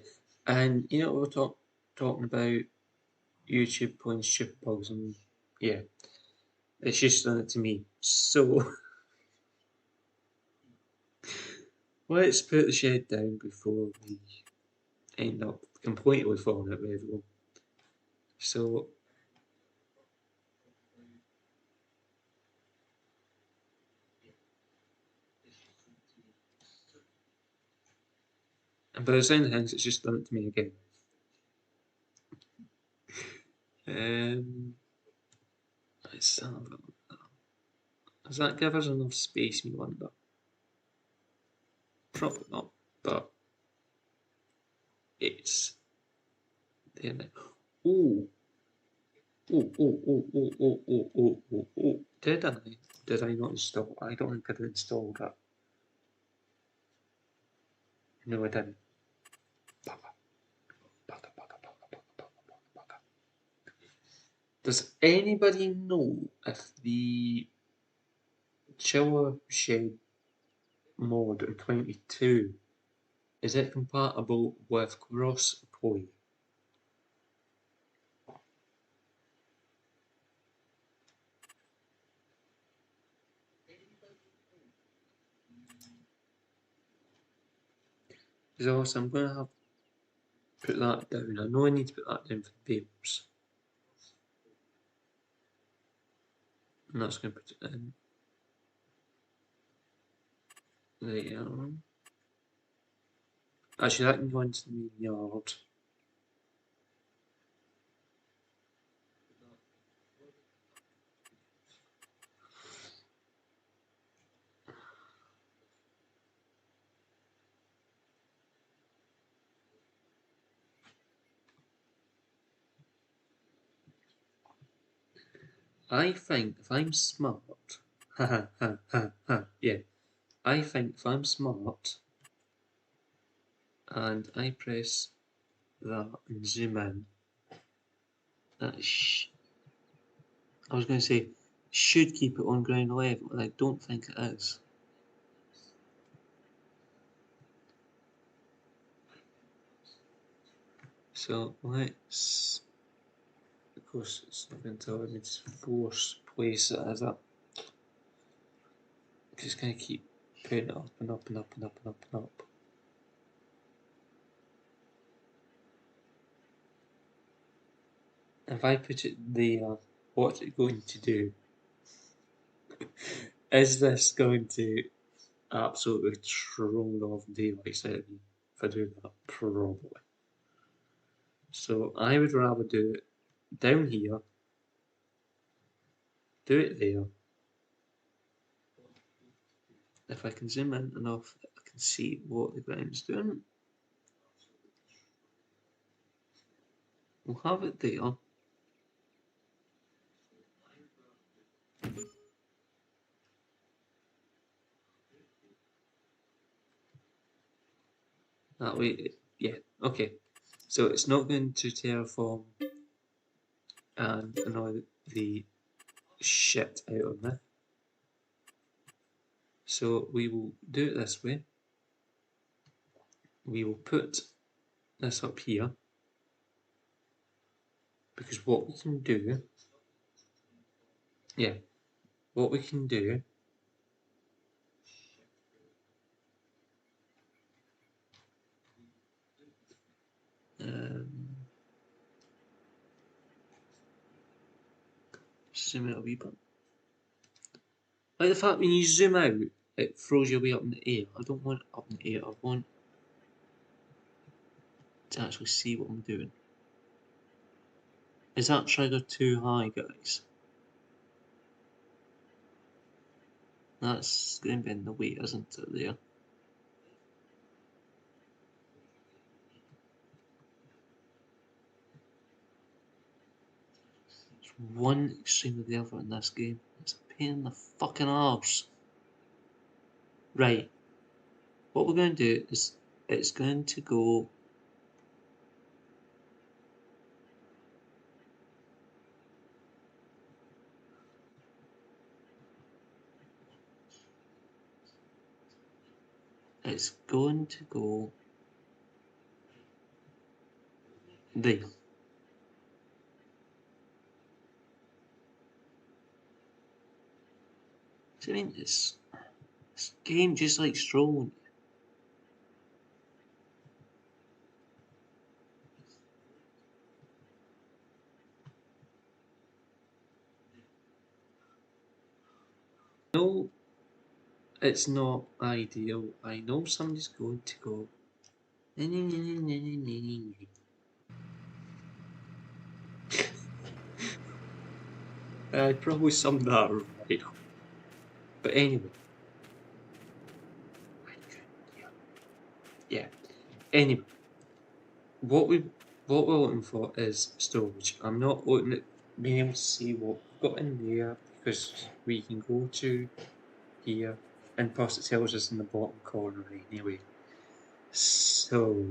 and you know what we're talking about YouTube playing stupid bugs, and yeah, it's just done it to me. So let's put the shed down before we end up completely falling out with everyone. So, and by the sound of things, it's just done it to me again. Let's have a, does that give us enough space, me wonder? Probably not, but it's there now. Oh, oh. Did I? Did I not install? I don't think I installed that. No, I didn't. Does anybody know if the chiller shed mod in 22 is it compatible with crossplay? Because also I'm going to have to put that down. I know I need to put that down for the babes. And that's going to put it in there. Actually, that can go into the main yard. I think if I'm smart, yeah, I think if I'm smart and I press that and zoom in, that I was going to say should keep it on ground level, and I don't think it is. So let's, of course, it's not going to let me just force place it as up. Just going to keep putting it up and up and up and up and up and up. If I put it there, what's it going to do? Is this going to absolutely throw off daylights out of me if I do that? Probably. So I would rather do it down here, do it there. If I can zoom in enough, I can see what the ground's doing. We'll have it there. That way, yeah, okay. So it's not going to terraform and annoy the shit out of me. So we will do it this way. We will put this up here, because what we can do, yeah, what we can do zoom out a wee bit. Like the fact when you zoom out, it throws you way up in the air. I don't want it up in the air. I want to actually see what I'm doing. Is that trigger too high, guys? That's going to be in the way, isn't it, there? It's one extreme or the other in this game. It's a pain in the fucking arse. Right. What we're going to do is it's going to go it's going to go there. So, I mean, this game just like strolling. No, it's not ideal. I know somebody's going to go. I probably summed that right. But anyway. Yeah. Anyway. What we're looking for is storage. I'm not looking at being able to see what we've got in there because we can go to here and plus it tells us in the bottom corner anyway. So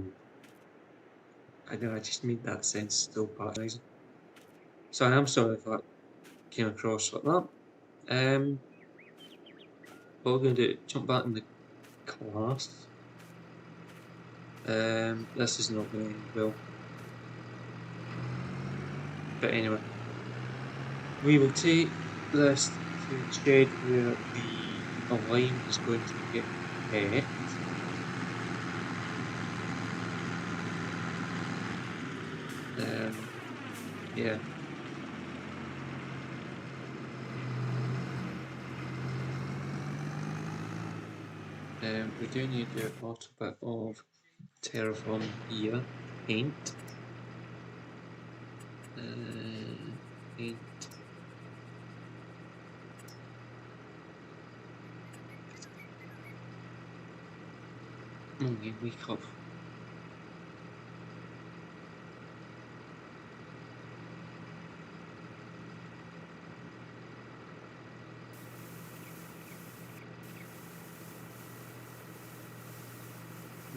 I know I just made that sense still patronising. So I am sorry if that came across like that. What we're going to do, jump back in the class. This is not going well. But anyway, we will take this to the shed where the line is going to get hit. Yeah. We do need to do a little bit of terraforming here. Paint. Paint. Okay, wake up.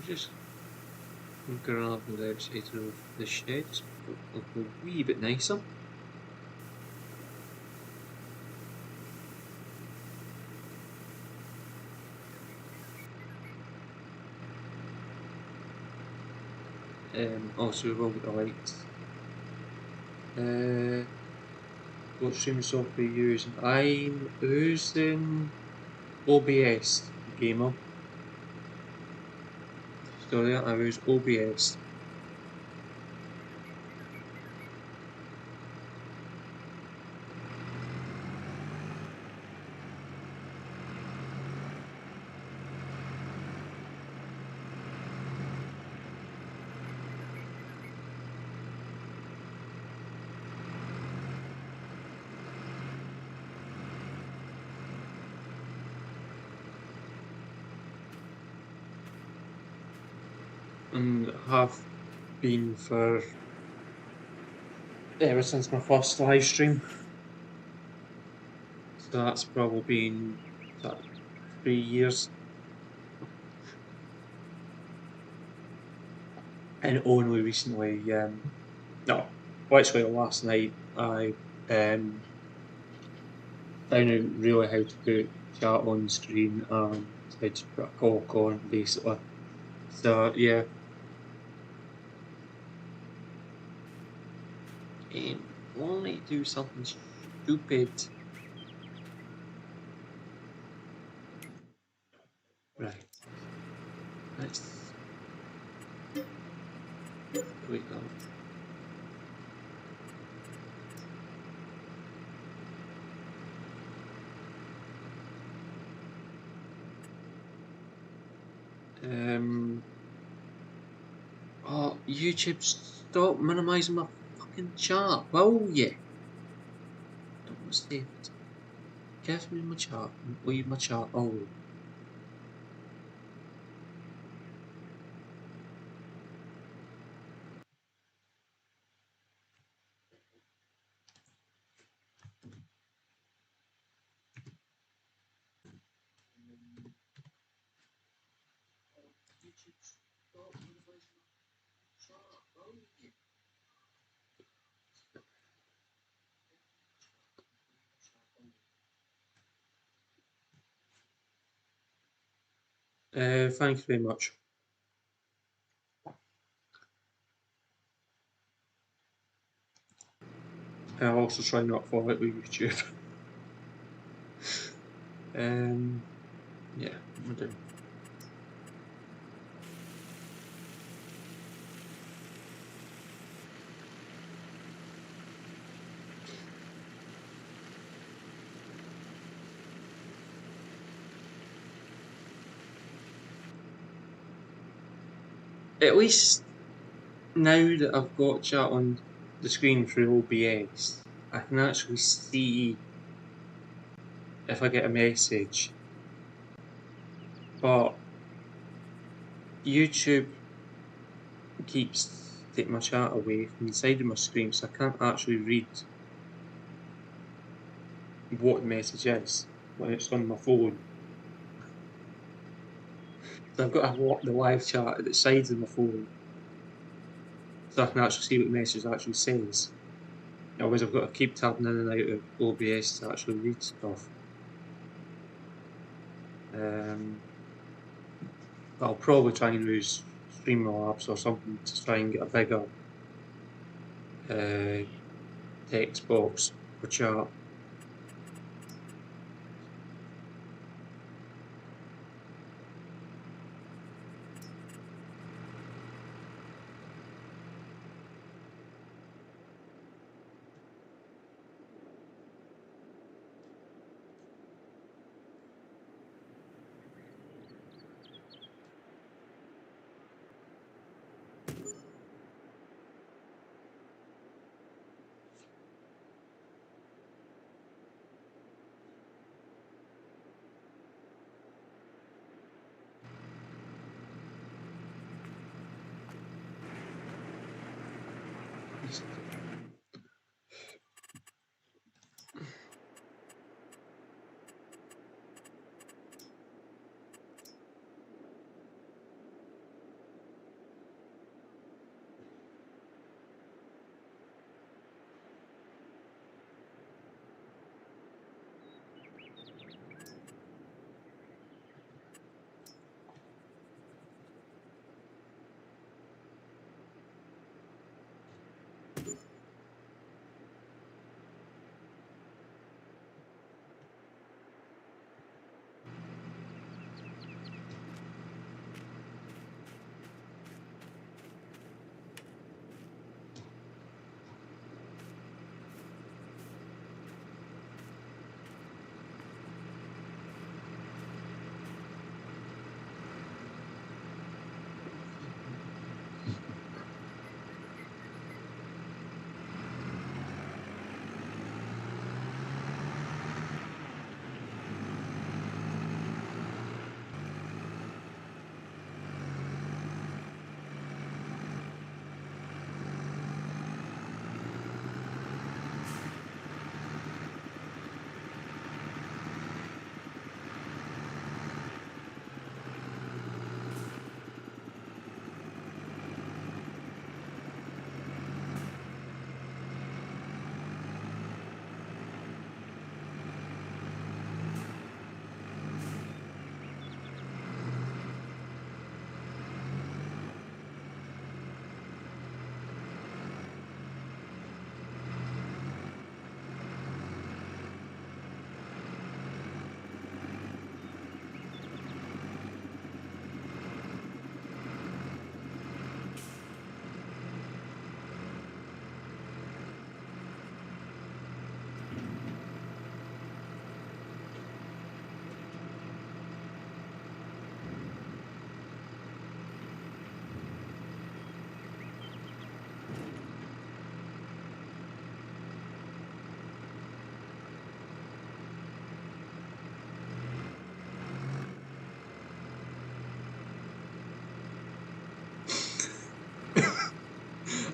Just grab the outside of the shed, look a wee bit nicer. Also we've all got the lights. What streaming software are you using? I'm using OBS Gamer. So yeah, I use OBS. And have been for ever since my first live stream. So that's probably been 3 years. And only recently, no, well, actually last night I found out really how to put chat on screen and I just put a cork on basically. So yeah. Only do something stupid. Right. Let's wait that. Oh, YouTube, stop minimising my fucking chat, will you? Don't mistake it. Give me my chat. Leave my chat alone. Thanks very much. I'll also try not to fall out with YouTube. Yeah, we're doing. At least now that I've got chat on the screen through OBS, I can actually see if I get a message. But YouTube keeps taking my chat away from the side of my screen, so I can't actually read what the message is when it's on my phone. So I've got to have the live chat at the sides of my phone so I can actually see what the message actually says. Otherwise, I've got to keep tapping in and out of OBS to actually read stuff. I'll probably try and use Streamlabs or something to try and get a bigger text box for chat.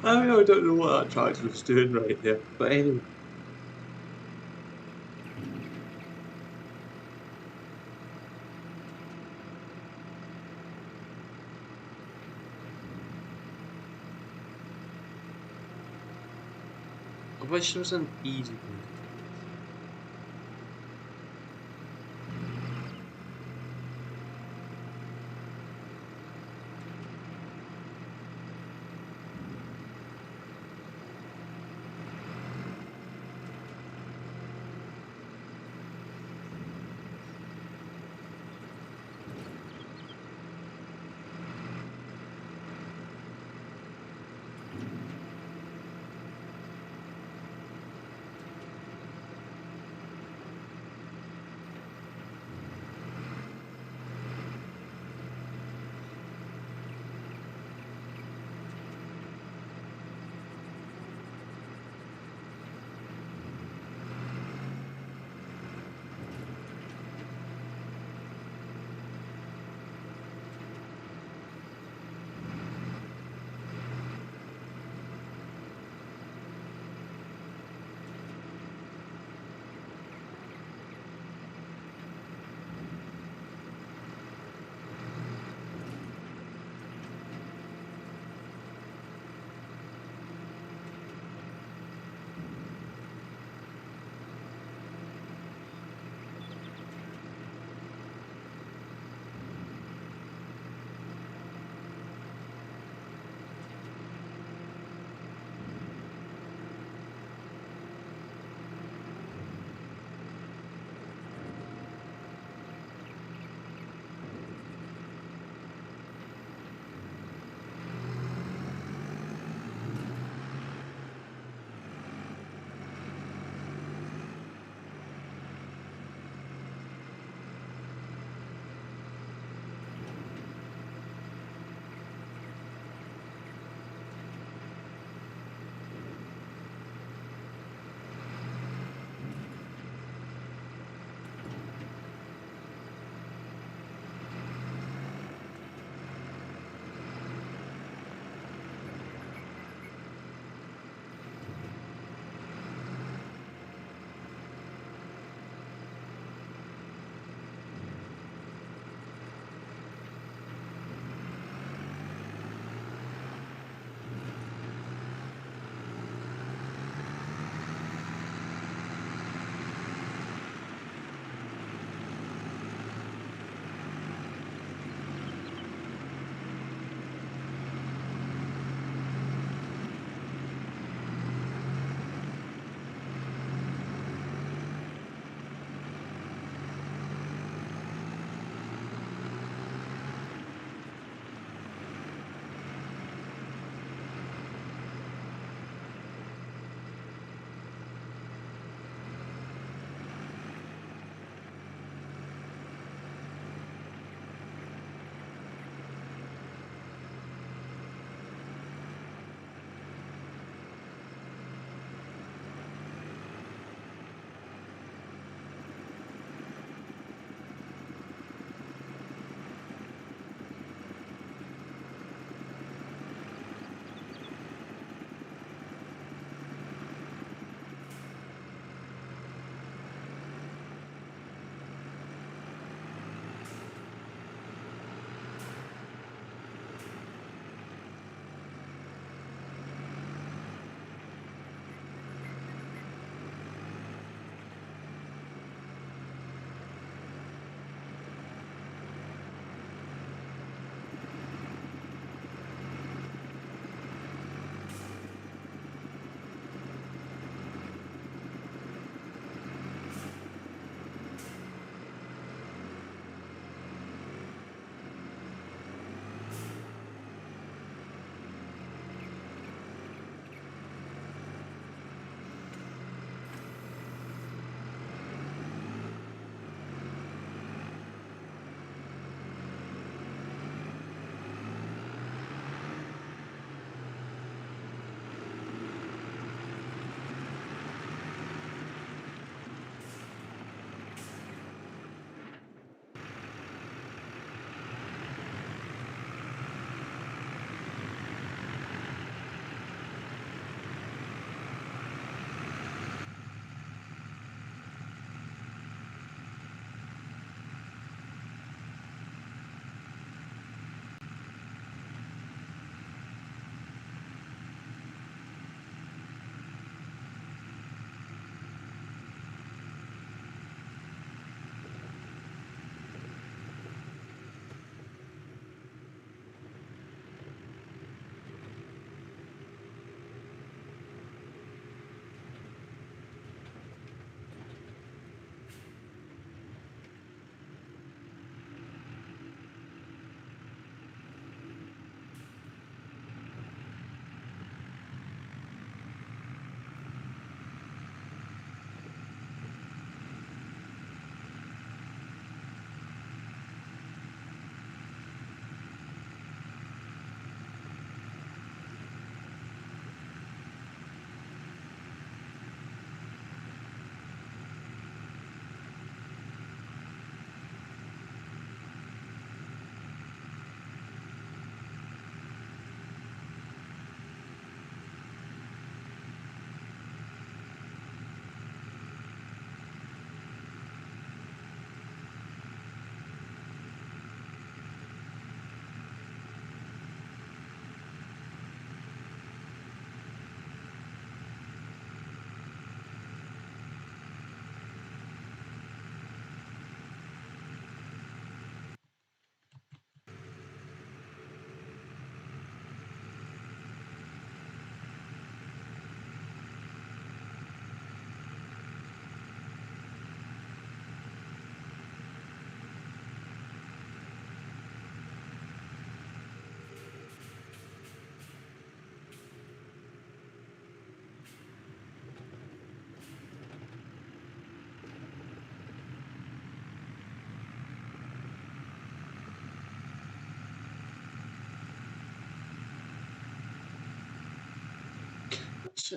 I don't know what that tractor was doing right there, but anyway. I wish there was an easy way to do this.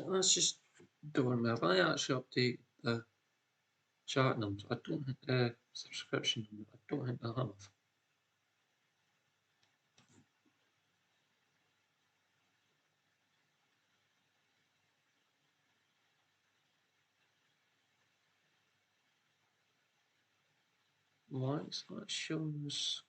let's just do it. Have I actually update the chat numbers? I don't think subscription number. I don't think I have. Why is that showing us?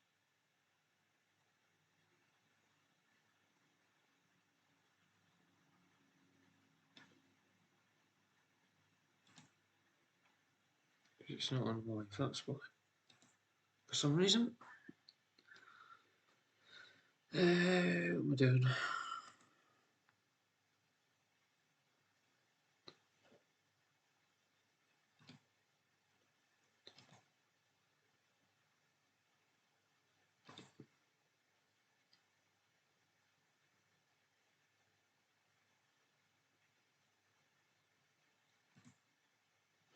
It's not on live, that's why. For some reason. What am I doing?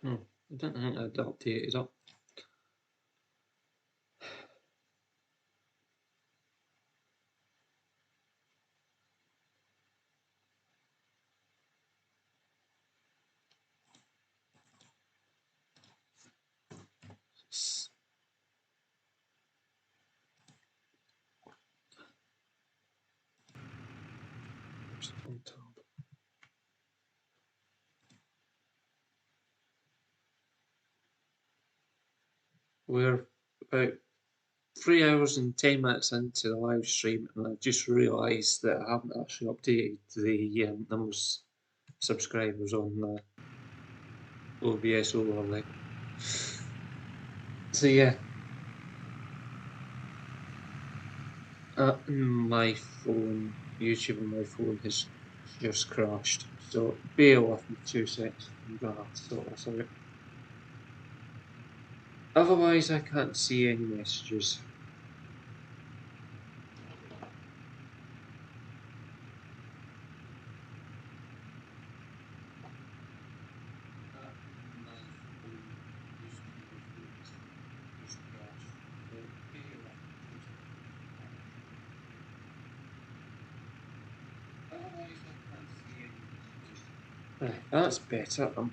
I don't think I'd updated it up. We're about 3 hours and 10 minutes into the live stream, and I just realised that I haven't actually updated the numbers subscribers on the OBS overlay. So yeah, my phone, YouTube on my phone has just crashed. So bear with me 2 seconds. I'm gonna have to sort this out. Otherwise, I can't see any messages. Right, that's better. I'm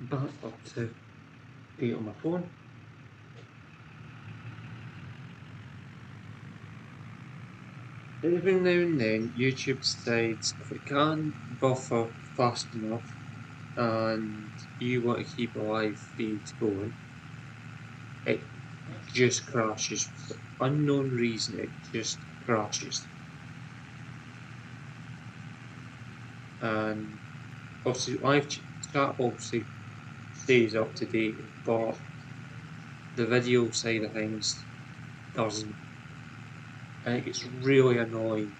back up to 8 on my phone. Every now and then, YouTube decides if it can't buffer fast enough and you want to keep a live feed going, it just crashes. For unknown reason, it just crashes. And obviously, live chat obviously stays up to date, but the video side of things doesn't. And it gets really annoying.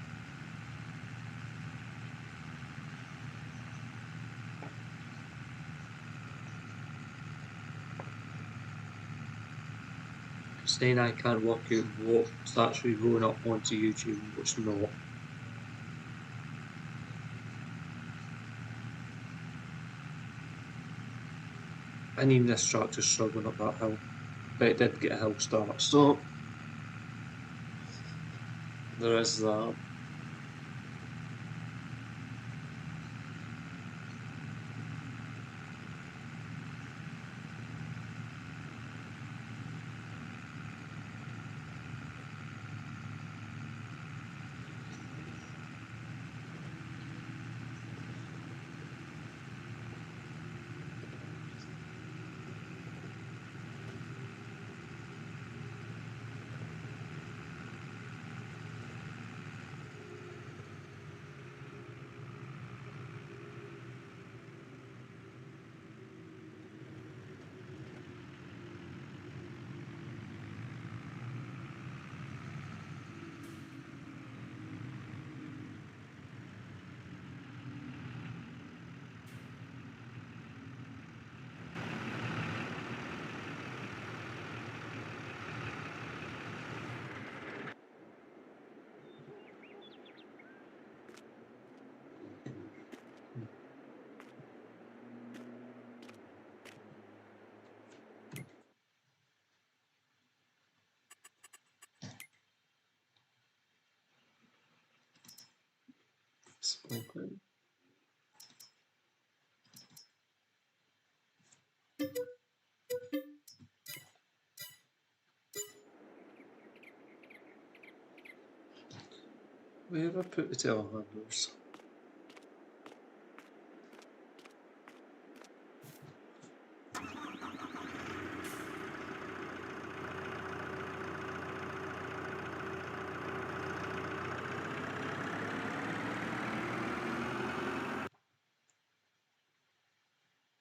Because then I can't work out what's actually going up onto YouTube and what's not. And even this tractor's struggling up that hill. But it did get a hill start, so there is that. Sprinkling. Where have I put the telehandlers?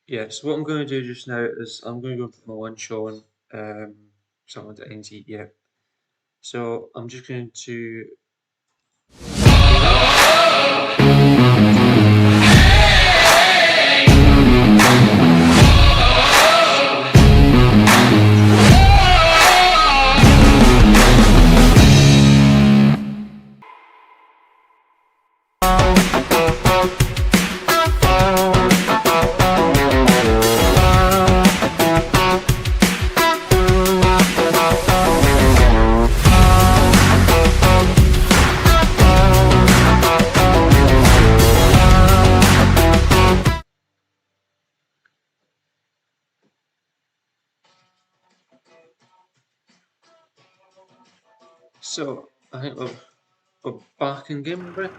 Yeah, so what I'm going to do just now is I'm going to go put my lunch on. Something that I didn't eat yet. So I'm just going to. So I think we're back in game, right?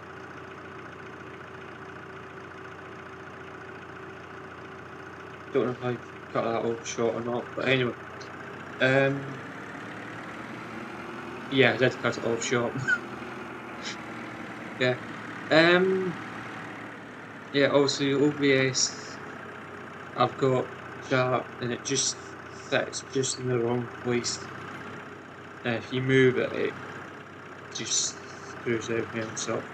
Don't know if I got that off shot or not, but anyway. Yeah, I did cut it off short. Yeah. Yeah, obviously OBS, I've got chat and it just sits just in the wrong place. And if you move it, it just screws everything else up.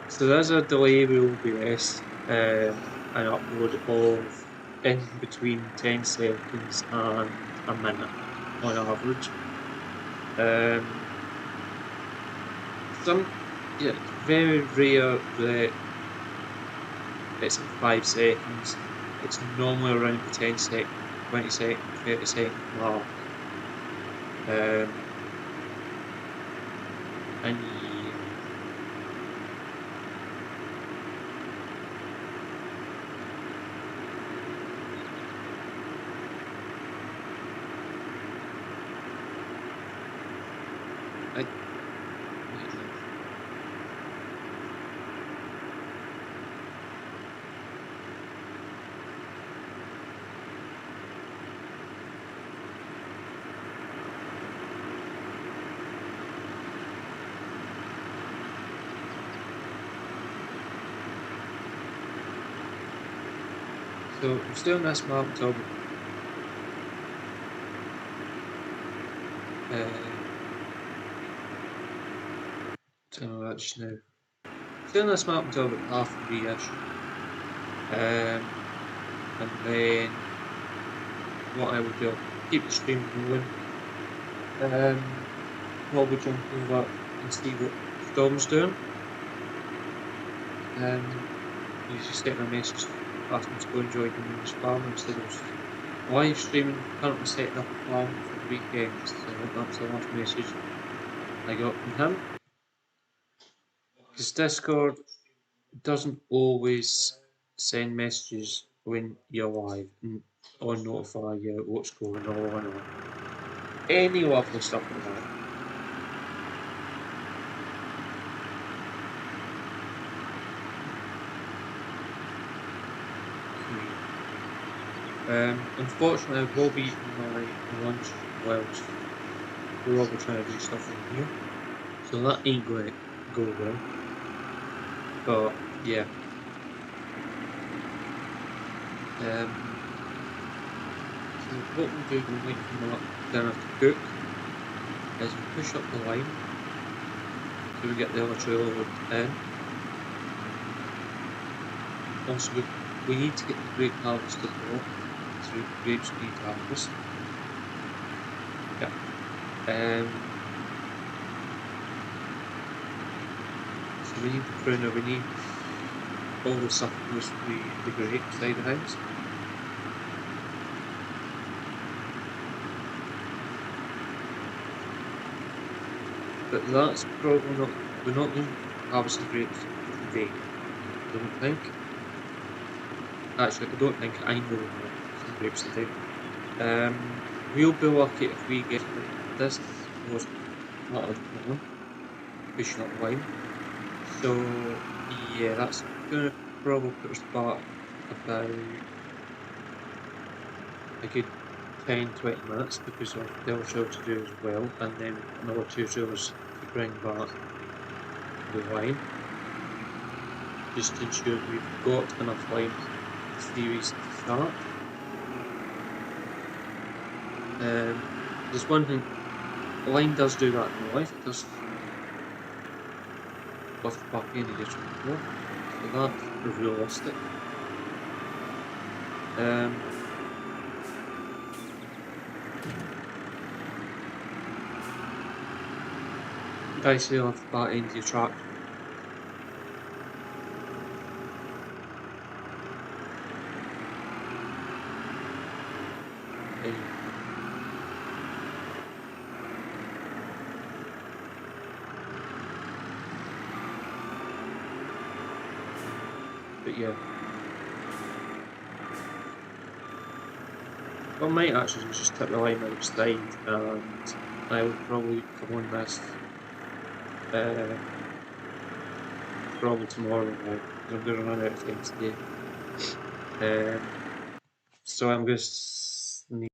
So there's a delay with OBS, an upload of in between 10 seconds and a minute on average. Yeah, it's very rare that it's in 5 seconds. It's normally around the 10 second, 20 second, 30 second mark. And I So I'm still on this map until that's now. Still on this map until about 3:30ish. And then what I will do, keep the stream going. Probably jump over and see what Storm's doing. You just get my message asking to go and join him in his farm instead of live streaming. Currently setting up a plan for the weekend, so that's the last message I got from him. Because Discord doesn't always send messages when you're live or notify you what's going on or any lovely stuff like that. Unfortunately, I will be eating my lunch whilst we're all trying to do stuff in here, so that ain't going to go well. But yeah. So what we'll do when we wait for my dinner to cook is we push up the line so we get the other trailer in. Also, we need to get the grape harvest to go through grapes need harvest. Yeah. So we need the pruner, we need all the stuff that goes through the grape side of things. But that's probably not, we're not going to harvest the grapes today, I don't think. Actually, I don't think, I know we're not harvesting grapes today. We'll be lucky if we get, this was not a one, pushing up line. So, yeah, that's going to probably put us back about a good 10-20 minutes because of the other drill to do as well, and then another 2 drills to bring back the line, just to ensure we've got enough line for the series to start. There's one thing, the line does do that in life, it does lift back in and get rid of more, so that's realistic. Basically lift back into your track. But yeah, what I might actually do is just tip the line outside, and I will probably come on this probably tomorrow now, because I'm going to run out of time today. So I'm going to sneak.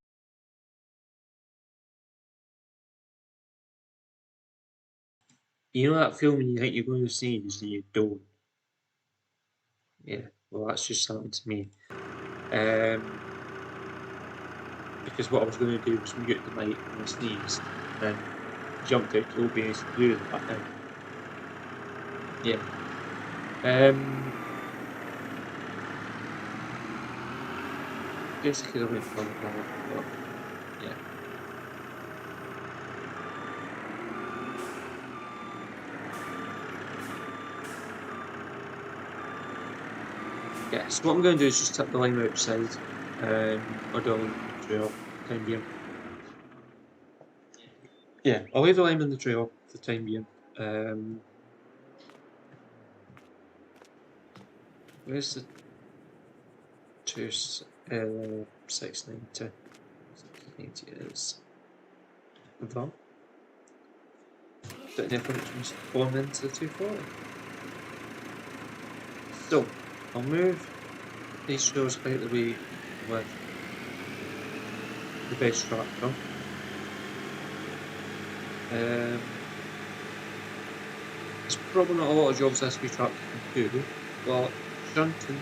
You know that feeling when you think you're going to sneeze and you don't? Yeah, well that's just happened to me. Because what I was going to do was mute the mic when I sneezed, and jumped out to OBS to do that, and yeah. Basically I went for that, but yeah. Yeah, so what I'm going to do is just tip the line outside, or do a line in the trail for the time being. Yeah, I'll leave the line in the trail for the time being. Where's the 690? 690 is that. Don't know if it's spawned into the 240. So, I'll move these shores out of the way with the base tractor. There's probably not a lot of jobs this wee tractor can do, but shunting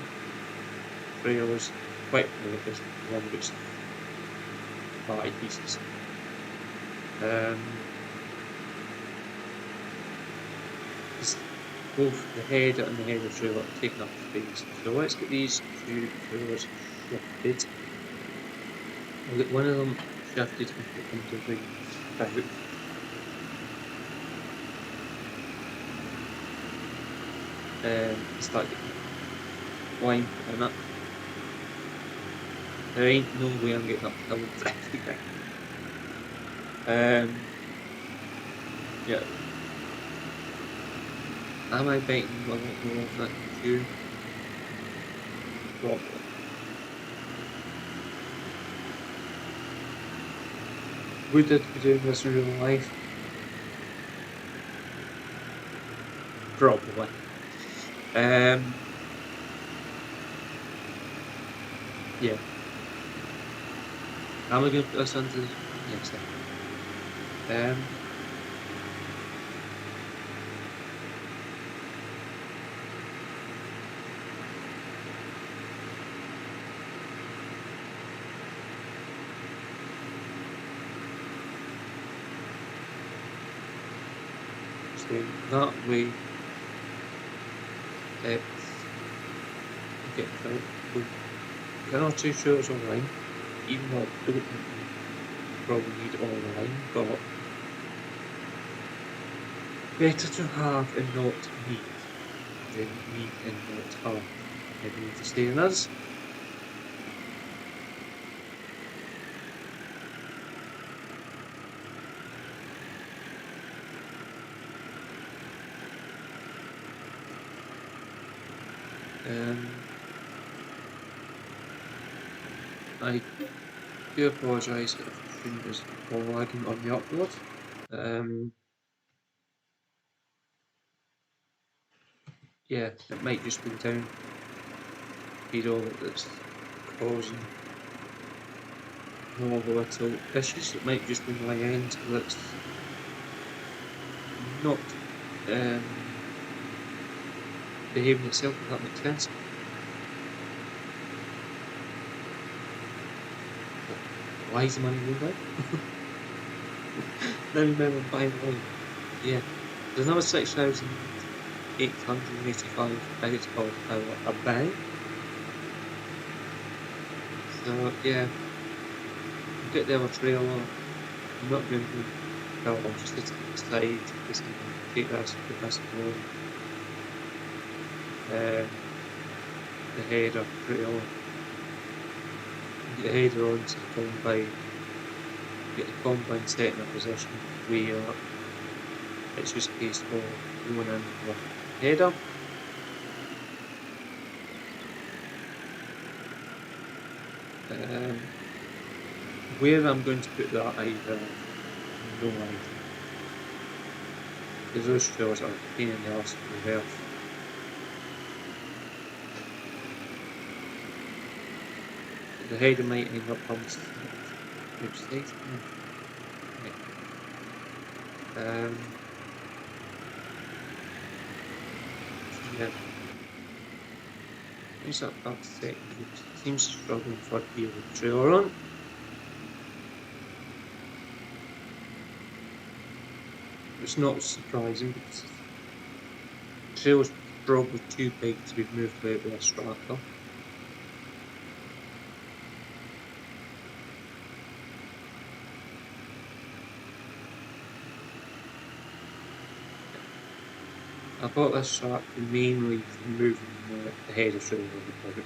trailers quickly is one of its party pieces. Both the head and the header trailer are taking up space. So let's get these 2 trailers shifted. I'll get one of them shifted and put them to the out. Start getting line in it. There ain't no way I'm getting up to level 50. Yeah. Am I biting a lot more of that too? Probably. Would it be doing this in real life? Probably. Yeah. Am I going to put this into the next thing? So that way it's getting filled. We've got our 2 trailers online, even though I don't think we probably need all online, but better to have and not need than need and not have. Maybe need to stay in us. I do apologise if the stream is lagging on the upload. Yeah, it might just be down below that's causing all the little issues. It might just be my end that's not behaving itself, if that makes sense. Why is the money moving? Now remember buying one. Yeah, there's another 6,885 credits of a bank. So yeah, get the other trailer. I'm not going to go. I'll just sit aside, just take this, put this alone. The header trailer. Get the header onto the combine. Get the combine set in a position where it's just a case of going in the header. Where I'm going to put that, I have no idea. Because those trailers are a pain in the arse to reverse. The header might end up on which side? Yeah. Here's that set. Seems struggling for gear with the trailer on. It's not surprising because the trailer's probably too big to be moved out with a stracker. I bought this tractor mainly for moving the header trailer about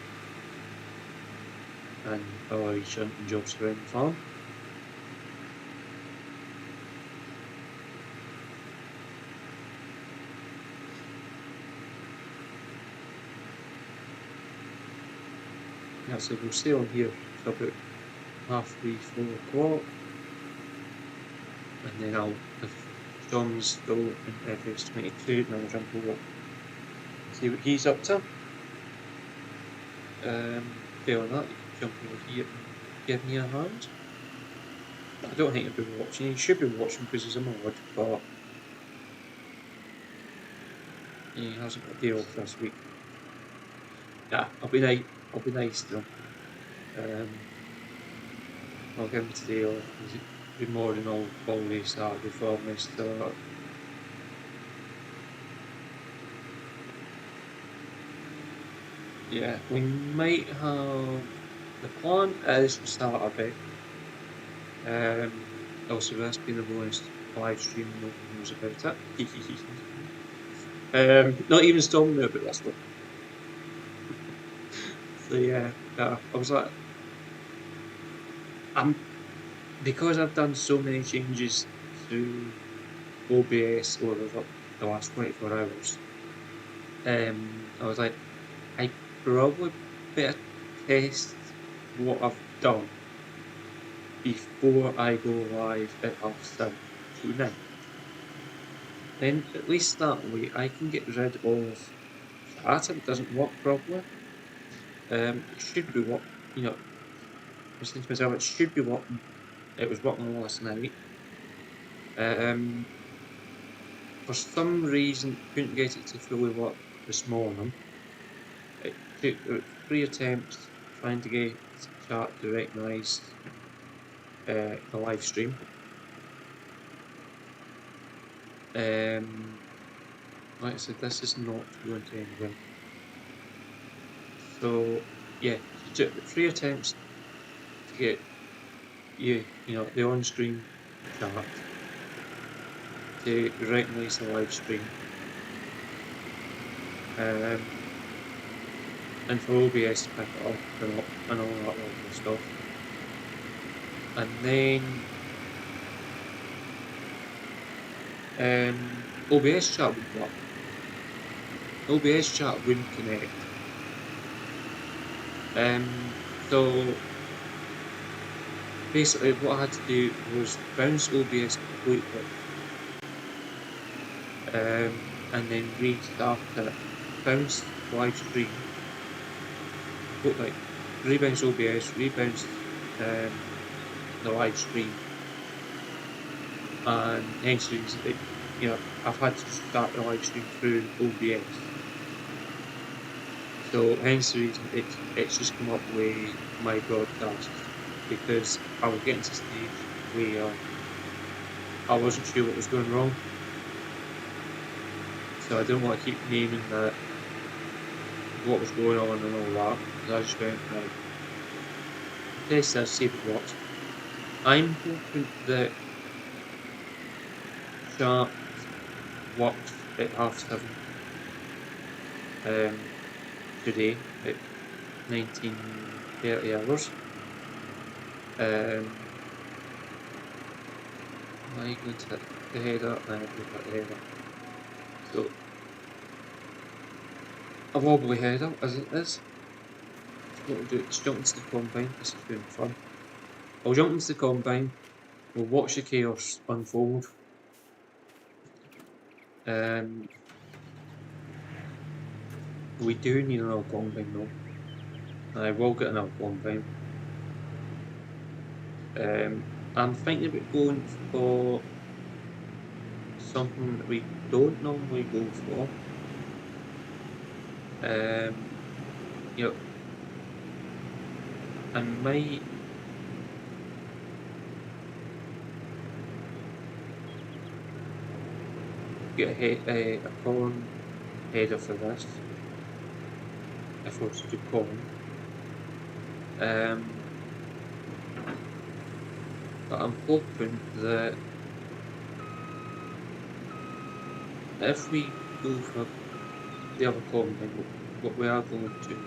and other shunting jobs around the farm. Yeah, so we'll stay on here till about 3:30, 4 o'clock, and then if John's still in FS22, then I'll jump over, see what he's up to. Failing that, you can jump over here and give me a hand. I don't think you'll be watching. You should be watching because he's a mod, but he hasn't got a day off this week. Yeah, I'll be nice to him. I'll give him today off. He's been more than always Saturday for me, so yeah, we might have the plan is for Saturday. Also, that's been a bonus live stream. No one knows about it. Not even Storm knew about this one. So yeah, I was like, because I've done so many changes to OBS over the last 24 hours. I was like, I probably better test what I've done before I go live at 7:30 tonight. Then at least that way I can get rid of that if it doesn't work properly. It should be working, I was thinking to myself, it should be working. It was working last night. For some reason, couldn't get it to fully work this morning. It took 3 attempts trying to get chat to recognise the live stream. Like I said, this is not going to end well. So yeah, it took 3 attempts to get the on-screen chat to recognise the live stream. And for OBS to pick it up and all that lovely stuff. And then OBS chat would work. OBS chat wouldn't connect. So basically what I had to do was bounce OBS completely, and then restart it, bounce live stream, like rebounce OBS, rebounce the live stream, and hence the reason that I've had to start the live stream through OBS. So hence the reason it's just come up with my broadcasts, because I was getting to a stage where I wasn't sure what was going wrong. So I didn't want to keep naming that what was going on and all that. So I just went, right, test that, see if it works. I'm hoping that chat works at 7:30 today at 19:30 hours. Am I going to hit the header? I'm going to hit the header. So a wobbly header as it is. What we'll do is jump into the combine. This is going fun. I'll jump into the combine. We'll watch the chaos unfold. We do need another combine though. I will get another combine. I'm thinking about going for something that we don't normally go for. I might get a corn header for this, if I was to do corn. But I'm hoping that if we go for the other corn thing, what we are going to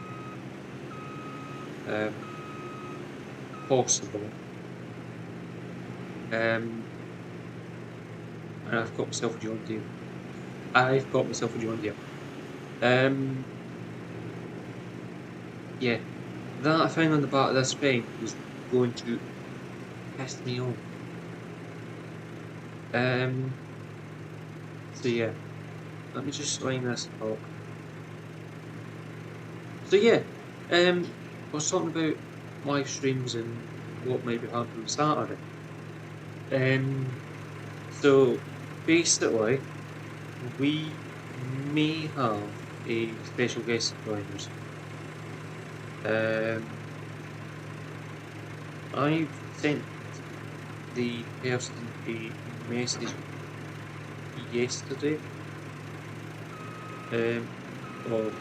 possibly, and I've got myself a John Deere. Yeah, that thing on the back of this thing is going to piss me off. So yeah, let me just line this up. So yeah, I was talking about live streams and what might be happening on Saturday. So basically, we may have a special guest join us. I've sent the person a message yesterday, or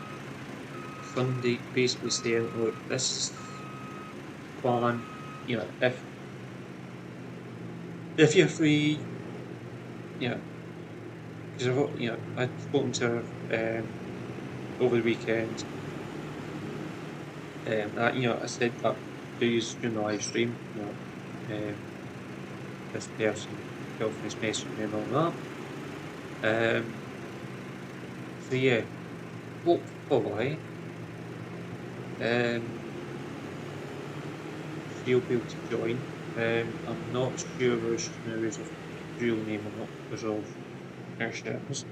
Sunday, basically saying, look, this plan, if you're free, because I'd spoken to her over the weekend. I said that do use during the live stream. This person felt his message and all that. So yeah, hopefully, she'll be able to join. I'm not sure whether she knows her real name or not because of her shares.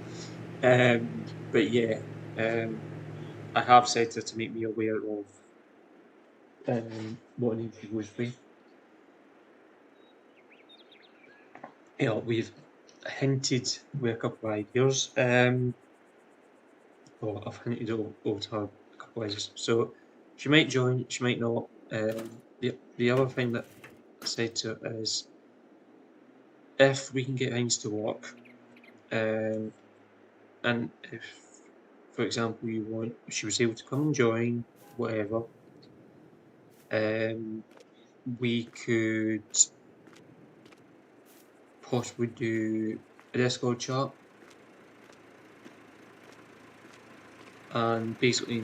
But yeah, I have said to her to make me aware of what name she goes with. We've hinted with a couple of ideas. Well, I've hinted over to her a couple of ideas. So she might join, she might not. The other thing that I said to her is if we can get things to work, and if, for example, she was able to come and join, whatever, we could possibly do a Discord chat, and basically,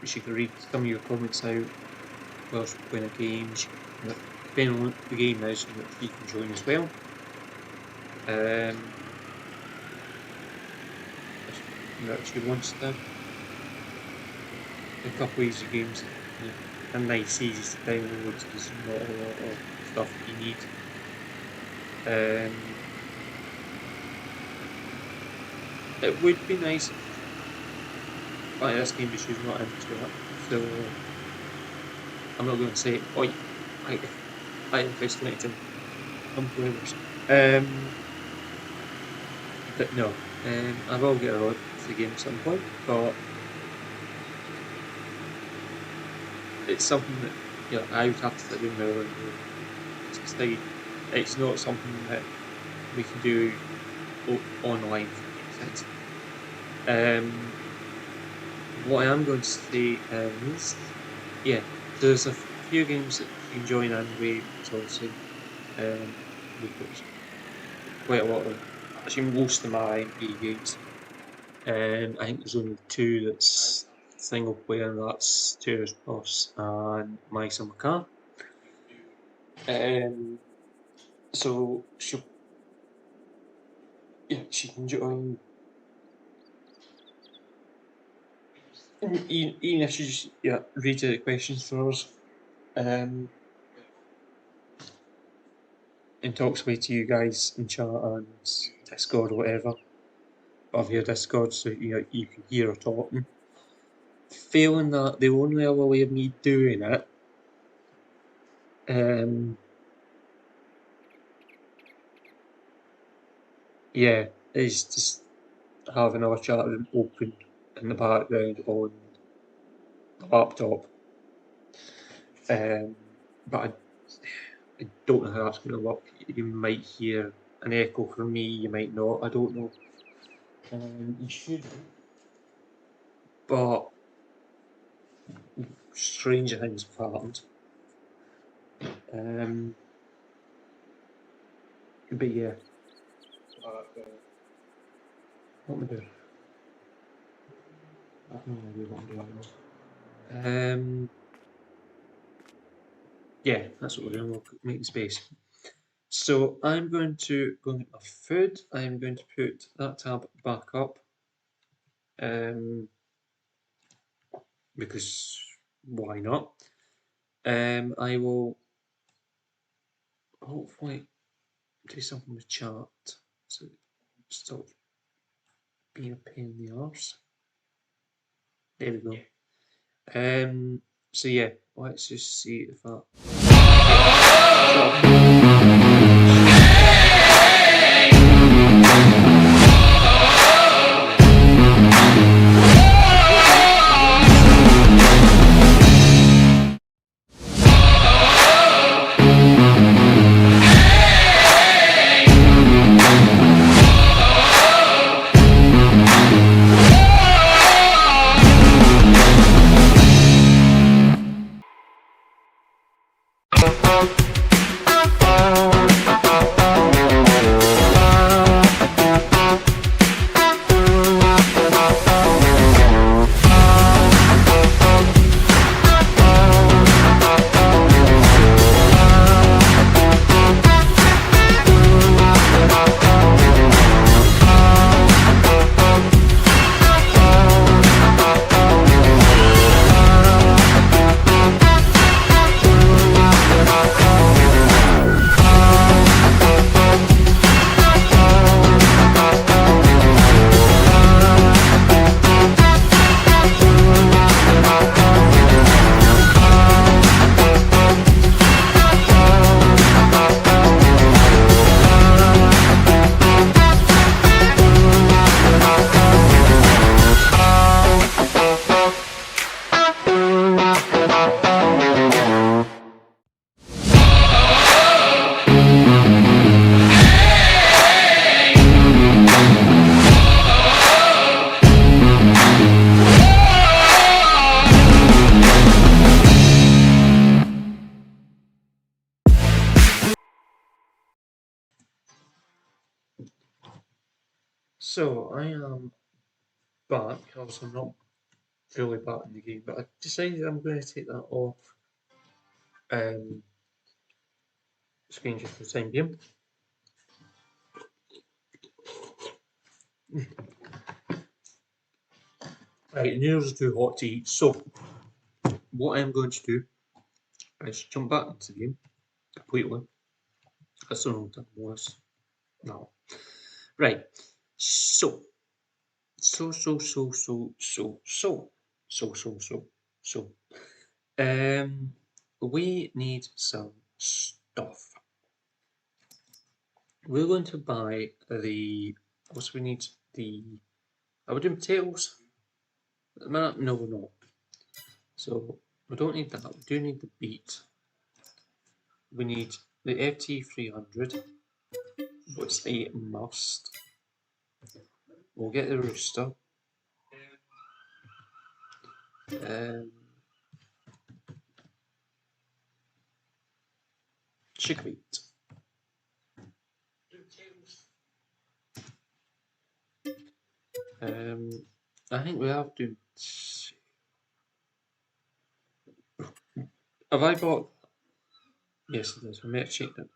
she could read some of your comments out whilst we're playing a game. Depending on what the game is, she can join as well. If she wants to. A couple of easy games. and nice, easy to download. There's not a lot of stuff that you need. It would be nice if this game is just not into it. So I'm not going to say, oh, I FS22 unplayers. But no, I will get a lot of the game at some point, but it's something that I would have to sit down there and decide. It's not something that we can do online, if that makes sense. What I am going to say is, yeah, there's a few games that you can join in with, obviously. We've got quite a lot of, actually most of my MP games. I think there's only two that's single player, and that's Terrace Boss and My Summer Car. So she can join. Even if she just reads the questions for us, and talks away to you guys in chat and Discord or whatever. Of your Discord, so you can hear her talking. Failing that, the only other way of me doing it, is just have another chat room open in the background on the laptop. But I don't know how that's going to work. You might hear an echo from me, you might not, I don't know. You should, but stranger things have happened. But yeah, what am I doing? I have no idea what I'm doing. Yeah, that's what we're doing. We'll make the space. So I'm going to go and get my food. I'm going to put that tab back up, because why not? I will hopefully do something with chat, so stop being a pain in the arse. There we go. So yeah, let's just see if that. So I am back. Obviously, I'm not fully back in the game, but I decided I'm going to take that off screen just for the time being. Right, noodles are too hot to eat. So what I'm going to do I should jump back into the game completely. That's the wrong time was. No. Right. So we need some stuff. We're going to buy the. What we need? Are we doing potatoes? At the minute, no, we're not. So we don't need that. We do need the beet. We need the FT300, which a must. We'll get the rooster. Chickweed. I think we have to. Have I got? Yes, it is. I may have checked it.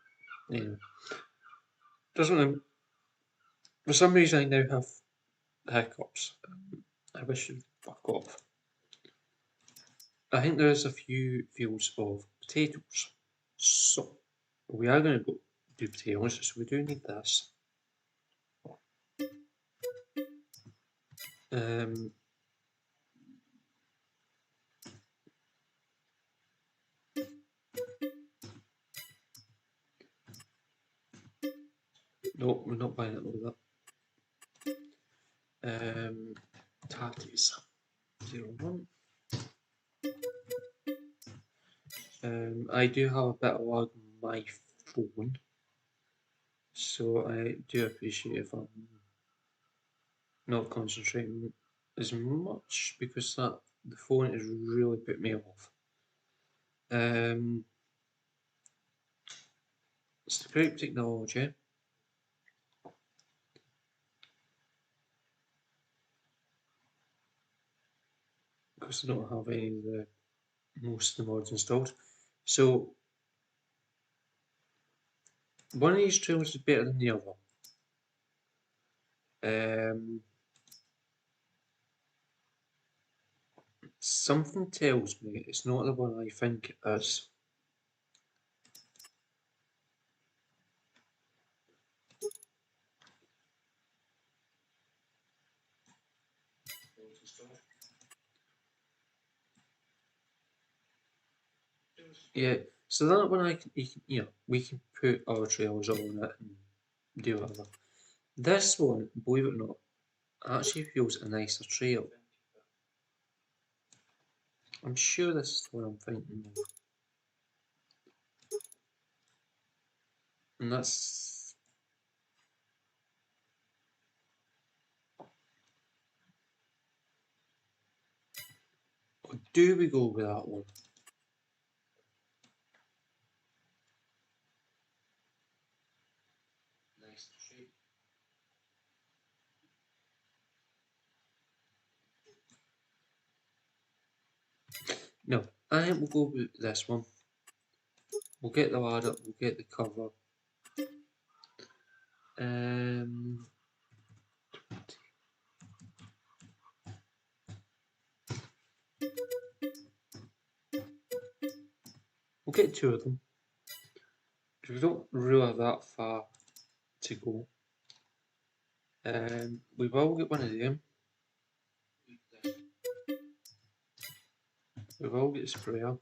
Yeah. Doesn't. For some reason, I now have hiccups. I wish you'd fuck off. I think there's a few fields of potatoes. So we are going to go do potatoes. So we do need this. No, we're not buying it with that. Tatties 01. I do have a bit of lag on my phone, so I do appreciate if I'm not concentrating as much because the phone has really put me off. It's the great technology. Because I don't have any of the most of the mods installed. So one of these trailers is better than the other. Something tells me it's not the one I think it is. Yeah, so that one we can put our trailers on it and do whatever. This one, believe it or not, actually feels a nicer trail. I'm sure this is the one I'm thinking of. And that's... Or do we go with that one? No, I think we'll go with this one. We'll get the ladder, we'll get the cover. We'll get two of them. Because we don't really have that far to go. We will get one of them. We will get a sprayer.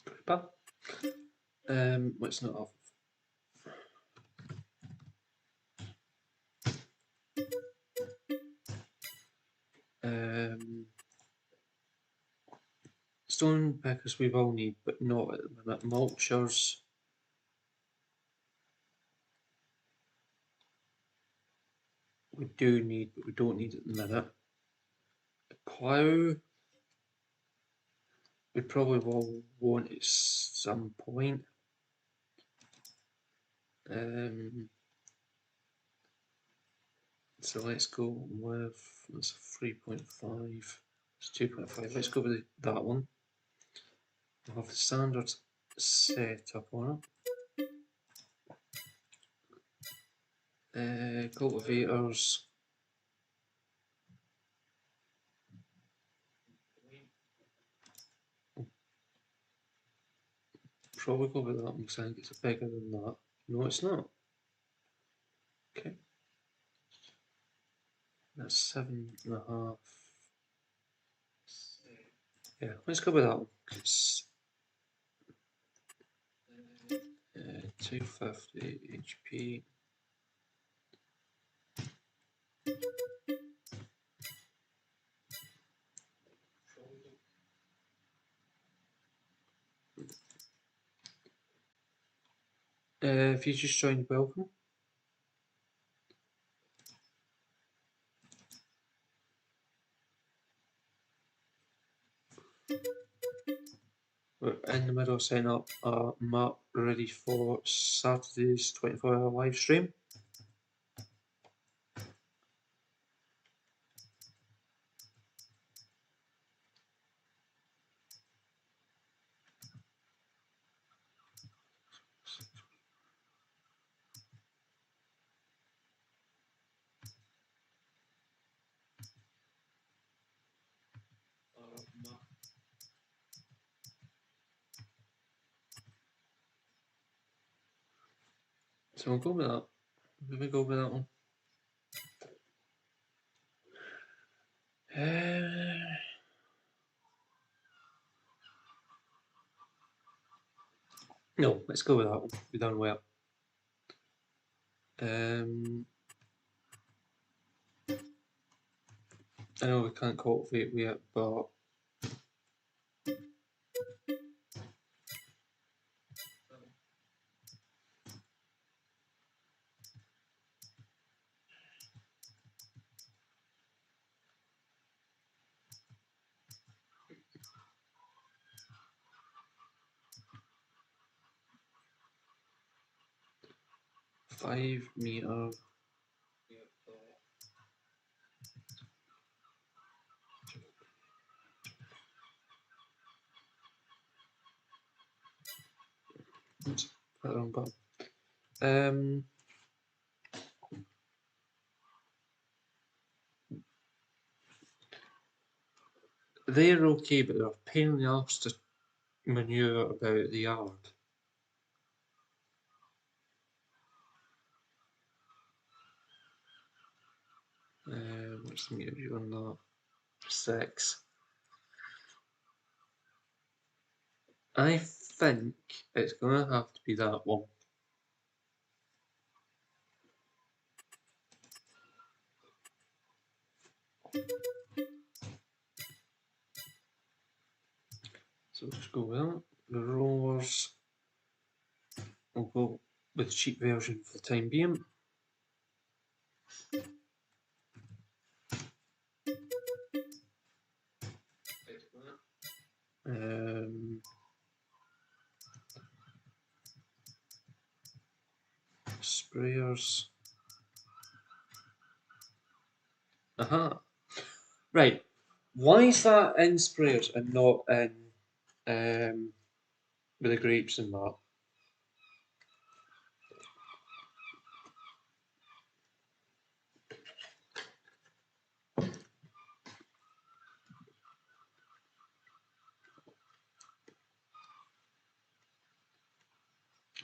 Creeper. Let's not have. Stone pickers we will need, but not at the minute. Mulchers. We do need, but we don't need at the minute. The plough. We probably will want at some point. So let's go with, that's 3.5, it's 2.5, let's go with that one. We'll have the standard set up on it. Cultivators. Probably go with that one because I think it's bigger than that. No, it's not. Okay. That's 7.5. Yeah, let's go with that one. It's 250 HP. If you just joined, welcome. We're in the middle of setting up a map ready for Saturday's 24-hour live stream. So we'll go with that. Maybe go with that one. No, let's go with that one. We've done well. I know we can't cultivate yet, but $5 meter. Oops, got the wrong button. They're okay, but they're a pain in the arse to manure about the yard. What's the meter view on that? 6. I think it's going to have to be that one. So we'll just go with that. The rollers, we'll go with the cheap version for the time being. Sprayers. Aha. Right. Why is that in sprayers and not in with the grapes and that?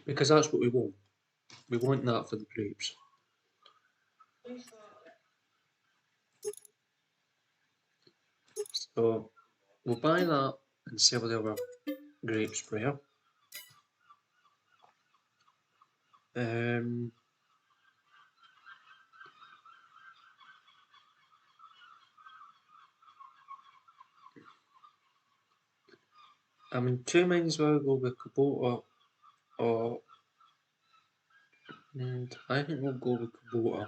Because that's what we want. We want that for the grapes. So we'll buy that and sell the other grape sprayer. I'm in two minds whether to go with Kubota or I think we'll go with Kubota.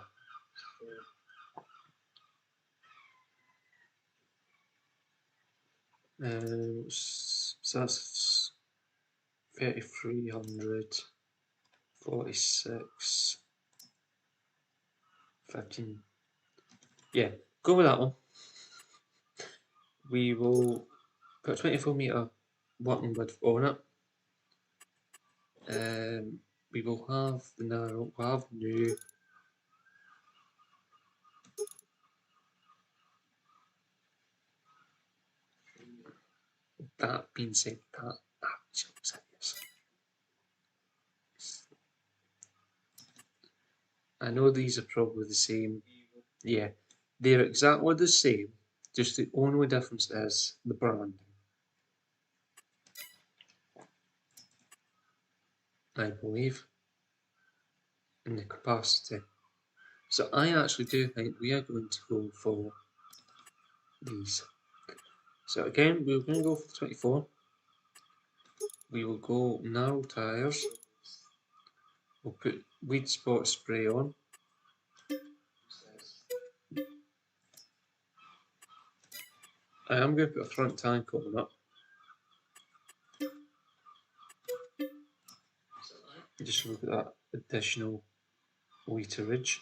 So that's 3,300, 46, 15. Yeah, go with that one. We will put a 24-meter working width on it. We will have the narrow, we'll have new, that being said, that actually serious. I know these are probably the same. Yeah, they're exactly the same, just the only difference is the branding, I believe, and the capacity. So I actually do think we are going to go for these. So again, we're going to go for 24. We will go narrow tyres. We'll put weed spot spray on. I am going to put a front tank on it. Just look at that additional literage.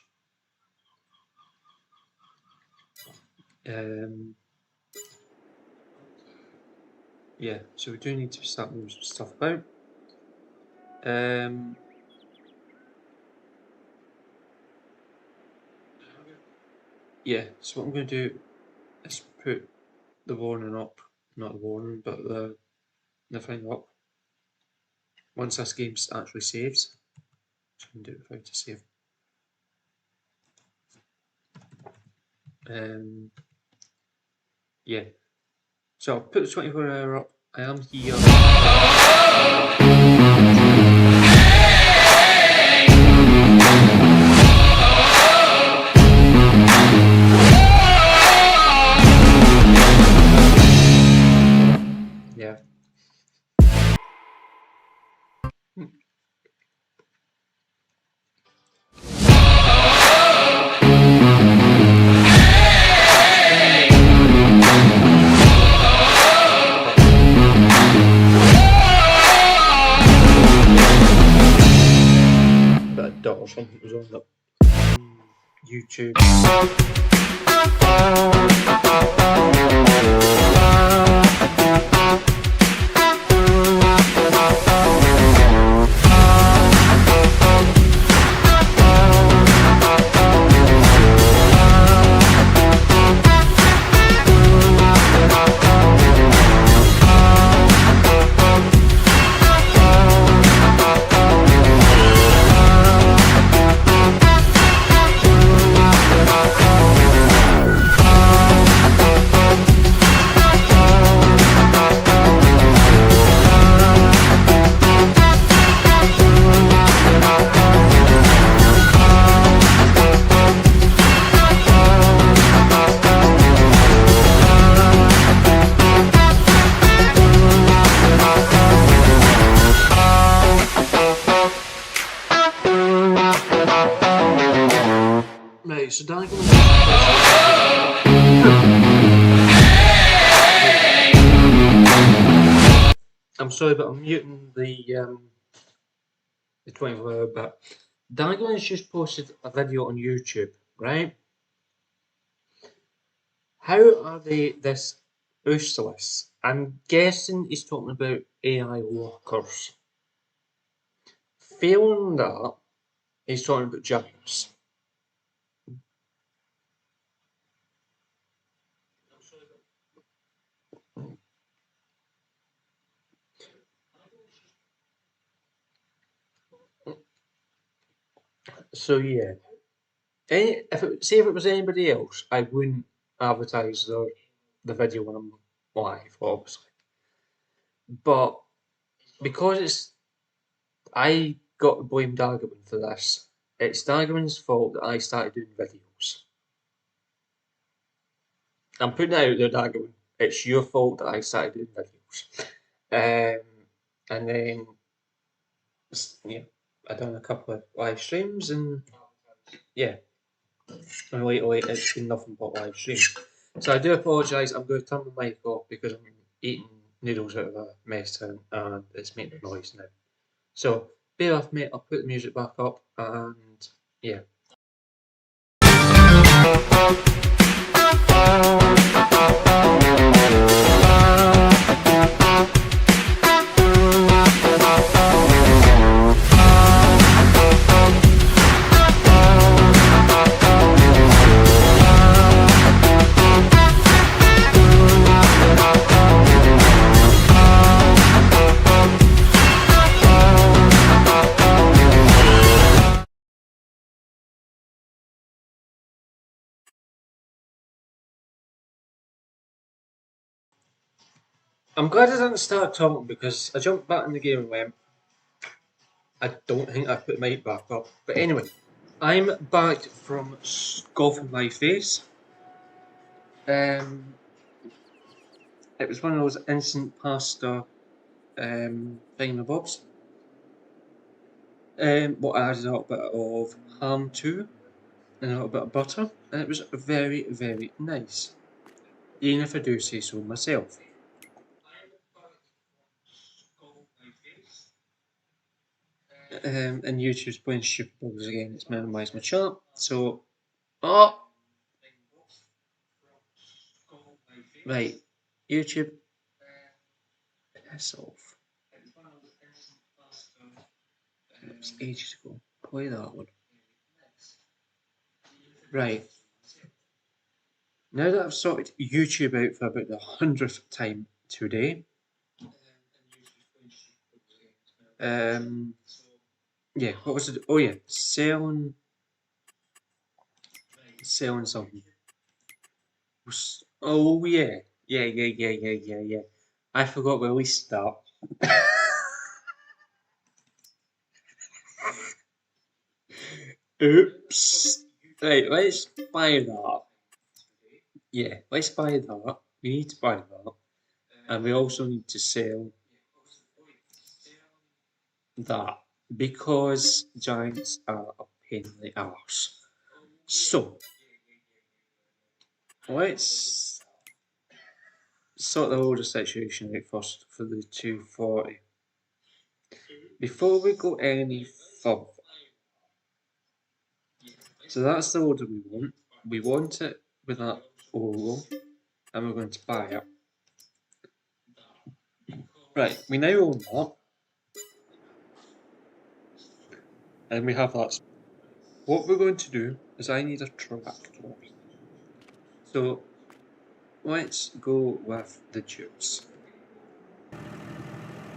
Yeah, so we do need to start moving some stuff about. Yeah, so what I'm going to do is put the warning up, not the warning, but the thing up. Once this game actually saves, so I can do it without a save. Yeah, so I'll put the 24-hour up. I am here. Yeah. That dot or something was on the YouTube. Right, so diagonal. I'm sorry, but I'm muting the 24-hour bit. Diagonal's just posted a video on YouTube, right? How are they this useless? I'm guessing he's talking about AI lockers. Failing that, he's talking about giants. So yeah, if it was anybody else, I wouldn't advertise the video when I'm live, obviously. But because I got to blame Daggerman for this. It's Daggerman's fault that I started doing videos. I'm putting it out there, Daggerman. It's your fault that I started doing videos. And then, yeah, I done a couple of live streams, and yeah, and lately it's been nothing but live streams. So I do apologise. I'm going to turn the mic off because I'm eating noodles out of a mess tin and it's making a noise now. So bear with me. I'll put the music back up, and yeah. I'm glad I didn't start talking because I jumped back in the game and went, I don't think I put the mic back up. But anyway, I'm back from golfing my face. It was one of those instant pasta thingamabobs. What I added a little bit of ham to, and a little bit of butter, and it was very, very nice. Even if I do say so myself. And YouTube's playing stupid bugs again. It's minimised my chat. So, oh, right, YouTube, piss off. That was ages ago. Play that one. Right. Now that I've sorted YouTube out for about the 100th time today, yeah, what was it? Oh yeah, selling something. Oh yeah, yeah. I forgot where we start. Oops. Right, let's buy that. Yeah, let's buy that. We need to buy that. And we also need to sell that. Because giants are a pain in the arse. So, let's sort the order situation out first for the 240. Before we go any further, so that's the order we want. We want it with that Oro, and we're going to buy it. Right, we now own that, and we have that. What we're going to do is I need a tractor. So let's go with the juice.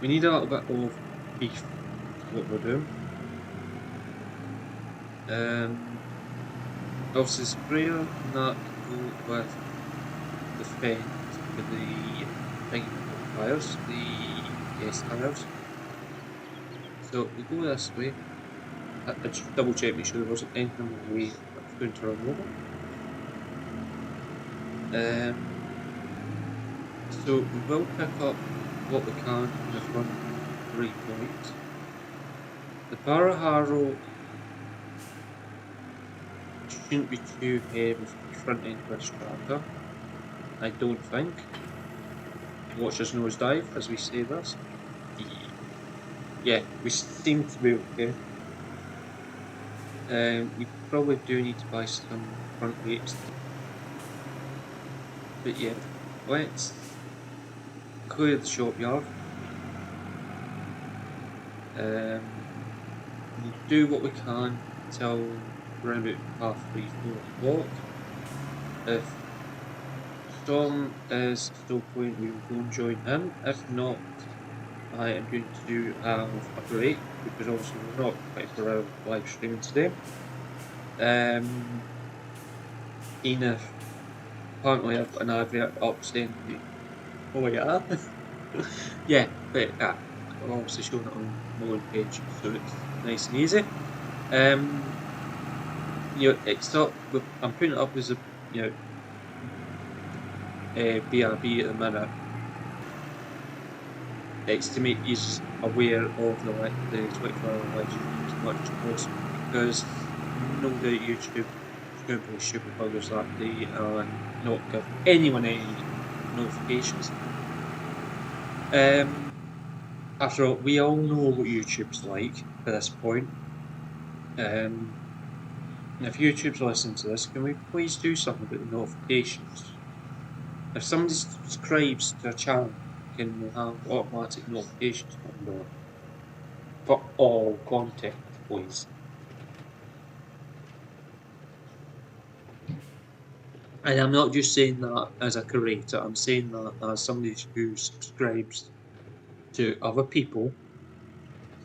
We need a little bit of beef. What we're doing. Obviously sprayer and that can go with the fence with the big tires, the tires. So we go this way. I just double check, make sure there wasn't anything on the way that's going to run over. So we will pick up what we can in the front 3 points. The barra harrow shouldn't be too heavy for the front end of this tractor, I don't think. Watch us nosedive as we say this. Yeah, we seem to be okay. We probably do need to buy some front weights. But yeah, let's clear the shop yard. We'll do what we can till around about 3-4 o'clock. If Storm is still playing, we will go and join him. If not, I am going to have a break because obviously we're not 24 hours live streaming today. Enough. Apparently I've got an advert up saying, oh yeah, yeah, but I've obviously shown it on my own page, so it's nice and easy. It's not. I'm putting it up as a BRB at the minute. It's to make you aware of the 24-hour live stream as much as possible, because no doubt YouTube is going to be stupid buggers that day and not give anyone any notifications. After all, we all know what YouTube's like at this point. If YouTube's listening to this, can we please do something about the notifications? If somebody subscribes to a channel, can we have automatic notifications turned on? For all content, please. And I'm not just saying that as a creator, I'm saying that as somebody who subscribes to other people,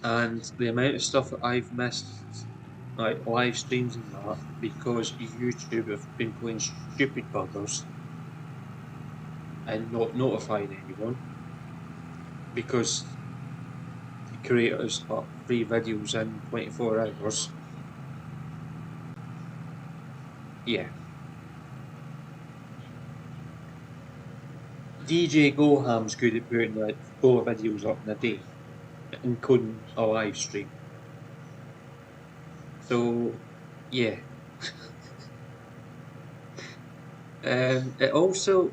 and the amount of stuff that I've missed, like live streams and that, because YouTube have been playing stupid buggers and not notifying anyone. because the creators put 3 videos in 24 hours. Yeah. DJ Goham's good at putting like 4 videos up in a day, including a live stream. So, yeah. It also,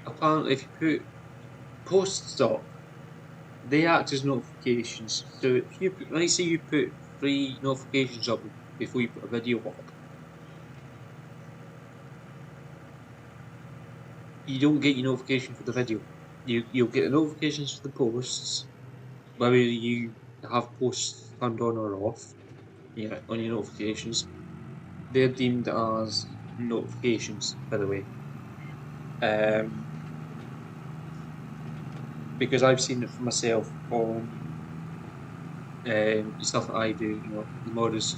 apparently, if you put posts up, they act as notifications. So if you put, let's say you put 3 notifications up before you put a video up, you don't get your notification for the video. You'll get the notifications for the posts, whether you have posts turned on or off, yeah, on your notifications. They're deemed as notifications, by the way. Because I've seen it for myself on the stuff that I do, you know, the modders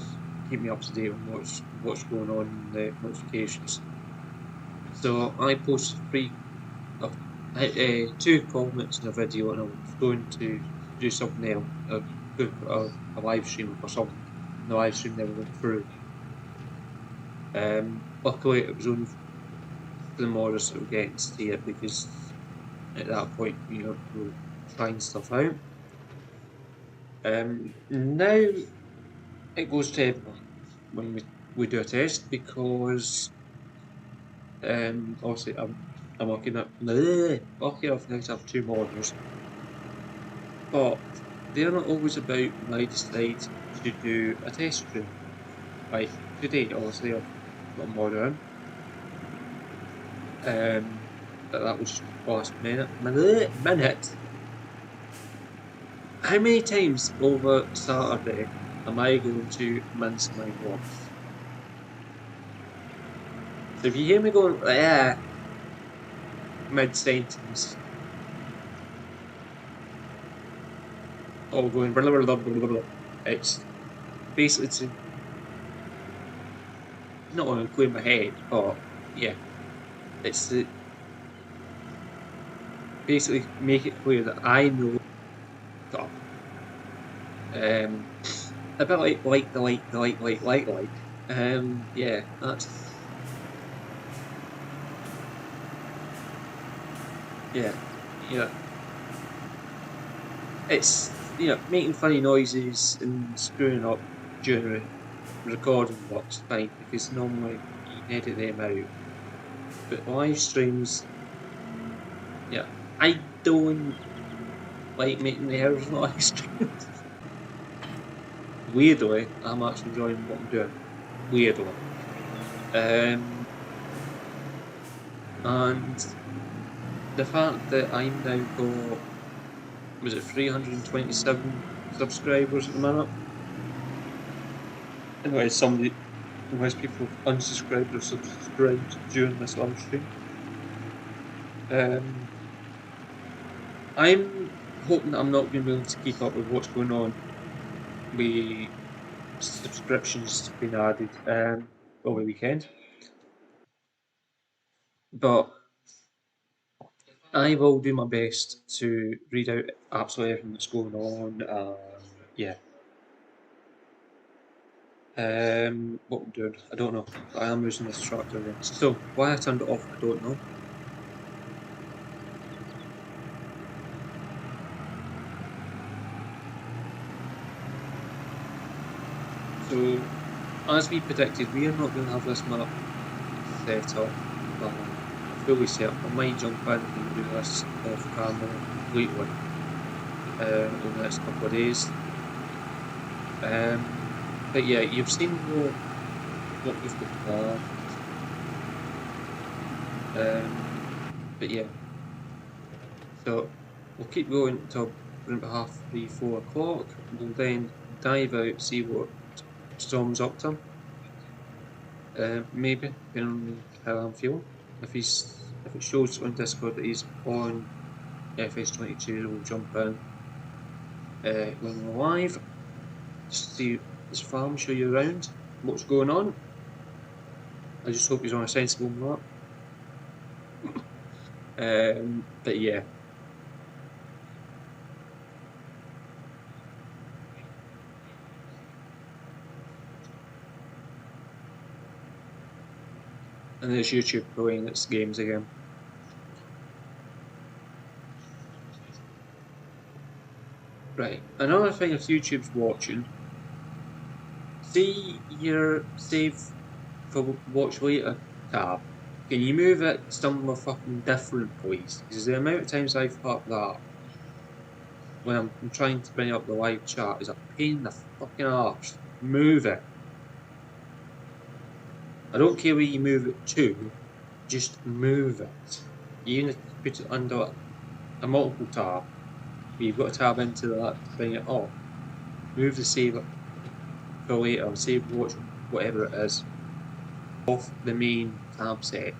keep me up to date on what's going on in the notifications. So I posted 2 comments in a video, and I was going to do something else, a live stream or something. And the live stream never went through. Luckily, it was only for the modders that were getting to see it, because at that point, you know, we were trying stuff out. Now it goes to everyone when we do a test, because obviously I'm lucky enough now to have 2 modders, but they're not always about when I decide to do a test stream. Like today, obviously I've got a modder in, but that was just last minute. How many times over Saturday am I going to mince my words? So if you hear me going mid-sentence, or going blah blah blah blah blah, it's basically to not want to clear my head, but yeah, it's to basically make it clear that I know stuff. A bit like. Yeah, that's yeah. It's making funny noises and screwing up during recording works fine, because normally you can edit them out. But live streams, yeah, I don't like making the errors on live streams. Weirdly, I'm actually enjoying what I'm doing. Weirdly. And the fact that I'm now got, was it 327 subscribers at the minute? Unless people unsubscribed or subscribed during this live stream. I'm hoping that I'm not going to be able to keep up with what's going on with subscriptions being added over the weekend. But I will do my best to read out absolutely everything that's going on. Yeah. What I'm doing, I don't know. I am using this tractor again. So, why I turned it off, I don't know. So, as we predicted, we are not going to have this map set up, fully set up. I might jump in and do this off camera completely over the next couple of days. But yeah, you've seen what we've got planned. But yeah, so we'll keep going until around about 3, 4 o'clock. We'll then dive out, see what Storm's up to. Maybe, depending on how I'm feeling. If it shows on Discord that he's on FS22, we'll jump in when we're live. Just see his farm, show you around what's going on. I just hope he's on a sensible map. But yeah. And there's YouTube playing its games again. Right, another thing if YouTube's watching, see your save for watch later tab, can you move it somewhere fucking different, please? Because the amount of times I've fucked that when I'm trying to bring up the live chat is a pain in the fucking arse. Move it. I don't care where you move it to, just move it. You need to put it under a multiple tab. You've got to tab into that to bring it up. Move the save for later, save watch, whatever it is, off the main tab set.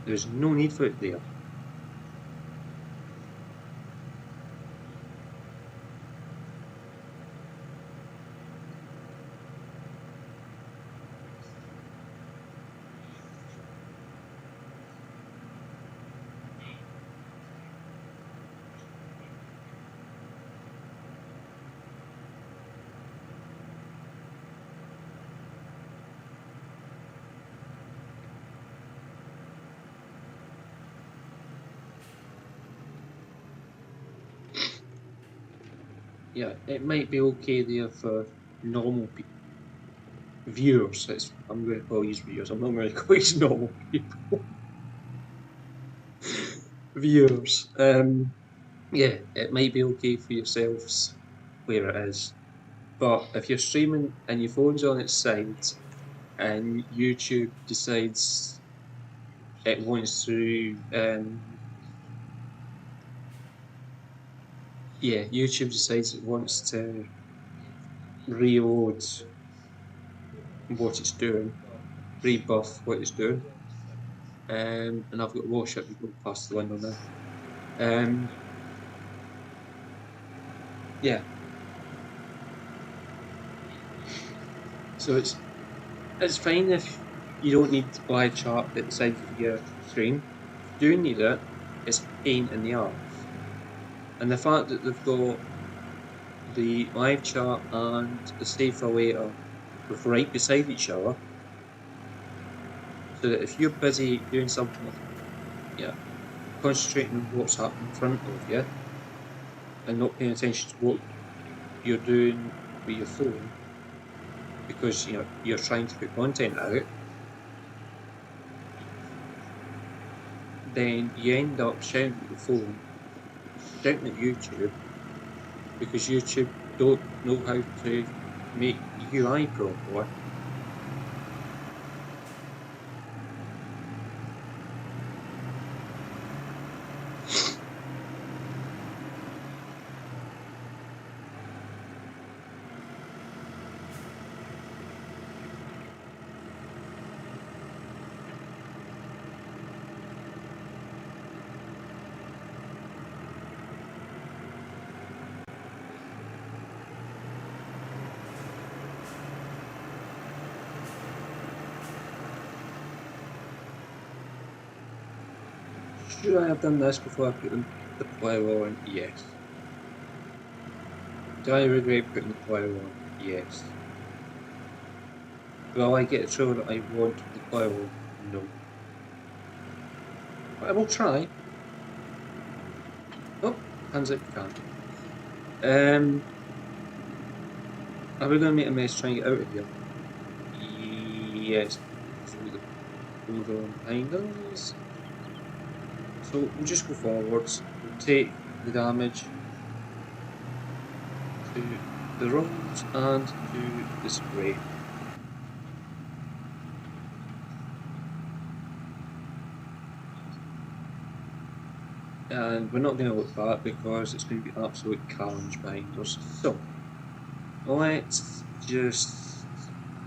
There's no need for it there. Yeah, it might be okay there for normal viewers. I'm going to call these viewers. I'm not going to call these normal people. Viewers. Yeah, it might be okay for yourselves where it is. But if you're streaming and your phone's on its side and YouTube decides it wants to, yeah, YouTube decides it wants to reload what it's doing, rebuff what it's doing. And I've got warship going past the window now. Yeah. So it's fine if you don't need live chat at the side of your screen. If you do need it, it's a pain in the arse. And the fact that they've got the live chat and the save for later right beside each other, so that if you're busy doing something, yeah, concentrating on what's happening in front of you and not paying attention to what you're doing with your phone, because you're trying to put content out, then you end up shouting at your phone, shouting at YouTube, because YouTube don't know how to make UI properly. Should I have done this before I put the plough on? Yes. Do I regret putting the plough on? Yes. Will I get a trailer that I want with the plough on? No. But I will try. Oh, hands up, you can. Are we going to make a mess trying to get out of here? Yes. Through the bulldozer behind us. So we'll just go forwards. We'll take the damage to the roads and to the spray. And we're not going to look back because it's going to be absolute carnage behind us. So let's just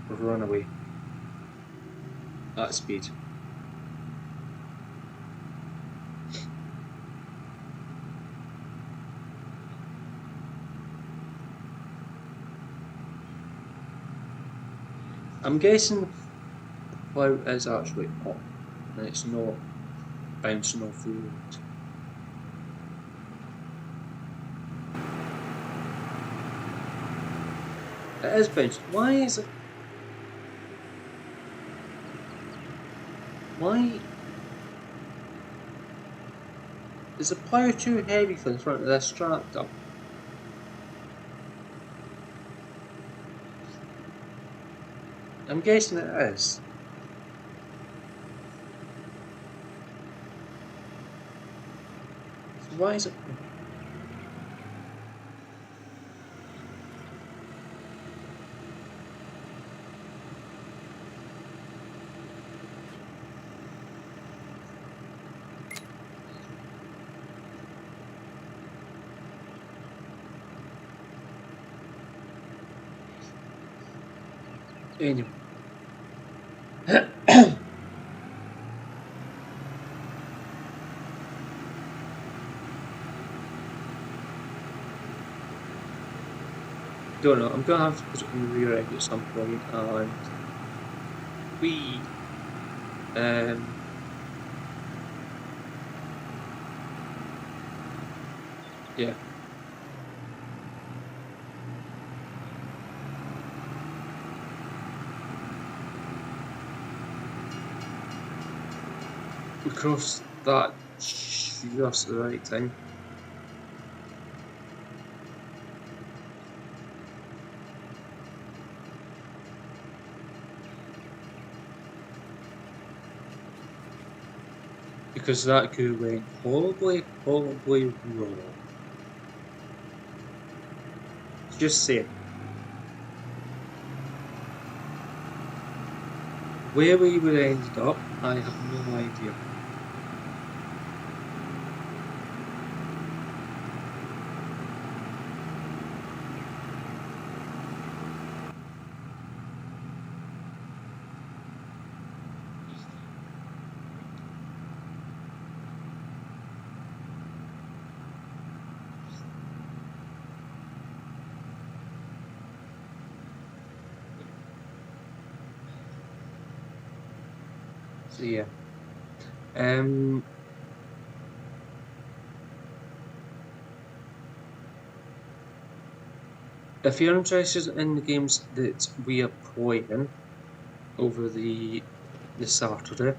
run away at speed. I'm guessing the plough is actually up and it's not bouncing off the road. It is bouncing. Why is it? Why is the player too heavy for the front of this tractor? I'm guessing it is. So why is it? Anyway. Don't know, I'm gonna have to put it on the rear end at some point, and we yeah. We crossed that just at the right time. Because that could have went horribly wrong. Just saying. Where we would have ended up, I have no idea. So yeah. If you're interested in the games that we are playing over the Saturday,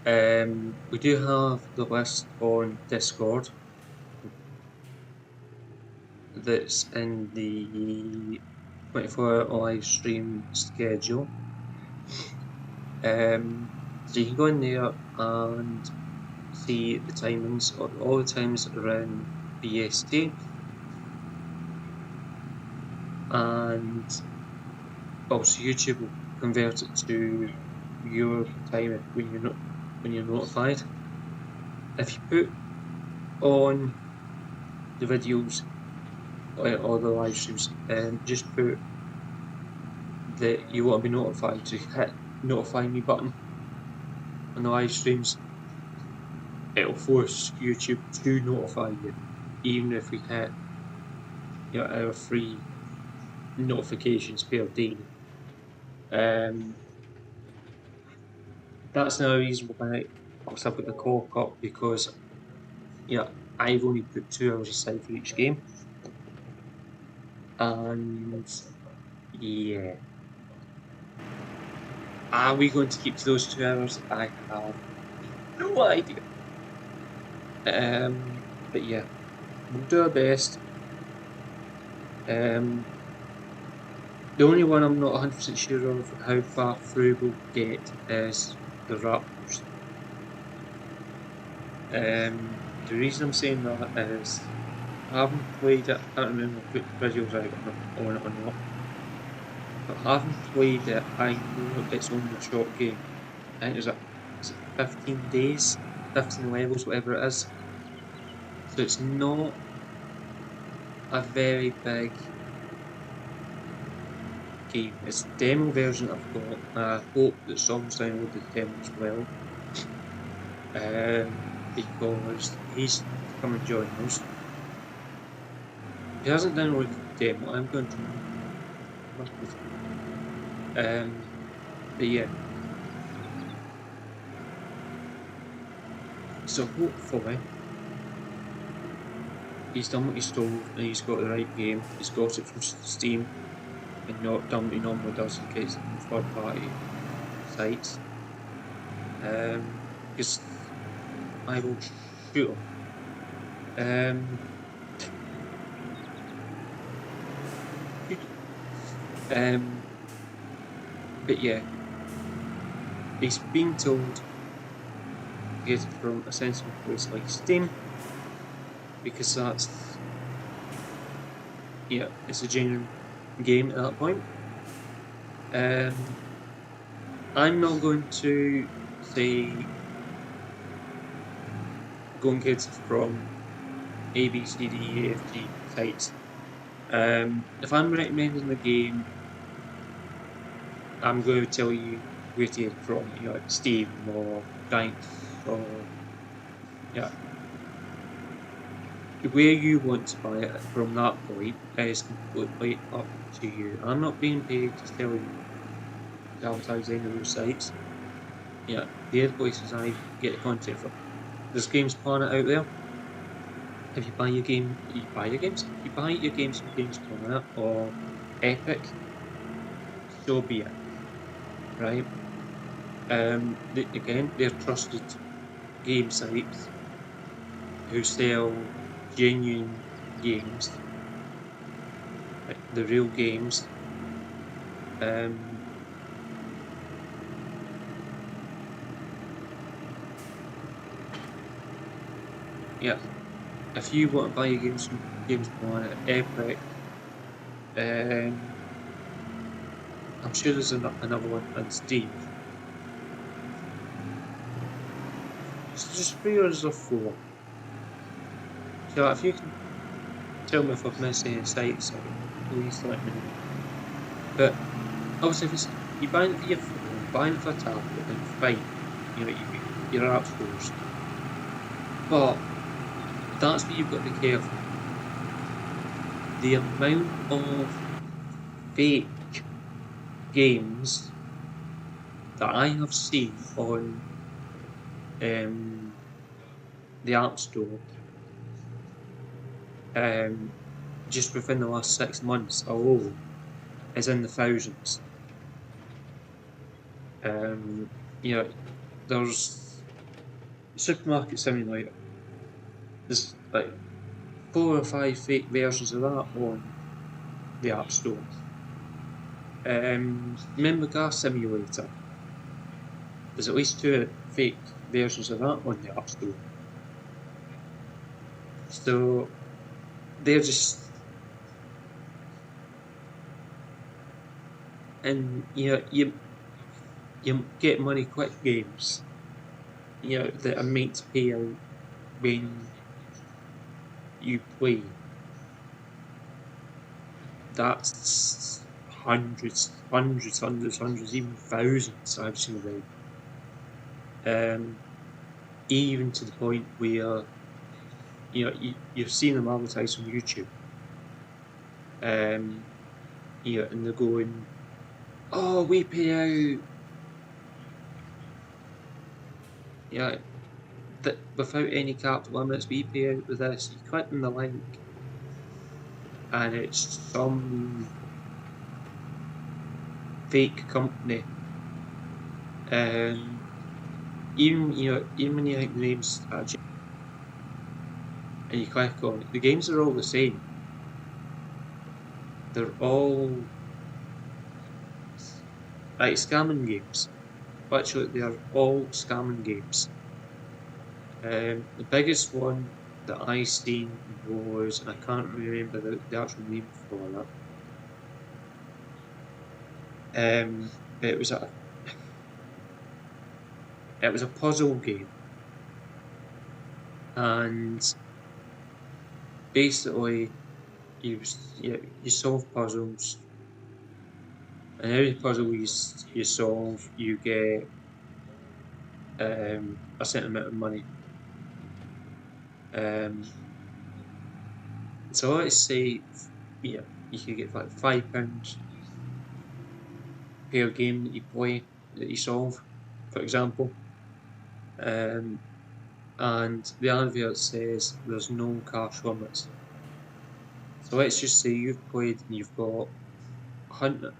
we do have the list on Discord that's in the 24-hour live stream schedule. So you can go in there and see the timings of all the times around BST, and also YouTube will convert it to your time when you're notified. If you put on the videos or the live streams, just put that you want to be notified, to hit notify me button on the live streams. It'll force YouTube to notify you, even if we hit our 3 notifications per day. That's another reason why I've put the clock up, because I've only put 2 hours aside for each game, and yeah. Are we going to keep to those 2 hours? I have no idea. But yeah, we'll do our best. The only one I'm not 100% sure of how far through we'll get is the Raptors. The reason I'm saying that is I haven't played it. I don't remember if the videos I got on it or not. But I haven't played it. I know it's only a short game. I think it's 15 days, 15 levels, whatever it is. So it's not a very big game. It's the demo version I've got. I hope that someone's downloaded the demo as well. Because he's come and join us. If he hasn't downloaded the demo, I'm going to but yeah. So hopefully he's done what he's told and he's got the right game. He's got it from Steam and not done what he normally does in case of third party sites. because I will shoot him. But yeah, he's been told to get it from a sensible place like Steam, because that's, yeah, it's a genuine game at that point. I'm not going to say go and get it from A, B, C, D, E, F, G sites. If I'm recommending the game, I'm going to tell you where to get it from, you know, Steam or Giants or, yeah. Where you want to buy it from that point is completely up to you. I'm not being paid to tell you to advertise any of those sites. Yeah, they're the places I get the content from. There's Games Planet out there. If you buy your game, you buy your games. If you buy your games from Games Planet or Epic, so be it. Right? Again, they're trusted game sites who sell genuine games, like the real games. Yeah, if you want to buy your games from Games Planet, Epic, I'm sure there's another one on Steam. It's just 3 or 4. So if you can tell me if I've missed any sites, please let me know. But obviously, if you're buying it for your phone, buying it for a tablet, then fine. You know, your app stores. But that's what you've got to be careful. The amount of fake games that I have seen on the App Store just within the last 6 months alone is in the thousands. You know, there's Supermarket Simulator. There's like 4 or 5 fake versions of that on the App Store. Remember Car Simulator? There's at least 2 fake versions of that on the App Store. So they're just, and you get money quick games, that are meant to pay out when you play. That's hundreds, even thousands I've seen of them. Even to the point where you've seen them advertised on YouTube. And they're going, "Oh, we pay out." That without any capped limits, we pay out with this. You click on the link, and it's some fake company. Even when you think the name's and you click on it, the games are all the same. They're all like scamming games. Literally, they are all scamming games. The biggest one that I seen was, and I can't remember the actual name for that. It was a puzzle game, and basically you solve puzzles, and every puzzle you solve, you get a certain amount of money. So let's say you could get like £5 per game that you play, that you solve, for example. And the advert says there's no cash limits. So let's just say you've played and you've got 100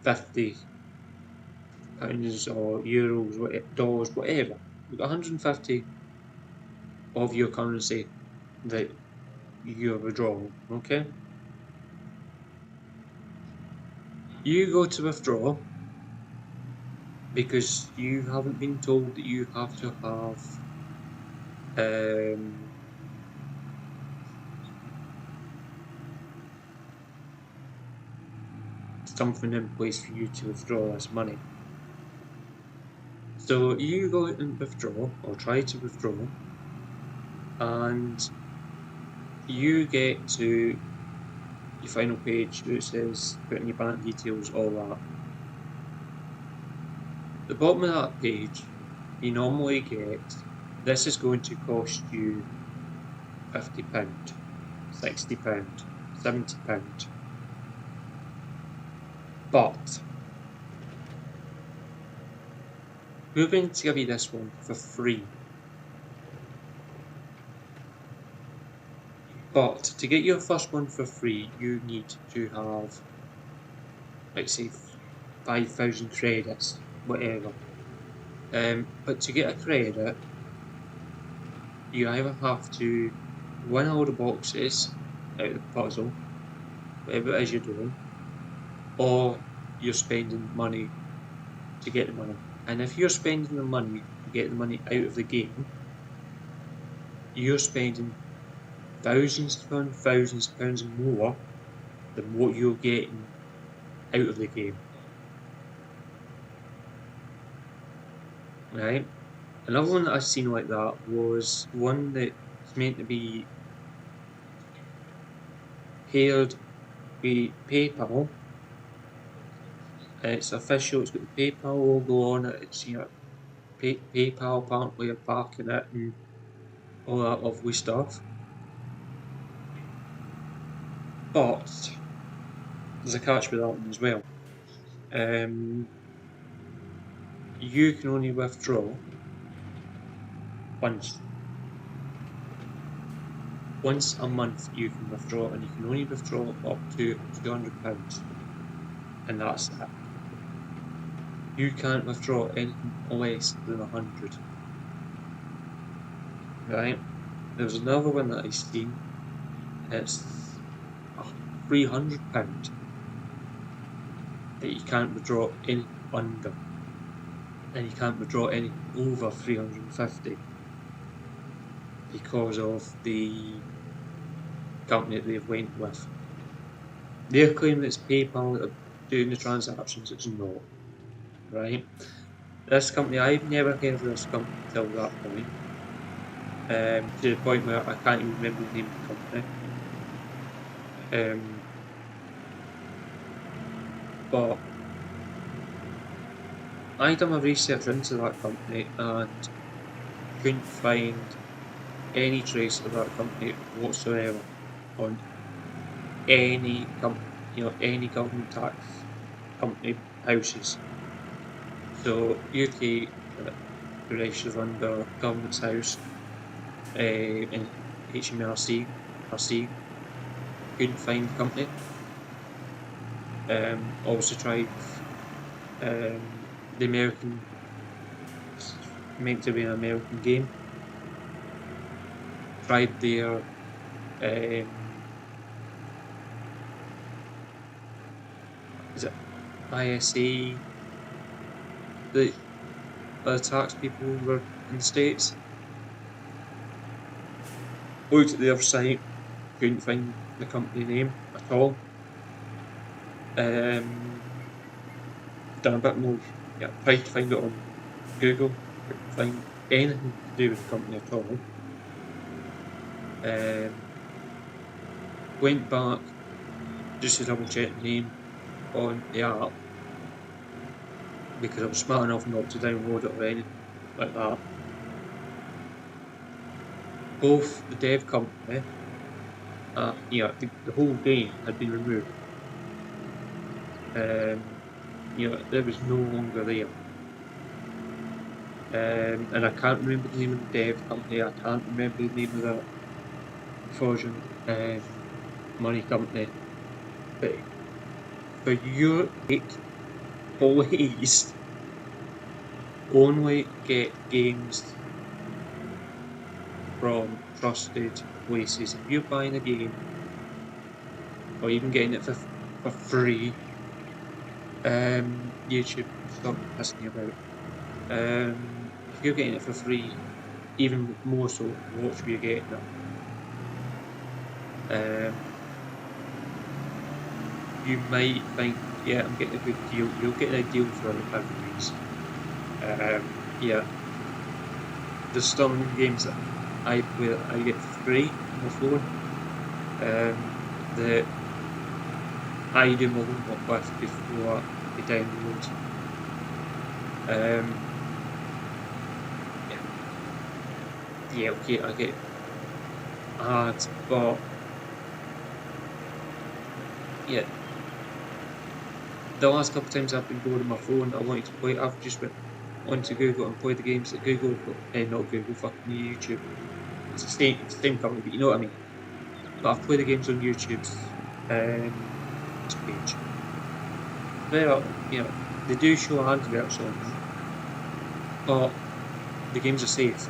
£50 or euros, dollars, whatever. You've got 150 of your currency that you're withdrawing, okay? You go to withdraw because you haven't been told that you have to have something in place for you to withdraw this money. So you go and withdraw, or try to withdraw, and you get to your final page where it says put in your bank details, all that. The bottom of that page, you normally get, this is going to cost you £50, £60, £70. But we're going to give you this one for free. But to get your first one for free, you need to have, let's say, 5,000 credits, whatever. But to get a credit, you either have to win all the boxes out of the puzzle, whatever it is you're doing, or you're spending money to get the money. And if you're spending the money to get the money out of the game, you're spending thousands of pounds more than what you're getting out of the game. Right? Another one that I've seen like that was one that's meant to be paired with PayPal. It's official, it's got the PayPal logo on it, it's, you know, PayPal apparently are backing it and all that lovely stuff. But there's a catch with that one as well. You can only withdraw once a month. You can withdraw, and you can only withdraw up to £200, and that's it. You can't withdraw anything less than 100. Right? There's another one that I've seen. It's £300 that you can't withdraw any under, and you can't withdraw any over 350 because of the company that they've went with. They're claiming it's PayPal that are doing the transactions. It's not. Right? This company, I've never heard of this company until that point. To the point where I can't even remember the name of the company. But I done my research into that company and couldn't find any trace of that company whatsoever on any any government tax company houses. So UK registers under Government's House and HMRC couldn't find the company. Also tried the American, meant to be an American game. Tried their is it ISA, the tax people were in the States. Looked at their site, couldn't find the company name at all. Done a bit more, tried to find it on Google, couldn't find anything to do with the company at all. Went back just to double check the name on the app, because I was smart enough not to download it or anything like that. Both the dev company, the whole game had been removed. There was no longer there. And I can't remember the name of the dev company, I can't remember the name of the fraudulent money company. But for your sake, please only get games from trusted places. If you're buying a game, or even getting it for free, YouTube, stop pissing me about. If you're getting it for free, even more so, watch where you're getting it. You might think, yeah, I'm getting a good deal. You'll get a deal for everybody's. Yeah, there's some games that I play that I get for free on my phone that I do my homework with before they download. Yeah, okay, I get ads, but yeah, the last couple of times I've been bored on my phone, I wanted to play, I've just went onto Google and played the games that Google, not Google, fucking YouTube. It's the same company, but you know what I mean. But I've played the games on YouTube's page. You know, they do show adverts on them, but the games are safe.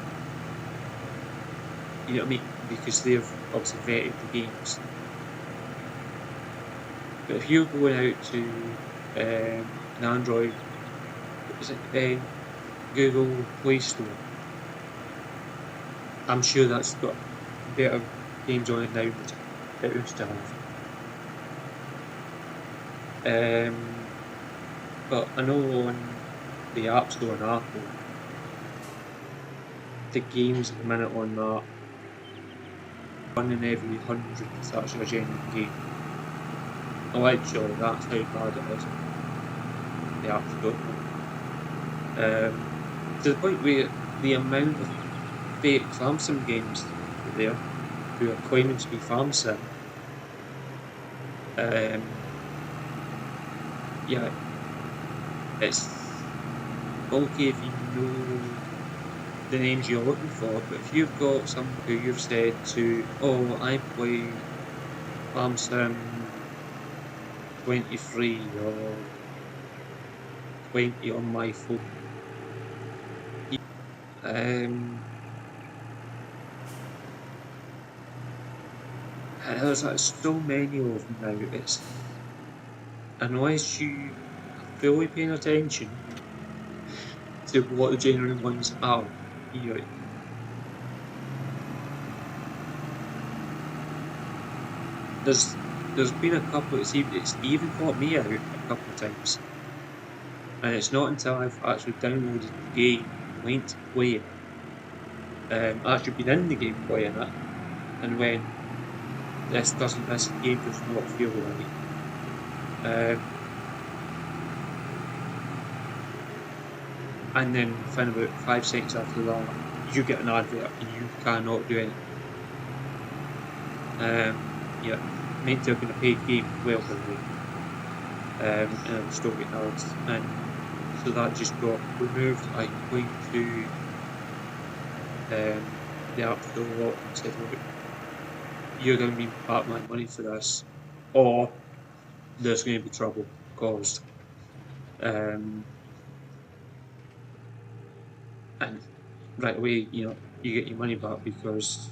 You know what I mean? Because they've obviously vetted the games. But if you're going out to an Android, is it Google Play Store? I'm sure that's got better games on it now than it used to have. But I know on the App Store on Apple, the games at the minute on that, 1 in every 100 is actually a genuine game. Literally, that's how bad it is. The App Store. To the point where the amount of fake farm sim games there who are claiming to be farm sim, yeah, it's okay if you know the names you're looking for, but if you've got someone who you've said to, oh, I play farm sim 23 or 20 on my phone, there's like so many of them now. It's unless you are fully paying attention to what the genuine ones are, you know, there's been a couple. It's even caught me out a couple of times, and it's not until I've actually downloaded the game, went to play it, actually been in the game playing it, and when this game does not feel right. And then within about 5 seconds after that, you get an advert and you cannot do anything. Yeah, meant to have been a paid game as well, by the way. And I'm still getting ads. And so that just got removed. I went to the App Store and said, look, you're going to be back my money for this, or there's going to be trouble caused. And right away, you know, you get your money back because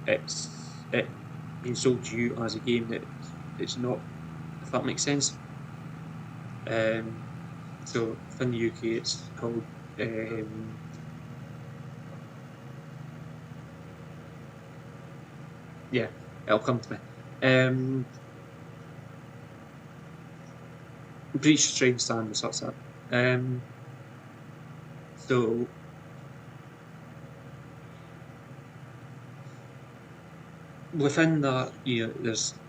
it's being sold to you as a game that it's not, if that makes sense. So in the UK, it's called yeah, it'll come to me. Breach trade standards, that's that. So within that, you know, there's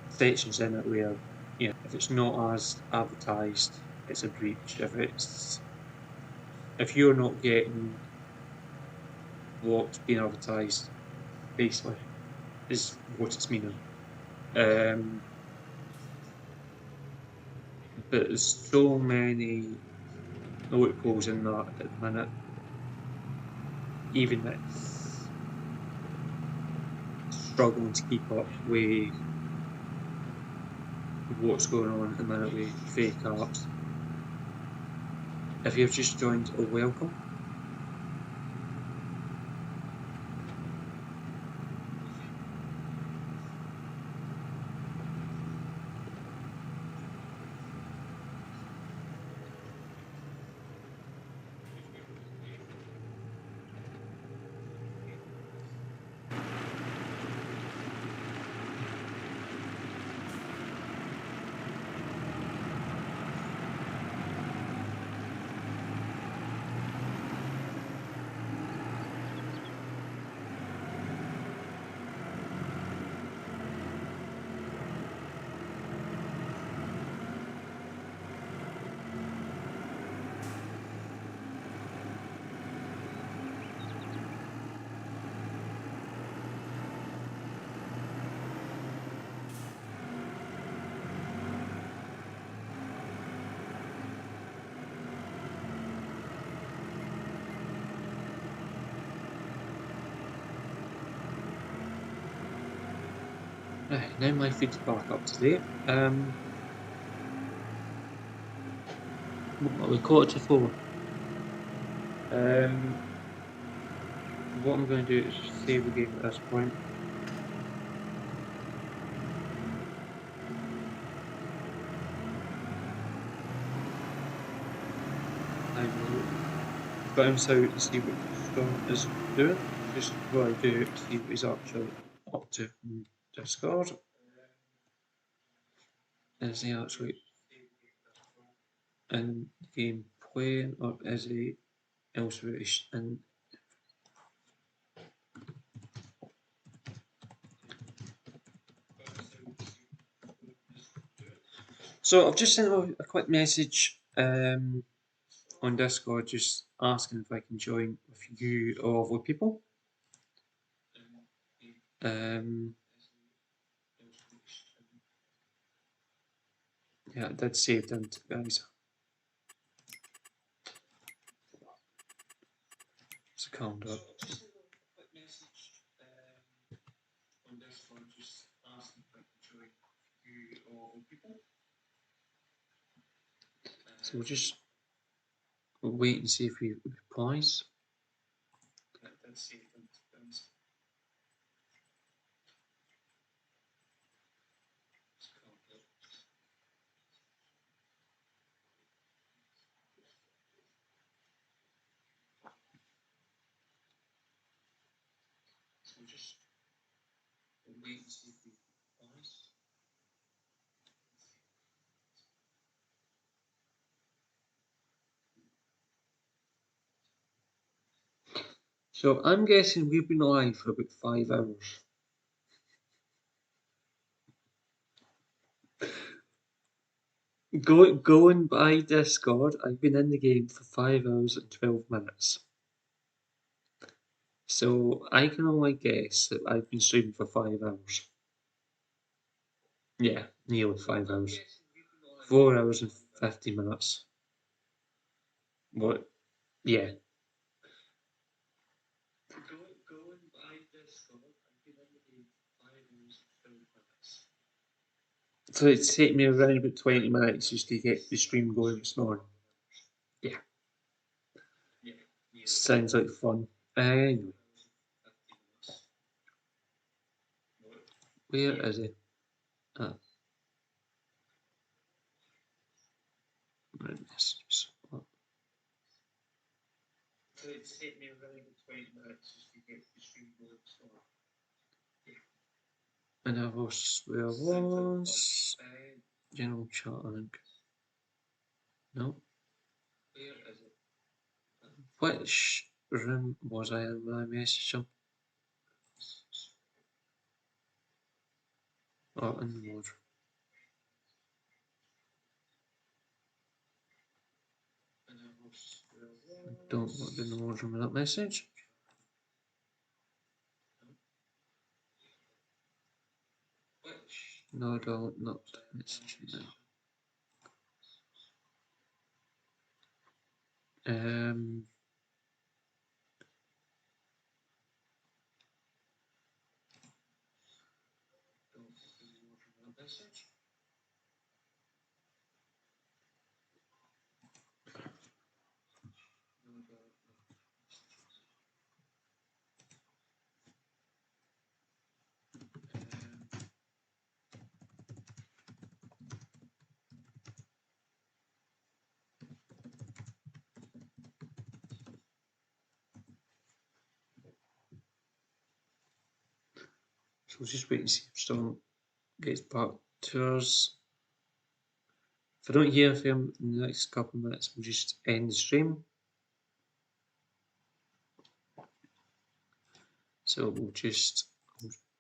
sections in it where, you know, if it's not as advertised, it's a breach. If you're not getting what's being advertised, basically, is what it's meaning. But there's so many loopholes in that at the minute. Even it's struggling to keep up with what's going on at the minute with fake apps. If you've just joined, welcome. Now my feed's back up to date. What are we, 3:45? What I'm going to do is save the game at this point. I will bounce out and see what Sean is doing. Just what I do, see what he's actually up to in Discord. Is he actually in the game playing, or is he elsewhere? So I've just sent a quick message on Discord, just asking if I can join with you or with people. Yeah, that's saved into guys. So calm down. So we'll just wait and see if he replies. So I'm guessing we've been live for about 5 hours. Going by Discord, I've been in the game for 5 hours and 12 minutes. So I can only guess that I've been streaming for 5 hours. Yeah, nearly 5 hours. 4 hours and 50 minutes. What? Yeah. Going by Discord, I've been in the game for 5 hours and 12 minutes. So it's taken me around about 20 minutes just to get the stream going this morning. Yeah. Sounds like fun. Anyway. Where is it? Ah, messages. So it's taken me around about 20 minutes just to get the stream going this morning. And I was where I was. General chat, I think. No. Where is it? Which room was I in when I messaged him? Oh, in the wardroom. Don't look in the wardroom with that message. No, don't, not message now. Um, So we'll just wait and see if Storm gets back to us. If I don't hear from him in the next couple of minutes, we'll just end the stream. So we'll just,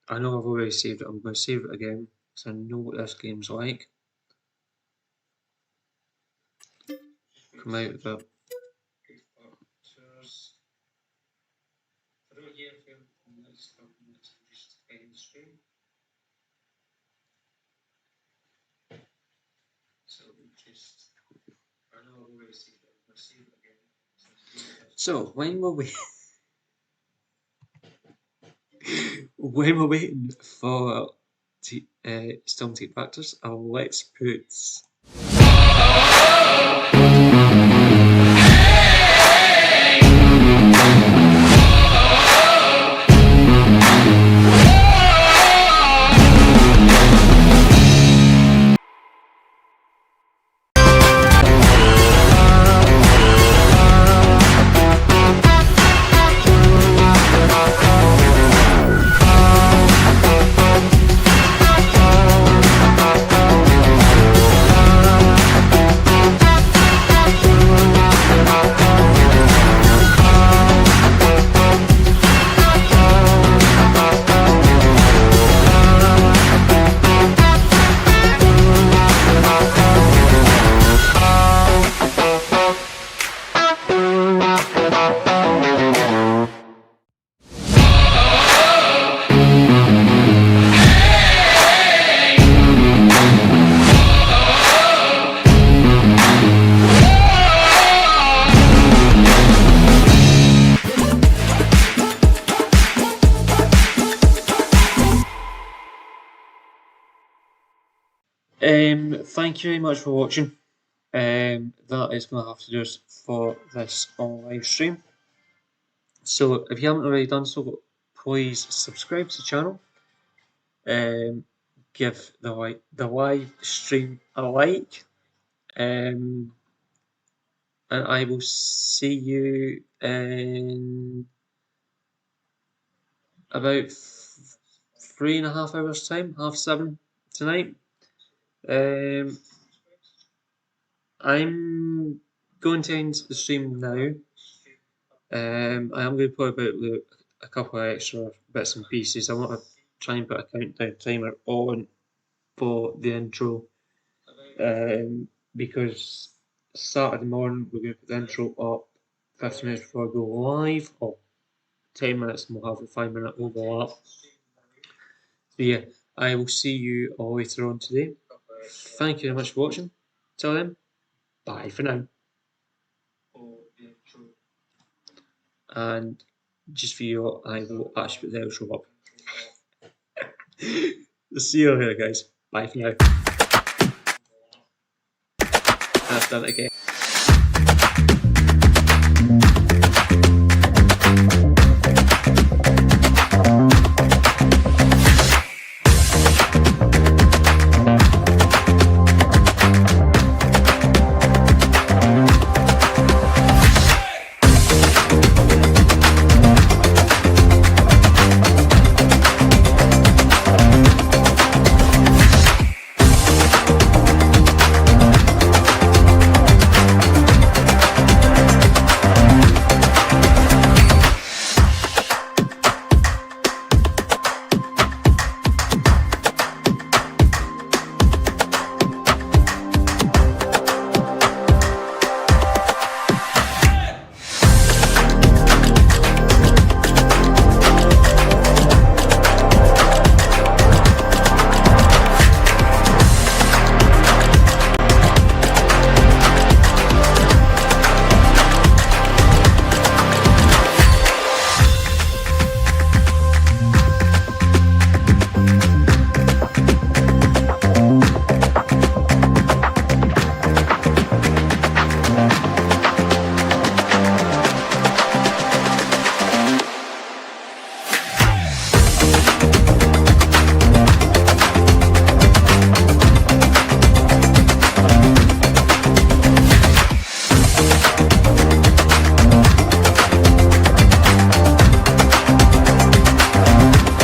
I know I've already saved it, I'm going to save it again because I know what this game's like. Come out of it. So when we're when we're waiting for Storm to get back to us, let's put thank you very much for watching. That is going to have to do us for this live stream. So if you haven't already done so, please subscribe to the channel. Give the live stream a like. And I will see you in about 3.5 hours time, 6:30 tonight. I'm going to end the stream now. I am going to put about a couple of extra bits and pieces. I want to try and put a countdown timer on for the intro, because Saturday morning we're going to put the intro up 15 minutes before I go live, or 10 minutes, and we'll have a 5-minute overlap. So yeah, I will see you all later on today. Thank you very much for watching. Till then, bye for now. And just for you, I will actually put the outro up. See you later, guys. Bye for now. I've done it again.